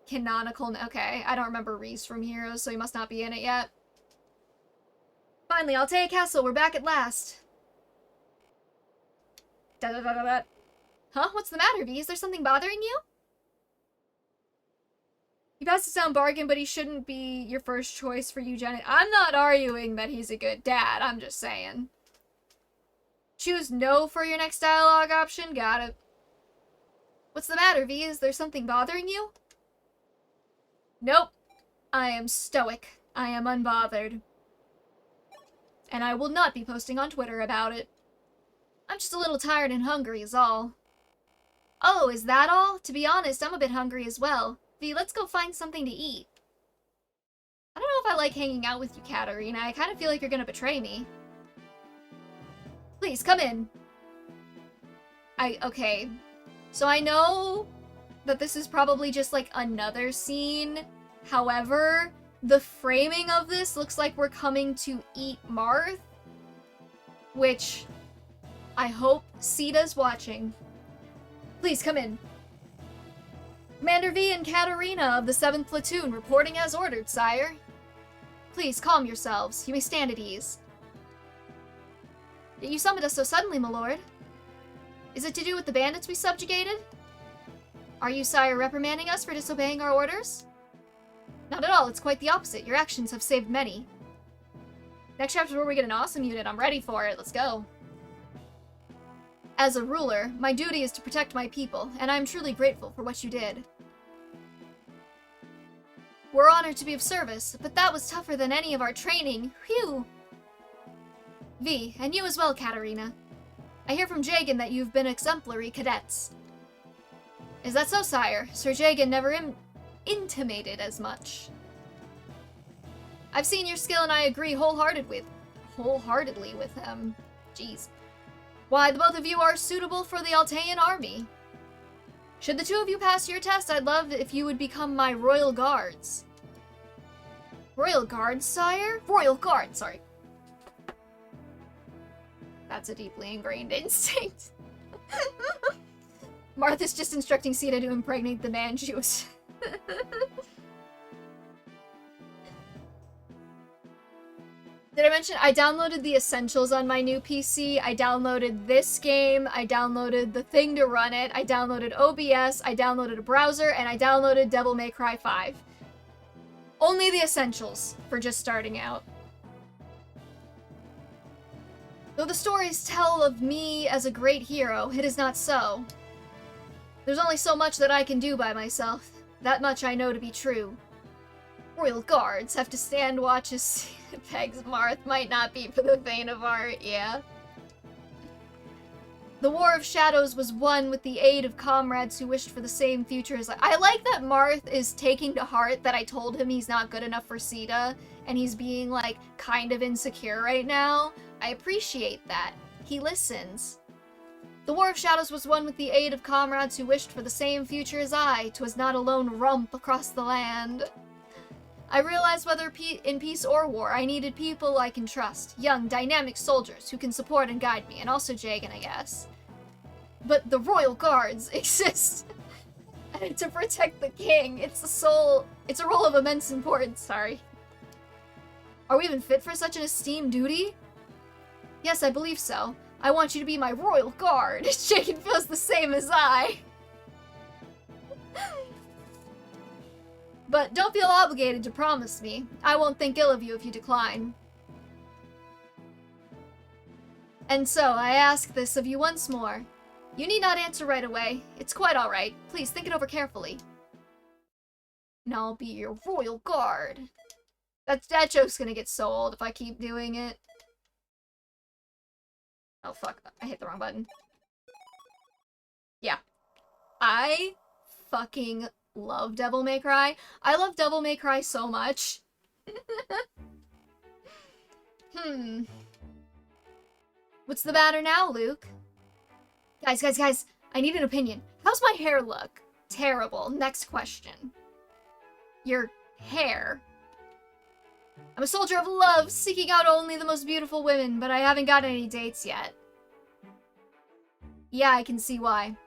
Canonical. Okay, I don't remember Reese from Heroes, so he must not be in it yet. Finally, Altea Castle, we're back at last. Da-da-da-da-da. Huh? What's the matter, V? Is there something bothering you? He passes down bargain, but he shouldn't be your first choice for eugenics. I'm not arguing that he's a good dad, I'm just saying. Choose no for your next dialogue option? Got it. What's the matter, V? Is there something bothering you? Nope. I am stoic. I am unbothered. And I will not be posting on Twitter about it. I'm just a little tired and hungry is all. Oh, is that all? To be honest, I'm a bit hungry as well. V, let's go find something to eat. I don't know if I like hanging out with you, Katarina. I kind of feel like you're gonna betray me. Please, come in. Okay. So I know that this is probably just like another scene. However, the framing of this looks like we're coming to eat Marth. Which I hope Sita's watching. Please, come in. Commander V and Katarina of the 7th Platoon reporting as ordered, sire. Please, calm yourselves. You may stand at ease. Yet you summoned us so suddenly, my lord. Is it to do with the bandits we subjugated? Are you, sire, reprimanding us for disobeying our orders? Not at all, it's quite the opposite. Your actions have saved many. Next chapter where we get an awesome unit. I'm ready for it. Let's go. As a ruler, my duty is to protect my people, and I am truly grateful for what you did. We're honored to be of service, but that was tougher than any of our training. Phew! V, and you as well, Katarina. I hear from Jagan that you've been exemplary cadets. Is that so, sire? Sir Jagan never intimated as much. I've seen your skill and I agree wholeheartedly with him. Jeez. Why, the both of you are suitable for the Altean army. Should the two of you pass your test, I'd love if you would become my royal guards. Royal guards, sire? Royal guards, sorry. That's a deeply ingrained instinct. Martha's just instructing Sita to impregnate the man she was... Did I mention I downloaded the essentials on my new PC? I downloaded this game, I downloaded the thing to run it, I downloaded OBS, I downloaded a browser, and I downloaded Devil May Cry 5. Only the essentials for just starting out. Though the stories tell of me as a great hero, it is not so. There's only so much that I can do by myself. That much I know to be true. Royal guards have to stand watch as Peg's Marth might not be for the faint of heart, yeah. The War of Shadows was won with the aid of comrades who wished for the same future as I like that Marth is taking to heart that I told him he's not good enough for Sita, and he's being, like, kind of insecure right now. I appreciate that. He listens. The War of Shadows was won with the aid of comrades who wished for the same future as I. 'Twas not a lone rump across the land. I realized whether in peace or war, I needed people I can trust. Young, dynamic soldiers who can support and guide me, and also Jagan, I guess. But the Royal Guards exist to protect the king. It's a role of immense importance, sorry. Are we even fit for such an esteemed duty? Yes, I believe so. I want you to be my Royal Guard. Jagan feels the same as I. But don't feel obligated to promise me. I won't think ill of you if you decline. And so, I ask this of you once more. You need not answer right away. It's quite alright. Please think it over carefully. And I'll be your Royal Guard. That joke's gonna get so old if I keep doing it. Oh fuck, I hit the wrong button. Yeah. I fucking love Devil May Cry. I love Devil May Cry so much. What's the matter now, Luke? Guys, I need an opinion. How's my hair look? Terrible. Next question. Your hair. I'm a soldier of love, seeking out only the most beautiful women, but I haven't got any dates yet. Yeah, I can see why.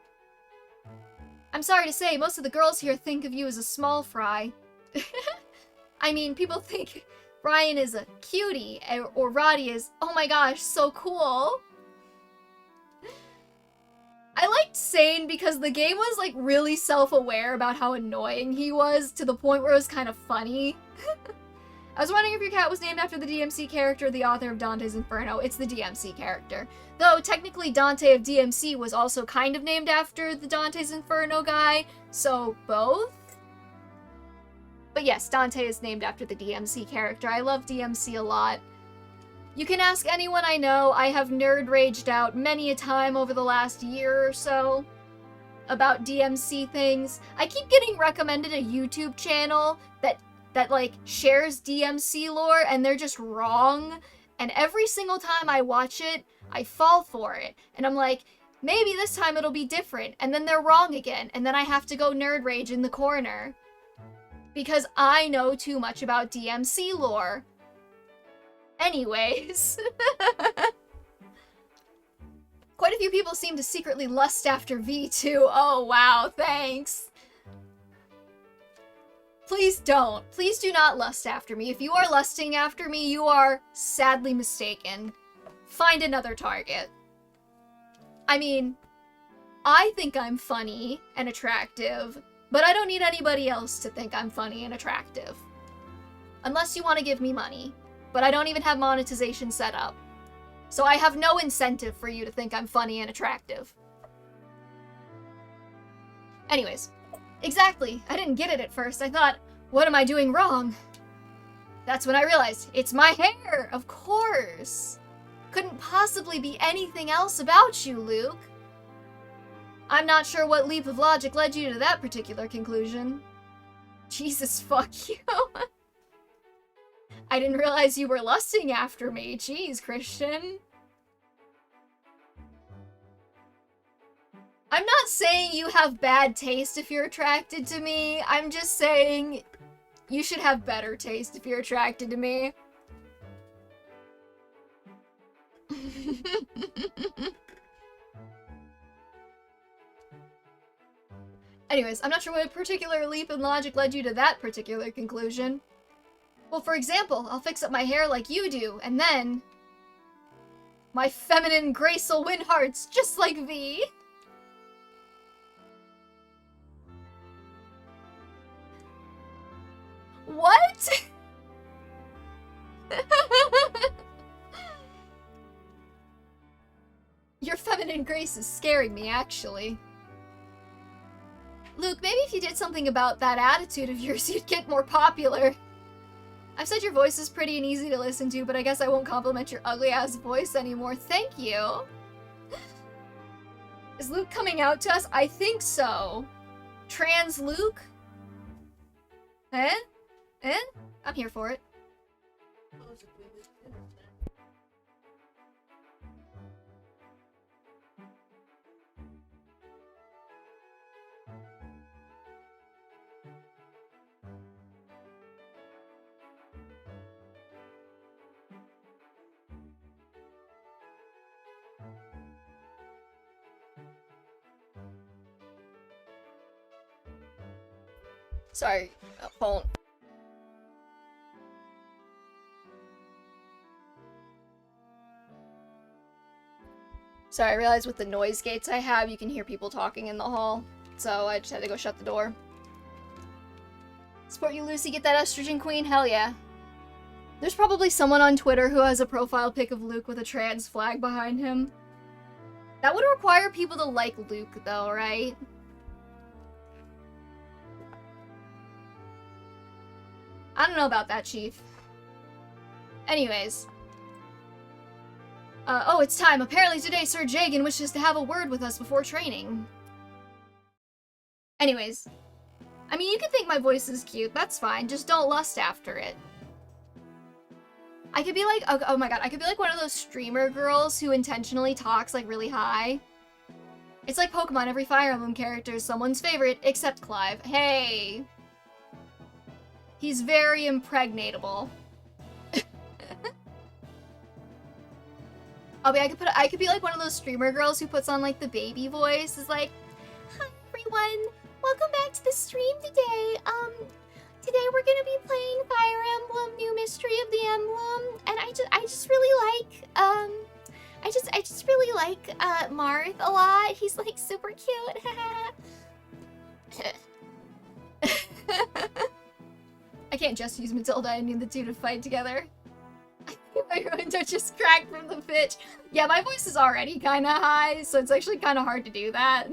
I'm sorry to say, most of the girls here think of you as a small fry. I mean, people think Ryan is a cutie, or Roddy is, oh my gosh, so cool. I liked Sane because the game was, like, really self-aware about how annoying he was, to the point where it was kind of funny. I was wondering if your cat was named after the DMC character or the author of Dante's Inferno. It's the DMC character. Though, technically, Dante of DMC was also kind of named after the Dante's Inferno guy, so both? But yes, Dante is named after the DMC character. I love DMC a lot. You can ask anyone I know. I have nerd raged out many a time over the last year or so about DMC things. I keep getting recommended a YouTube channel that like shares DMC lore, and they're just wrong. And every single time I watch it, I fall for it. And I'm like, maybe this time it'll be different. And then they're wrong again. And then I have to go nerd rage in the corner. Because I know too much about DMC lore. Anyways. Quite a few people seem to secretly lust after V too. Oh wow, thanks. Please don't. Please do not lust after me. If you are lusting after me, you are sadly mistaken. Find another target. I mean, I think I'm funny and attractive, but I don't need anybody else to think I'm funny and attractive. Unless you want to give me money. But I don't even have monetization set up. So I have no incentive for you to think I'm funny and attractive. Anyways, exactly. I didn't get it at first. I thought, what am I doing wrong? That's when I realized, it's my hair, of course. Couldn't possibly be anything else about you, Luke. I'm not sure what leap of logic led you to that particular conclusion. Jesus, fuck you. I didn't realize you were lusting after me. Jeez, Christian. I'm not saying you have bad taste if you're attracted to me. I'm just saying you should have better taste if you're attracted to me. Anyways, I'm not sure what particular leap in logic led you to that particular conclusion. Well, for example, I'll fix up my hair like you do, and then... my feminine grace will win hearts, just like V. What? Your feminine grace is scaring me, actually. Luke, maybe if you did something about that attitude of yours, you'd get more popular. I've said your voice is pretty and easy to listen to, but I guess I won't compliment your ugly-ass voice anymore. Thank you. Is Luke coming out to us? I think so. Trans Luke? Eh? Eh? I'm here for it. Sorry, phone. Sorry, I realized with the noise gates I have, you can hear people talking in the hall. So I just had to go shut the door. Support you, Lucy. Get that estrogen queen? Hell yeah. There's probably someone on Twitter who has a profile pic of Luke with a trans flag behind him. That would require people to like Luke, though, right? I don't know about that, Chief. Anyways. Oh, it's time. Apparently today Sir Jagan wishes to have a word with us before training. Anyways. I mean, you can think my voice is cute. That's fine. Just don't lust after it. I could be like, oh my god, I could be like one of those streamer girls who intentionally talks like really high. It's like Pokemon, every Fire Emblem character is someone's favorite, except Clive. Hey! He's very impregnatable. I could be like one of those streamer girls who puts on like the baby voice. Is like, hi everyone, welcome back to the stream today. Today we're gonna be playing Fire Emblem, New Mystery of the Emblem, and I just really like I just really like Marth a lot. He's like super cute. I can't just use Matilda. I need the two to fight together. My window just cracked from the pitch. Yeah, my voice is already kind of high, so it's actually kind of hard to do that.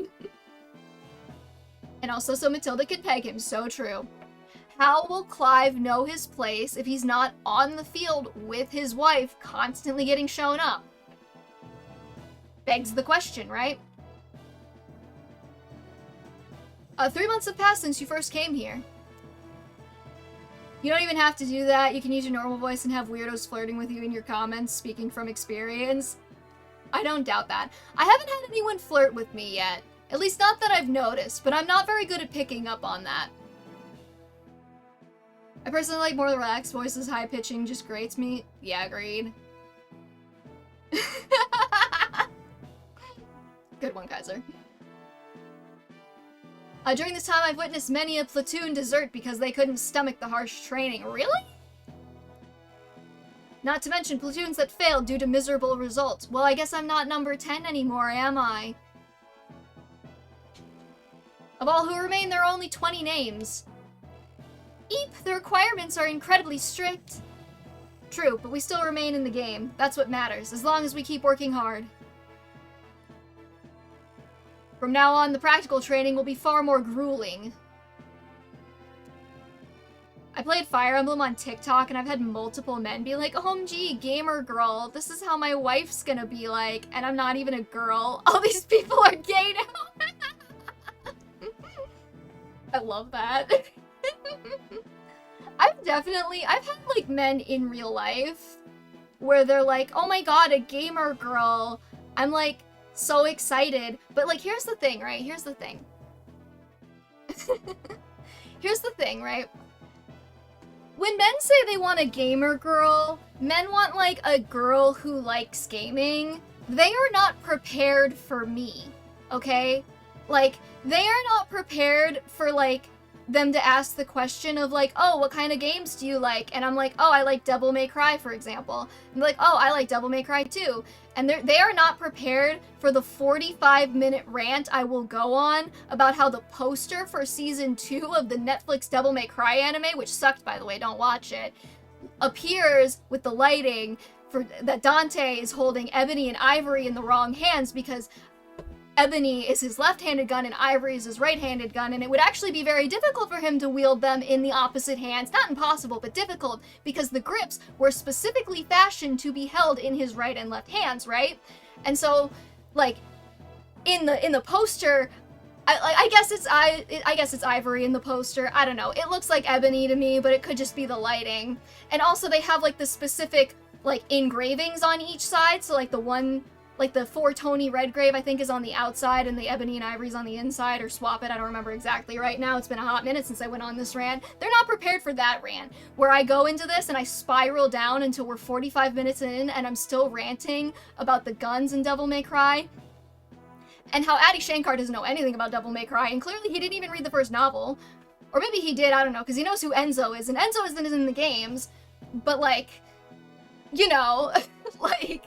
And also, so Matilda can peg him. So true. How will Clive know his place if he's not on the field with his wife constantly getting shown up? Begs the question, right? 3 months have passed since you first came here. You don't even have to do that. You can use your normal voice and have weirdos flirting with you in your comments, speaking from experience. I don't doubt that. I haven't had anyone flirt with me yet. At least not that I've noticed, but I'm not very good at picking up on that. I personally like more relaxed voices. High pitching just grates me. Yeah, agreed. Good one, Kaiser. During this time, I've witnessed many a platoon desert because they couldn't stomach the harsh training. Really? Not to mention platoons that failed due to miserable results. Well, I guess I'm not number 10 anymore, am I? Of all who remain, there are only 20 names. Eep, the requirements are incredibly strict. True, but we still remain in the game. That's what matters, as long as we keep working hard. From now on, the practical training will be far more grueling. I played Fire Emblem on TikTok, and I've had multiple men be like, OMG, gamer girl, this is how my wife's gonna be like, and I'm not even a girl. All these people are gay now. I love that. I've had, like, men in real life where they're like, oh my god, a gamer girl. I'm, like, so excited. But, like, here's the thing, right? Here's the thing. Here's the thing, right? When men say they want a gamer girl, men want, like, a girl who likes gaming. They are not prepared for me, okay? Like, they are not prepared for, like, them to ask the question of, like, oh, what kind of games do you like? And I'm like, oh, I like Devil May Cry, for example. And they're like, oh, I like Devil May Cry too. And they are not prepared for the 45-minute rant I will go on about how the poster for Season 2 of the Netflix Devil May Cry anime, which sucked, by the way, don't watch it, appears with the lighting that Dante is holding Ebony and Ivory in the wrong hands because Ebony is his left-handed gun and Ivory is his right-handed gun, and it would actually be very difficult for him to wield them in the opposite hands. Not impossible, but difficult, because the grips were specifically fashioned to be held in his right and left hands, right? And so, like, in the poster, I guess it's Ivory in the poster. I don't know. It looks like Ebony to me, but it could just be the lighting. And also, they have, like, the specific, like, engravings on each side, so, like, the 4 Tony Redgrave, I think, is on the outside, and the Ebony and Ivory's on the inside, or swap it, I don't remember exactly right now. It's been a hot minute since I went on this rant. They're not prepared for that rant, where I go into this and I spiral down until we're 45 minutes in, and I'm still ranting about the guns in Devil May Cry, and how Adi Shankar doesn't know anything about Devil May Cry, and clearly he didn't even read the first novel. Or maybe he did, I don't know, because he knows who Enzo is, and Enzo isn't in the games, but, like, you know, like...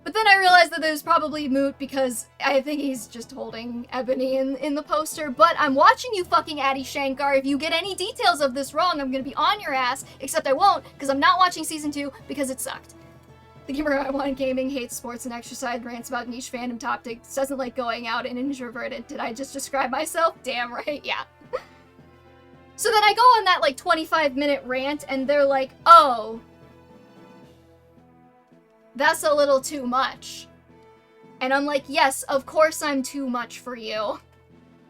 But then I realized that it was probably moot because I think he's just holding Ebony in the poster. But I'm watching you, fucking Adi Shankar. If you get any details of this wrong, I'm gonna be on your ass. Except I won't, because I'm not watching Season 2 because it sucked. The gamer I want gaming, hates sports and exercise, rants about niche fandom topics, doesn't like going out, and introverted. Did I just describe myself? Damn right, yeah. So then I go on that, like, 25-minute rant, and they're like, oh... that's a little too much. And I'm like, yes, of course I'm too much for you.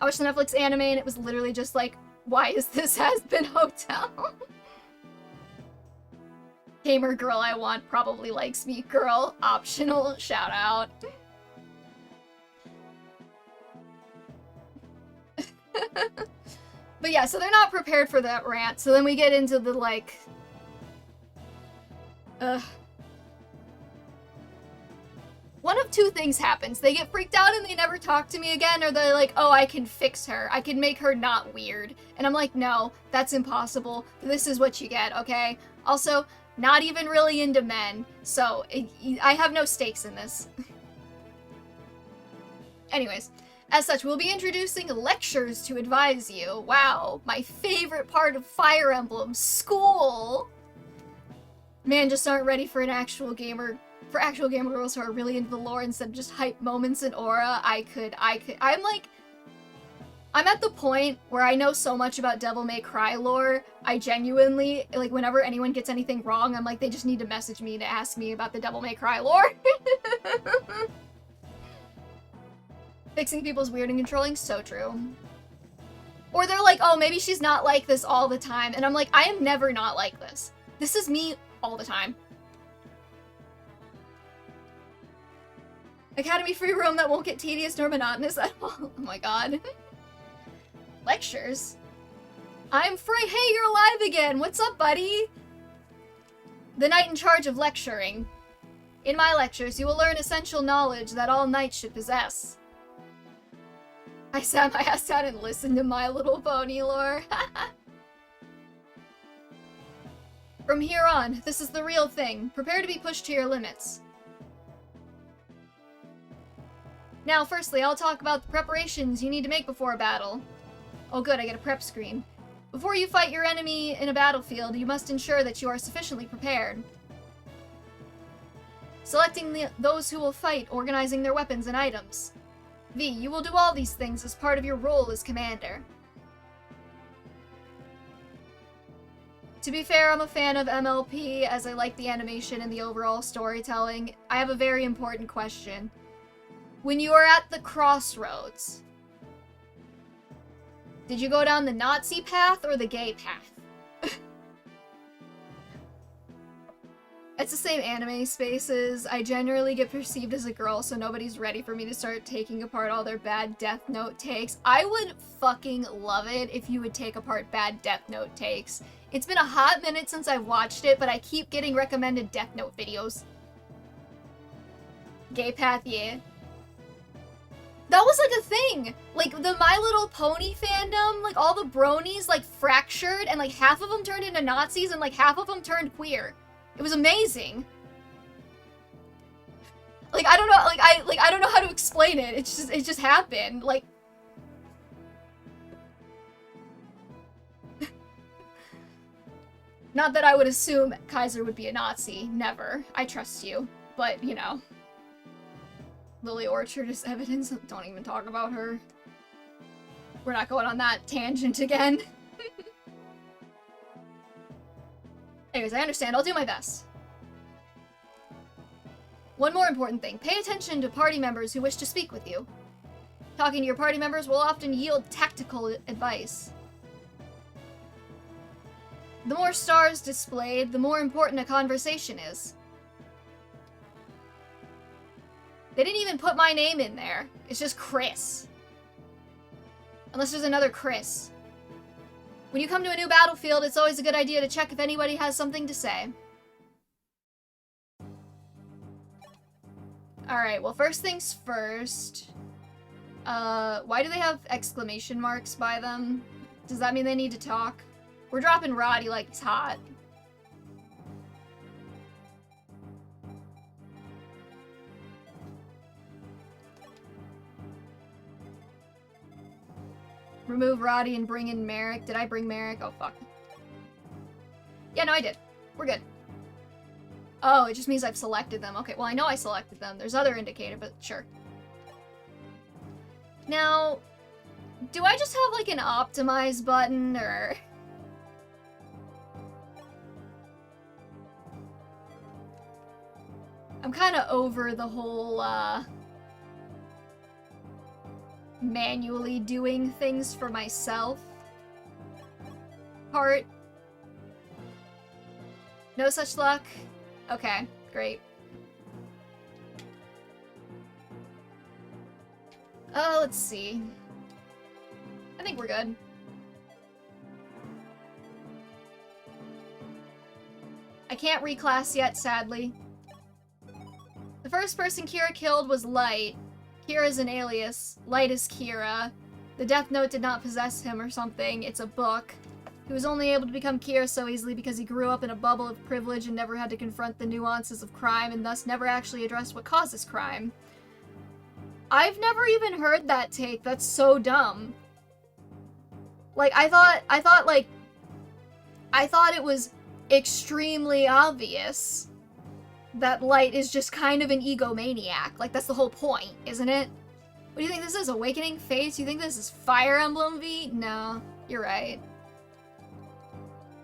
I watched the Netflix anime and it was literally just like, why is this Has-Been Hotel? Gamer girl I want probably likes me. Girl, optional, shout out. But yeah, so they're not prepared for that rant. So then we get into the, like... one of two things happens. They get freaked out and they never talk to me again, or they're like, oh, I can fix her. I can make her not weird. And I'm like, no, that's impossible. This is what you get, okay? Also, not even really into men, so I have no stakes in this. Anyways, as such, we'll be introducing lectures to advise you. Wow, my favorite part of Fire Emblem, school! Man, just aren't ready for an actual gamer. For actual gamer girls who are really into the lore instead of just hype moments and aura, I'm at the point where I know so much about Devil May Cry lore, I genuinely, like, whenever anyone gets anything wrong, I'm like, they just need to message me to ask me about the Devil May Cry lore. Fixing people's weird and controlling, so true. Or they're like, oh, maybe she's not like this all the time, and I'm like, I am never not like this. This is me all the time. Academy free room that won't get tedious nor monotonous at all. Oh my god. Lectures? I'm Frey. Hey, you're alive again! What's up, buddy? The knight in charge of lecturing. In my lectures, you will learn essential knowledge that all knights should possess. I sat my ass down and listened to My Little Pony lore. From here on, this is the real thing. Prepare to be pushed to your limits. Now, firstly, I'll talk about the preparations you need to make before a battle. Oh good, I get a prep screen. Before you fight your enemy in a battlefield, you must ensure that you are sufficiently prepared. Selecting those who will fight, organizing their weapons and items. V, you will do all these things as part of your role as commander. To be fair, I'm a fan of MLP, as I like the animation and the overall storytelling. I have a very important question. When you are at the crossroads, did you go down the Nazi path or the gay path? It's the same anime spaces. I generally get perceived as a girl, so nobody's ready for me to start taking apart all their bad Death Note takes. I would fucking love it if you would take apart bad Death Note takes. It's been a hot minute since I've watched it, but I keep getting recommended Death Note videos. Gay path, yeah. That was like a thing! Like, the My Little Pony fandom, like, all the bronies, like, fractured, and like, half of them turned into Nazis, and like, half of them turned queer. It was amazing. Like, I don't know, I don't know how to explain it. It just happened. Like, not that I would assume Kaiser would be a Nazi. Never. I trust you. But, you know. Lily Orchard is evidence. Don't even talk about her. We're not going on that tangent again. Anyways, I understand. I'll do my best. One more important thing. Pay attention to party members who wish to speak with you. Talking to your party members will often yield tactical advice. The more stars displayed, the more important a conversation is. They didn't even put my name in there. It's just Chris. Unless there's another Chris. When you come to a new battlefield, it's always a good idea to check if anybody has something to say. Alright, well, first things first. Why do they have exclamation marks by them? Does that mean they need to talk? We're dropping Roddy like it's hot. Remove Roddy and bring in Merrick. Did I bring Merrick? Oh, fuck. Yeah, no, I did. We're good. Oh, it just means I've selected them. Okay, well, I know I selected them. There's other indicator, but sure. Now, do I just have, like, an optimize button, or... I'm kind of over the whole, manually doing things for myself part. No such luck? Okay, great. Let's see. I think we're good. I can't reclass yet, sadly. The first person Kira killed was Light. Kira's an alias. Light is Kira. The Death Note did not possess him or something. It's a book. He was only able to become Kira so easily because he grew up in a bubble of privilege and never had to confront the nuances of crime, and thus never actually addressed what causes crime. I've never even heard that take. That's so dumb. Like, I thought it was extremely obvious that Light is just kind of an egomaniac. Like, that's the whole point, isn't it? What do you think this is? Awakening Fates? You think this is Fire Emblem V? No, you're right.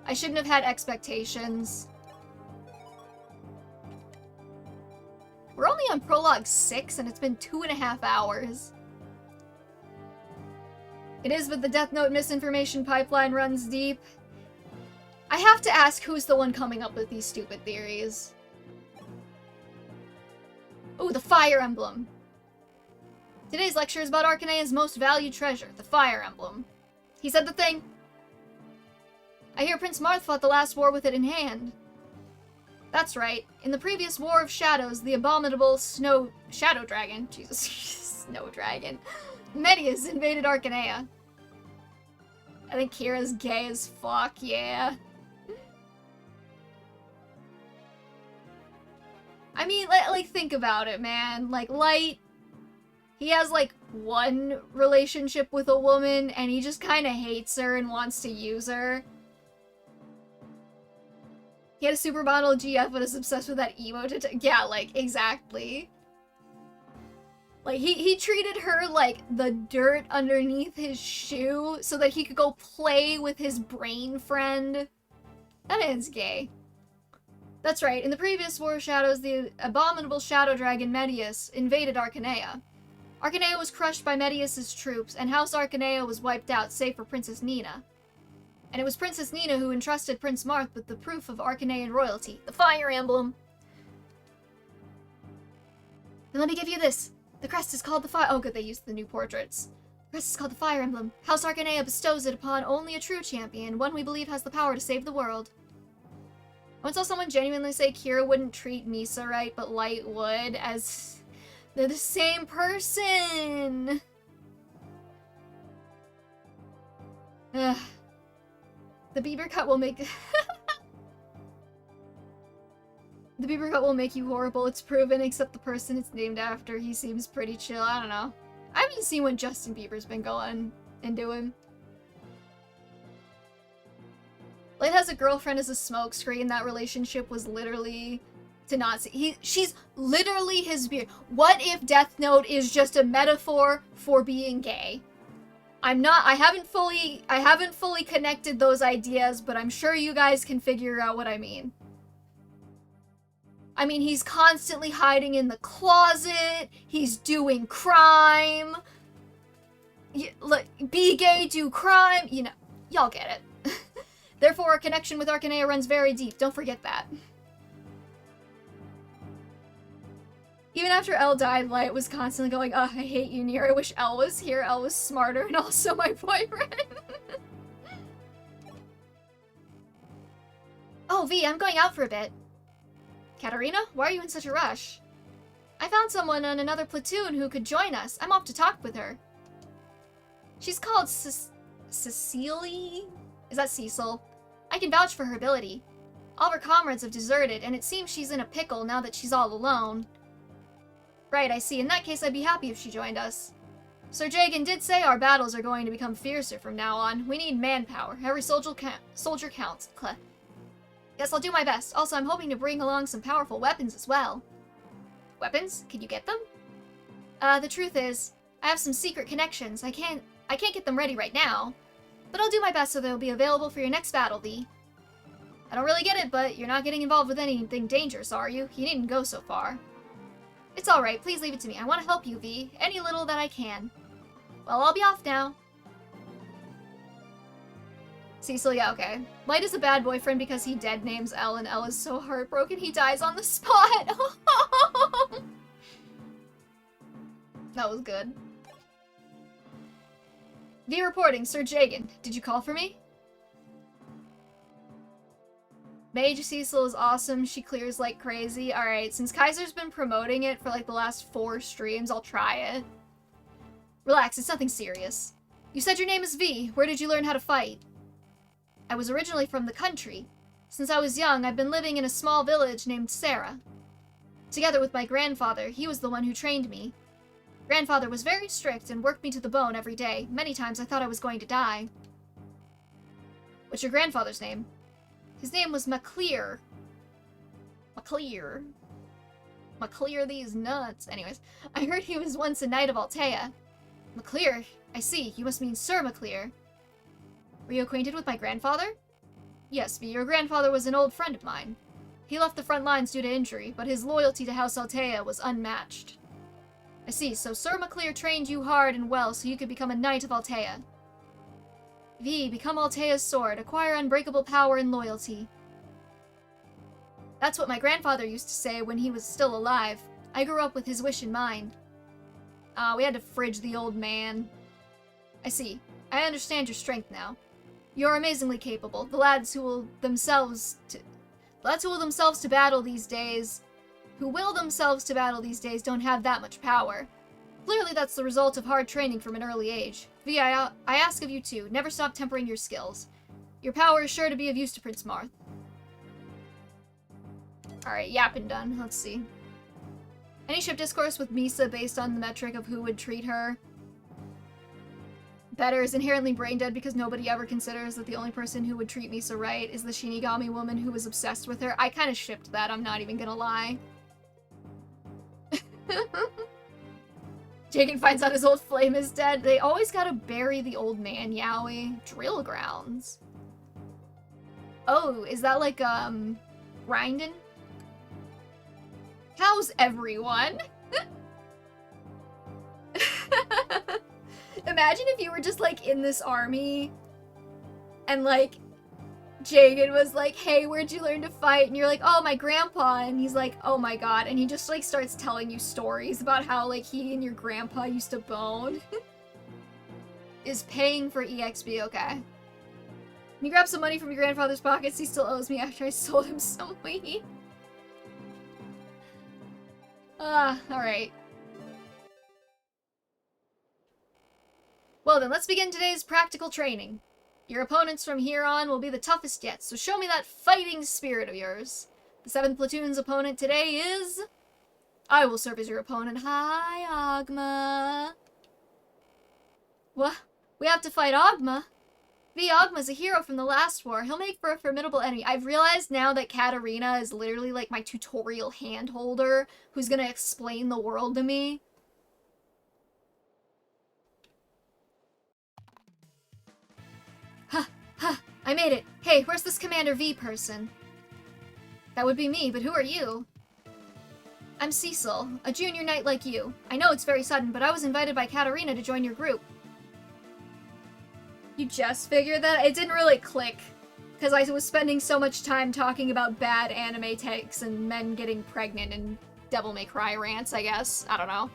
I shouldn't have had expectations. We're only on Prologue 6, and it's been 2.5 hours. It is, but the Death Note misinformation pipeline runs deep. I have to ask who's the one coming up with these stupid theories. Ooh, the Fire Emblem. Today's lecture is about Arcanea's most valued treasure, the Fire Emblem. He said the thing. I hear Prince Marth fought the last war with it in hand. That's right. In the previous War of Shadows, the abominable Shadow Dragon, Jesus, Snow Dragon, Medius invaded Arcanea. I think Kira's gay as fuck, yeah. I mean, like, think about it, man. Like, Light He has, like, one relationship with a woman, and he just kind of hates her and wants to use her. He had a supermodel GF but is obsessed with that emo yeah, like, exactly. Like, he treated her like the dirt underneath his shoe so that he could go play with his brain friend. That man's gay. That's right, in the previous War of Shadows, the abominable shadow dragon Medius invaded Arcanea. Arcanea was crushed by Medius' troops, and House Arcanea was wiped out, save for Princess Nina. And it was Princess Nina who entrusted Prince Marth with the proof of Arcanean royalty, the Fire Emblem. And let me give you this. The crest is called the Fire... Oh, good, they used the new portraits. The crest is called the Fire Emblem. House Arcanea bestows it upon only a true champion, one we believe has the power to save the world. I once saw someone genuinely say Kira wouldn't treat Misa right, but Light would, as... They're the same person! Ugh. The Bieber cut will make... The Bieber cut will make you horrible, it's proven, except the person it's named after. He seems pretty chill, I don't know. I haven't seen what Justin Bieber's been going and doing. Light has a girlfriend as a smokescreen. That relationship was literally to not see. She's literally his beard. What if Death Note is just a metaphor for being gay? I haven't fully connected those ideas, but I'm sure you guys can figure out what I mean. I mean, he's constantly hiding in the closet, he's doing crime. Be gay, do crime, you know, y'all get it. Therefore, our connection with Arcanea runs very deep, don't forget that. Even after Elle died, Light was constantly going, oh, I hate you, Nier. I wish Elle was here. Elle was smarter and also my boyfriend. Oh, V, I'm going out for a bit. Katarina, why are you in such a rush? I found someone on another platoon who could join us. I'm off to talk with her. She's called Cecily? Is that Cecil? I can vouch for her ability. All of her comrades have deserted, and it seems she's in a pickle now that she's all alone. Right, I see. In that case, I'd be happy if she joined us. Sir Jagan did say our battles are going to become fiercer from now on. We need manpower. Every soldier counts. Guess I'll do my best. Also, I'm hoping to bring along some powerful weapons as well. Weapons? Can you get them? The truth is, I have some secret connections. I can't get them ready right now. But I'll do my best so they'll be available for your next battle, V. I don't really get it, but you're not getting involved with anything dangerous, are you? You needn't go so far. It's alright, please leave it to me. I want to help you, V. Any little that I can. Well, I'll be off now. Cecil, yeah, okay. Light is a bad boyfriend because he dead names Elle, and Elle is so heartbroken he dies on the spot. That was good. V reporting, Sir Jagan. Did you call for me? Mage Cecil is awesome. She clears like crazy. Alright, since Kaiser's been promoting it for like the last 4 streams, I'll try it. Relax, it's nothing serious. You said your name is V. Where did you learn how to fight? I was originally from the country. Since I was young, I've been living in a small village named Sarah. Together with my grandfather, he was the one who trained me. Grandfather was very strict and worked me to the bone every day. Many times I thought I was going to die. What's your grandfather's name? His name was MacLear. MacLear. MacLear these nuts. Anyways, I heard he was once a knight of Altea. MacLear? I see. You must mean Sir MacLear. Were you acquainted with my grandfather? Yes, V. Your grandfather was an old friend of mine. He left the front lines due to injury, but his loyalty to House Altea was unmatched. I see, so Sir MacLear trained you hard and well so you could become a knight of Altea. V, become Altea's sword, acquire unbreakable power and loyalty. That's what my grandfather used to say when he was still alive. I grew up with his wish in mind. We had to fridge the old man. I see. I understand your strength now. You're amazingly capable. The lads who will themselves to battle these days don't have that much power. Clearly that's the result of hard training from an early age. V, I ask of you too, never stop tempering your skills. Your power is sure to be of use to Prince Marth. Alright, yapping done. Let's see. Any ship discourse with Misa based on the metric of who would treat her better is inherently brain dead because nobody ever considers that the only person who would treat Misa right is the Shinigami woman who was obsessed with her. I kind of shipped that, I'm not even gonna lie. Jagan finds out his old flame is dead. They always gotta bury the old man, Yaoi. Drill grounds. Oh, is that like, grinding? How's everyone? Imagine if you were just, like, in this army, and, like, Jagan was like, hey, where'd you learn to fight? And you're like, oh, my grandpa. And he's like, oh my god. And he just, like, starts telling you stories about how, like, he and your grandpa used to bone. Is paying for EXP, okay. Can you grab some money from your grandfather's pockets? He still owes me after I sold him some weed. Alright. Well then, let's begin today's practical training. Your opponents from here on will be the toughest yet, so show me that fighting spirit of yours. The 7th Platoon's opponent today is... I will serve as your opponent. Hi, Ogma. What? We have to fight Ogma? V. Ogma's a hero from the last war. He'll make for a formidable enemy. I've realized now that Katarina is literally like my tutorial handholder who's gonna explain the world to me. I made it. Hey, where's this Commander V person? That would be me, but who are you? I'm Cecil, a junior knight like you. I know it's very sudden, but I was invited by Katarina to join your group. You just figured that? It didn't really click, because I was spending so much time talking about bad anime takes and men getting pregnant and Devil May Cry rants, I guess. I don't know.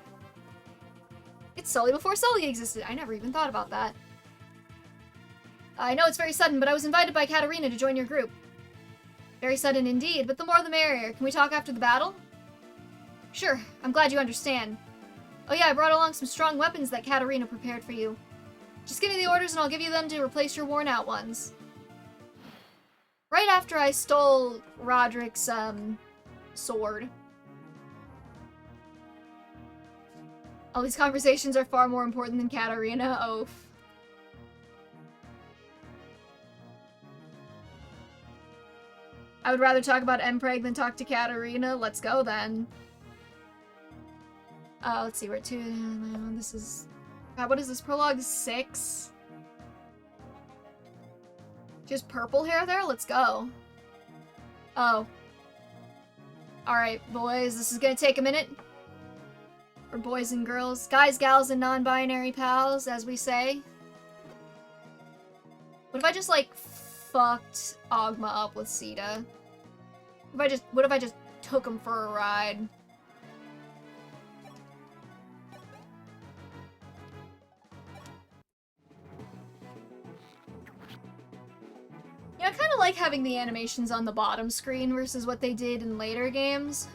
It's Sully before Sully existed. I never even thought about that. I know it's very sudden, but I was invited by Katarina to join your group. Very sudden indeed, but the more the merrier. Can we talk after the battle? Sure, I'm glad you understand. Oh yeah, I brought along some strong weapons that Katarina prepared for you. Just give me the orders and I'll give you them to replace your worn-out ones. Right after I stole Roderick's, sword. All these conversations are far more important than Katarina. Oh. I would rather talk about Empreg than talk to Katarina. Let's go, then. Let's see, we're at 2... This is... God, what is this? Prologue 6? Just purple hair there? Let's go. Oh. Alright, boys. This is gonna take a minute. For boys and girls. Guys, gals, and non-binary pals, as we say. What if I just, like, fucked Ogma up with Sita? What if I just took him for a ride? Yeah, I kind of like having the animations on the bottom screen versus what they did in later games.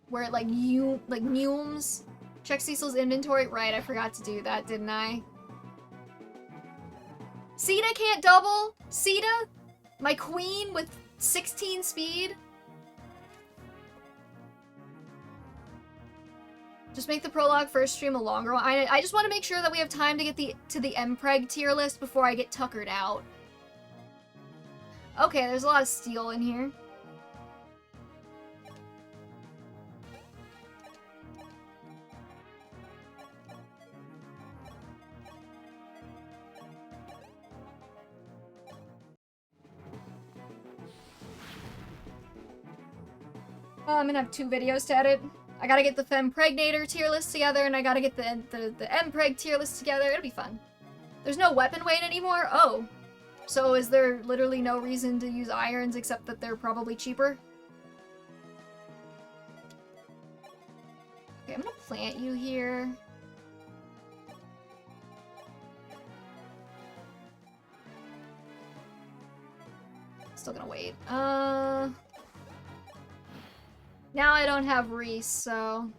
Where it, like, neumes. Check Cecil's inventory. Right, I forgot to do that, didn't I? Sita can't double? Sita? My queen with 16 speed? Just make the prologue first stream a longer one. I just want to make sure that we have time to get to the Empreg tier list before I get tuckered out. Okay, there's a lot of steel in here. I'm gonna have 2 videos to edit. I gotta get the Fempregnator tier list together, and I gotta get the Empreg tier list together. It'll be fun. There's no weapon weight anymore? Oh. So is there literally no reason to use irons except that they're probably cheaper? Okay, I'm gonna plant you here. Still gonna wait. Now I don't have Reese, so...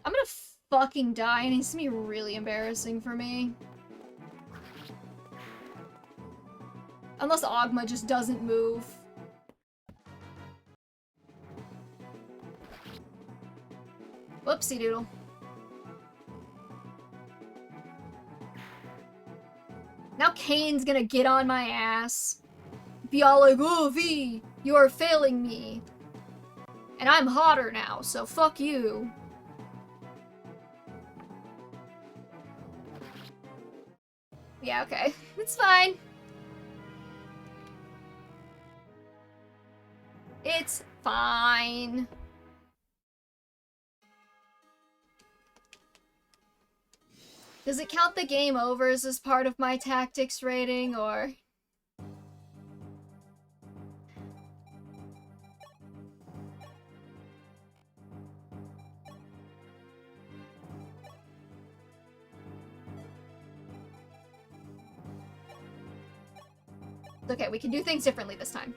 I'm gonna fucking die, and it's gonna be really embarrassing for me. Unless Ogma just doesn't move. Whoopsie doodle. Now Kane's gonna get on my ass. Be all like, oh, V, you are failing me. And I'm hotter now, so fuck you. Yeah, okay. It's fine. It's fine. Does it count the game overs as part of my tactics rating, or...? Okay, we can do things differently this time.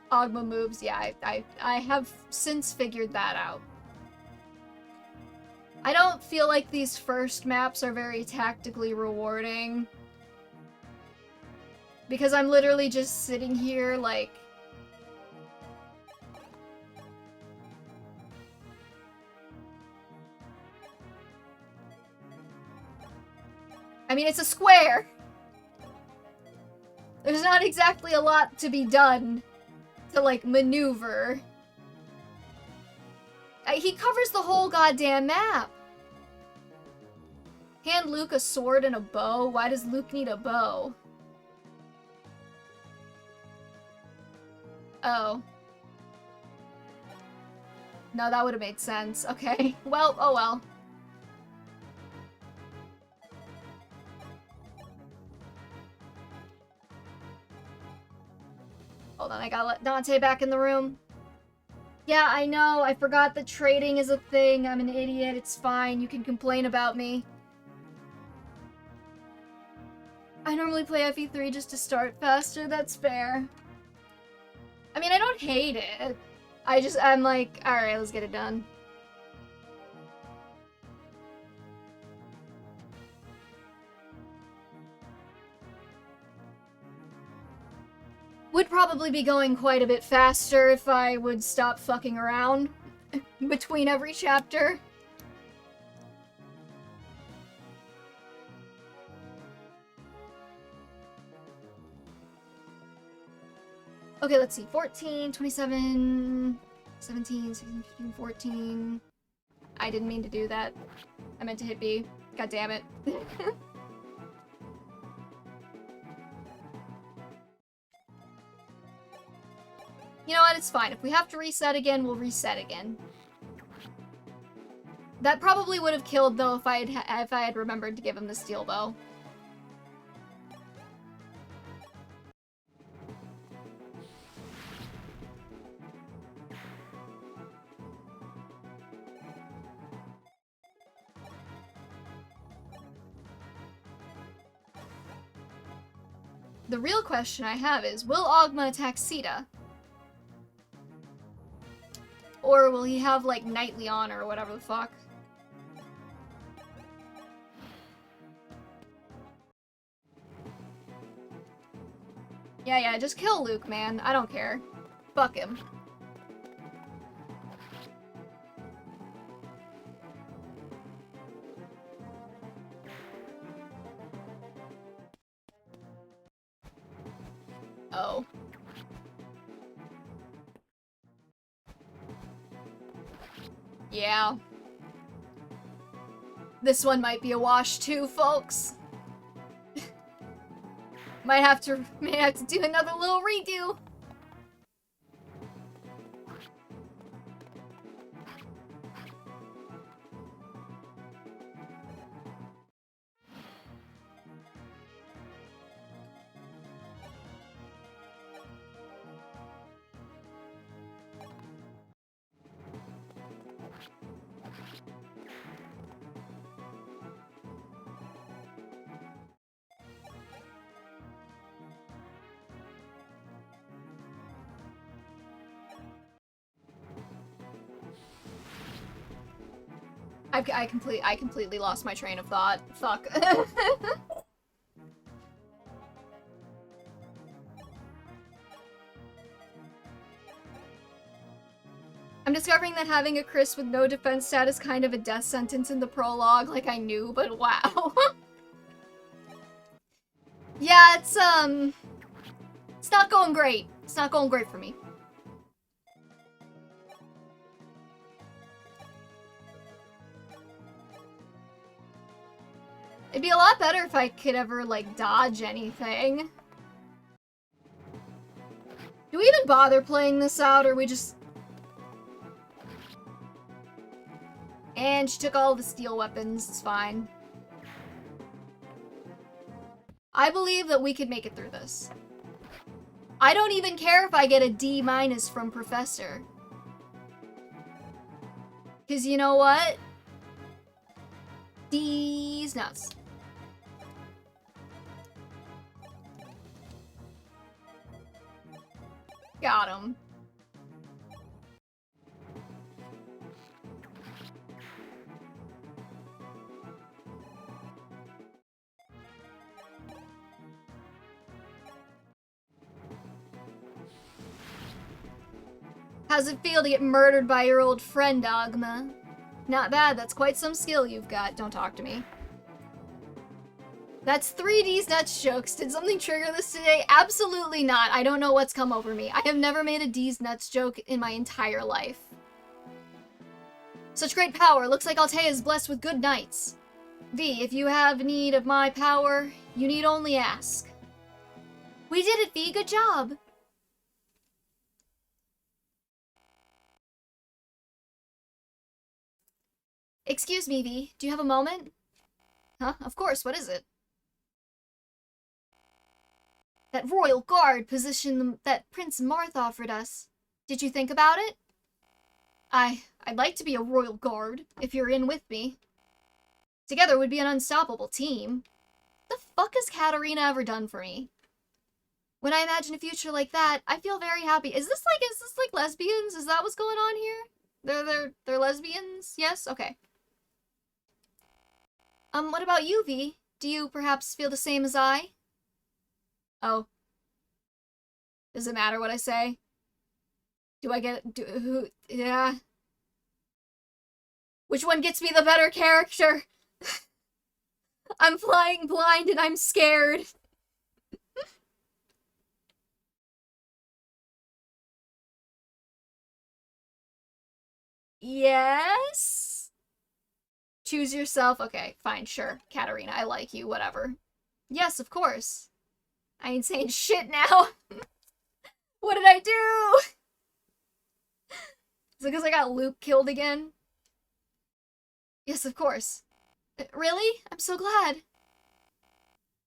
Ogma moves, yeah, I have since figured that out. I don't feel like these first maps are very tactically rewarding. Because I'm literally just sitting here, like... I mean, it's a square! There's not exactly a lot to be done to, like, maneuver. He covers the whole goddamn map! Hand Luke a sword and a bow? Why does Luke need a bow? Oh. No, that would have made sense. Okay. Well, oh well. Hold on, I gotta let Dante back in the room. Yeah, I know. I forgot that trading is a thing. I'm an idiot. It's fine. You can complain about me. I normally play FE3 just to start faster. That's fair. I mean, I don't hate it. I'm like, alright, let's get it done. Would probably be going quite a bit faster if I would stop fucking around between every chapter. Okay, let's see. 14, 27, 17, 16, 15, 14. I didn't mean to do that. I meant to hit B. God damn it. You know what? It's fine. If we have to reset again, we'll reset again. That probably would have killed, though, if I had remembered to give him the steel bow. The real question I have is, will Ogma attack Sita? Or will he have, like, knightly honor or whatever the fuck? Yeah, just kill Luke, man. I don't care. Fuck him. Oh. Yeah. This one might be a wash too, folks. May have to do another little redo. I completely lost my train of thought. Fuck. I'm discovering that having a Chris with no defense stat is kind of a death sentence in the prologue, like I knew, but wow. Yeah, it's not going great. It's not going great for me. It'd be a lot better if I could ever, like, dodge anything. Do we even bother playing this out, or we just... And she took all the steel weapons, it's fine. I believe that we could make it through this. I don't even care if I get a D- from Professor. Because you know what? D's nuts. Got him. How's it feel to get murdered by your old friend, Dogma? Not bad, that's quite some skill you've got. Don't talk to me. That's 3D's nuts jokes. Did something trigger this today? Absolutely not. I don't know what's come over me. I have never made a D's nuts joke in my entire life. Such great power. Looks like Altea is blessed with good knights. V, if you have need of my power, you need only ask. We did it, V. Good job. Excuse me, V. Do you have a moment? Huh? Of course. What is it? That royal guard position that Prince Marth offered us. Did you think about it? I'd like to be a royal guard, if you're in with me. Together would be an unstoppable team. What the fuck has Katarina ever done for me? When I imagine a future like that, I feel very happy. Is this like lesbians? Is that what's going on here? They're lesbians? Yes? Okay. What about you, V? Do you perhaps feel the same as I? Oh. Does it matter what I say? Yeah. Which one gets me the better character? I'm flying blind and I'm scared. Yes? Choose yourself. Okay, fine, sure. Katarina, I like you, whatever. Yes, of course. I ain't saying shit now. What did I do? Is it because I got Luke killed again? Yes, of course. Really? I'm so glad.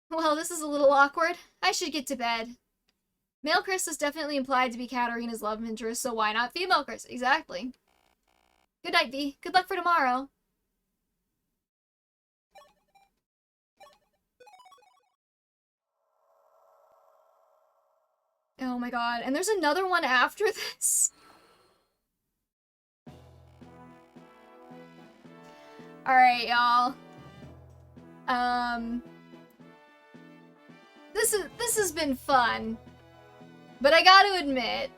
Well, this is a little awkward. I should get to bed. Male Chris is definitely implied to be Katarina's love interest, so why not female Chris? Exactly. Good night, V. Good luck for tomorrow. Oh my god, and there's another one after this? Alright, y'all. This has been fun. But I gotta admit,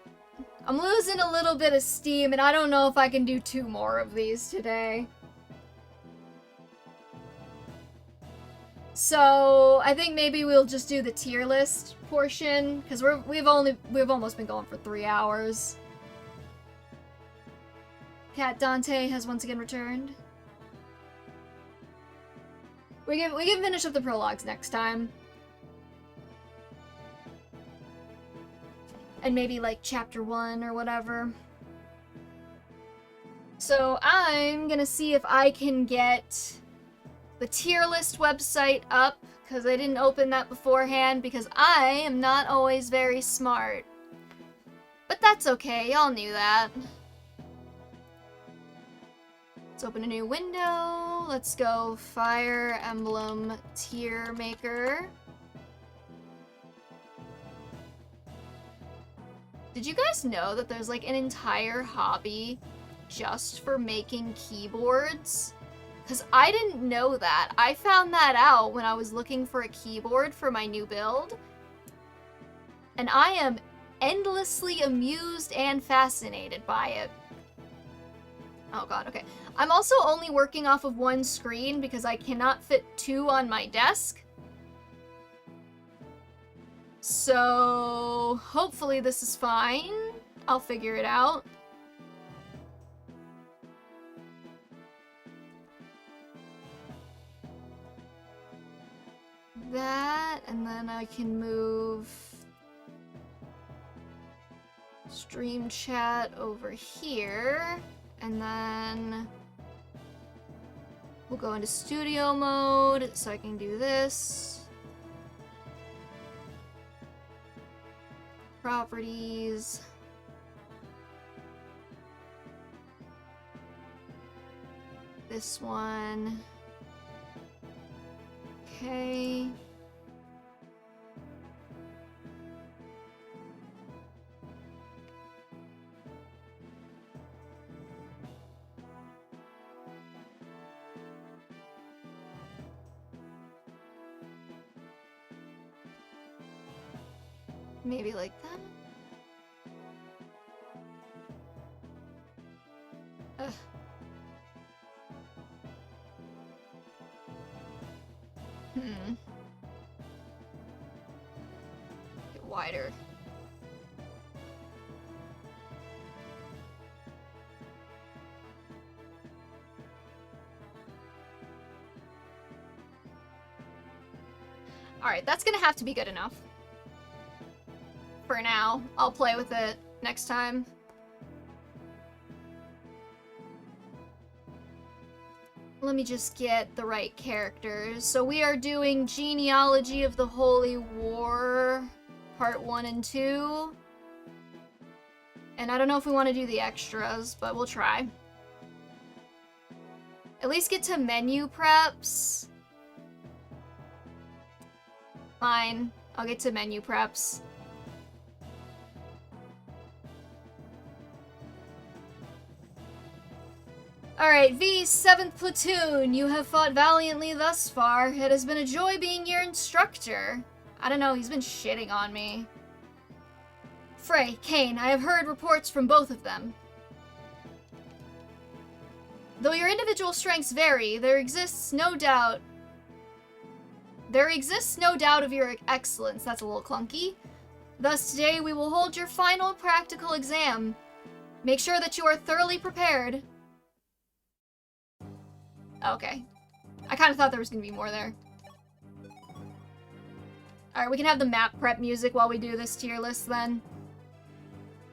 I'm losing a little bit of steam, and I don't know if I can do 2 more of these today. So, I think maybe we'll just do the tier list portion, because we've almost been going for 3 hours. Cat Dante has once again returned. We can finish up the prologues next time. And maybe like chapter 1 or whatever. So I'm gonna see if I can get the tier list website up, because I didn't open that beforehand, because I am not always very smart. But that's okay, y'all knew that. Let's open a new window. Let's go Fire Emblem Tier Maker. Did you guys know that there's like an entire hobby just for making keyboards? Because I didn't know that. I found that out when I was looking for a keyboard for my new build. And I am endlessly amused and fascinated by it. Oh god, okay. I'm also only working off of one screen because I cannot fit two on my desk. So hopefully this is fine. I'll figure it out. That, and then I can move stream chat over here, and then we'll go into studio mode so I can do this. Properties. This one. Okay. Maybe like that. Ugh. Get wider. Alright, that's gonna have to be good enough. For now. I'll play with it next time. Let me just get the right characters. So we are doing Genealogy of the Holy War, Part 1 and 2. And I don't know if we want to do the extras, but we'll try. At least get to menu preps. Fine. I'll get to menu preps. Alright, V, 7th Platoon, you have fought valiantly thus far. It has been a joy being your instructor. I don't know, he's been shitting on me. Frey, Kane, I have heard reports from both of them. Though your individual strengths vary, there exists no doubt of your excellence. That's a little clunky. Thus, today we will hold your final practical exam. Make sure that you are thoroughly prepared. Okay. I kind of thought there was going to be more there. Alright, we can have the map prep music while we do this tier list then.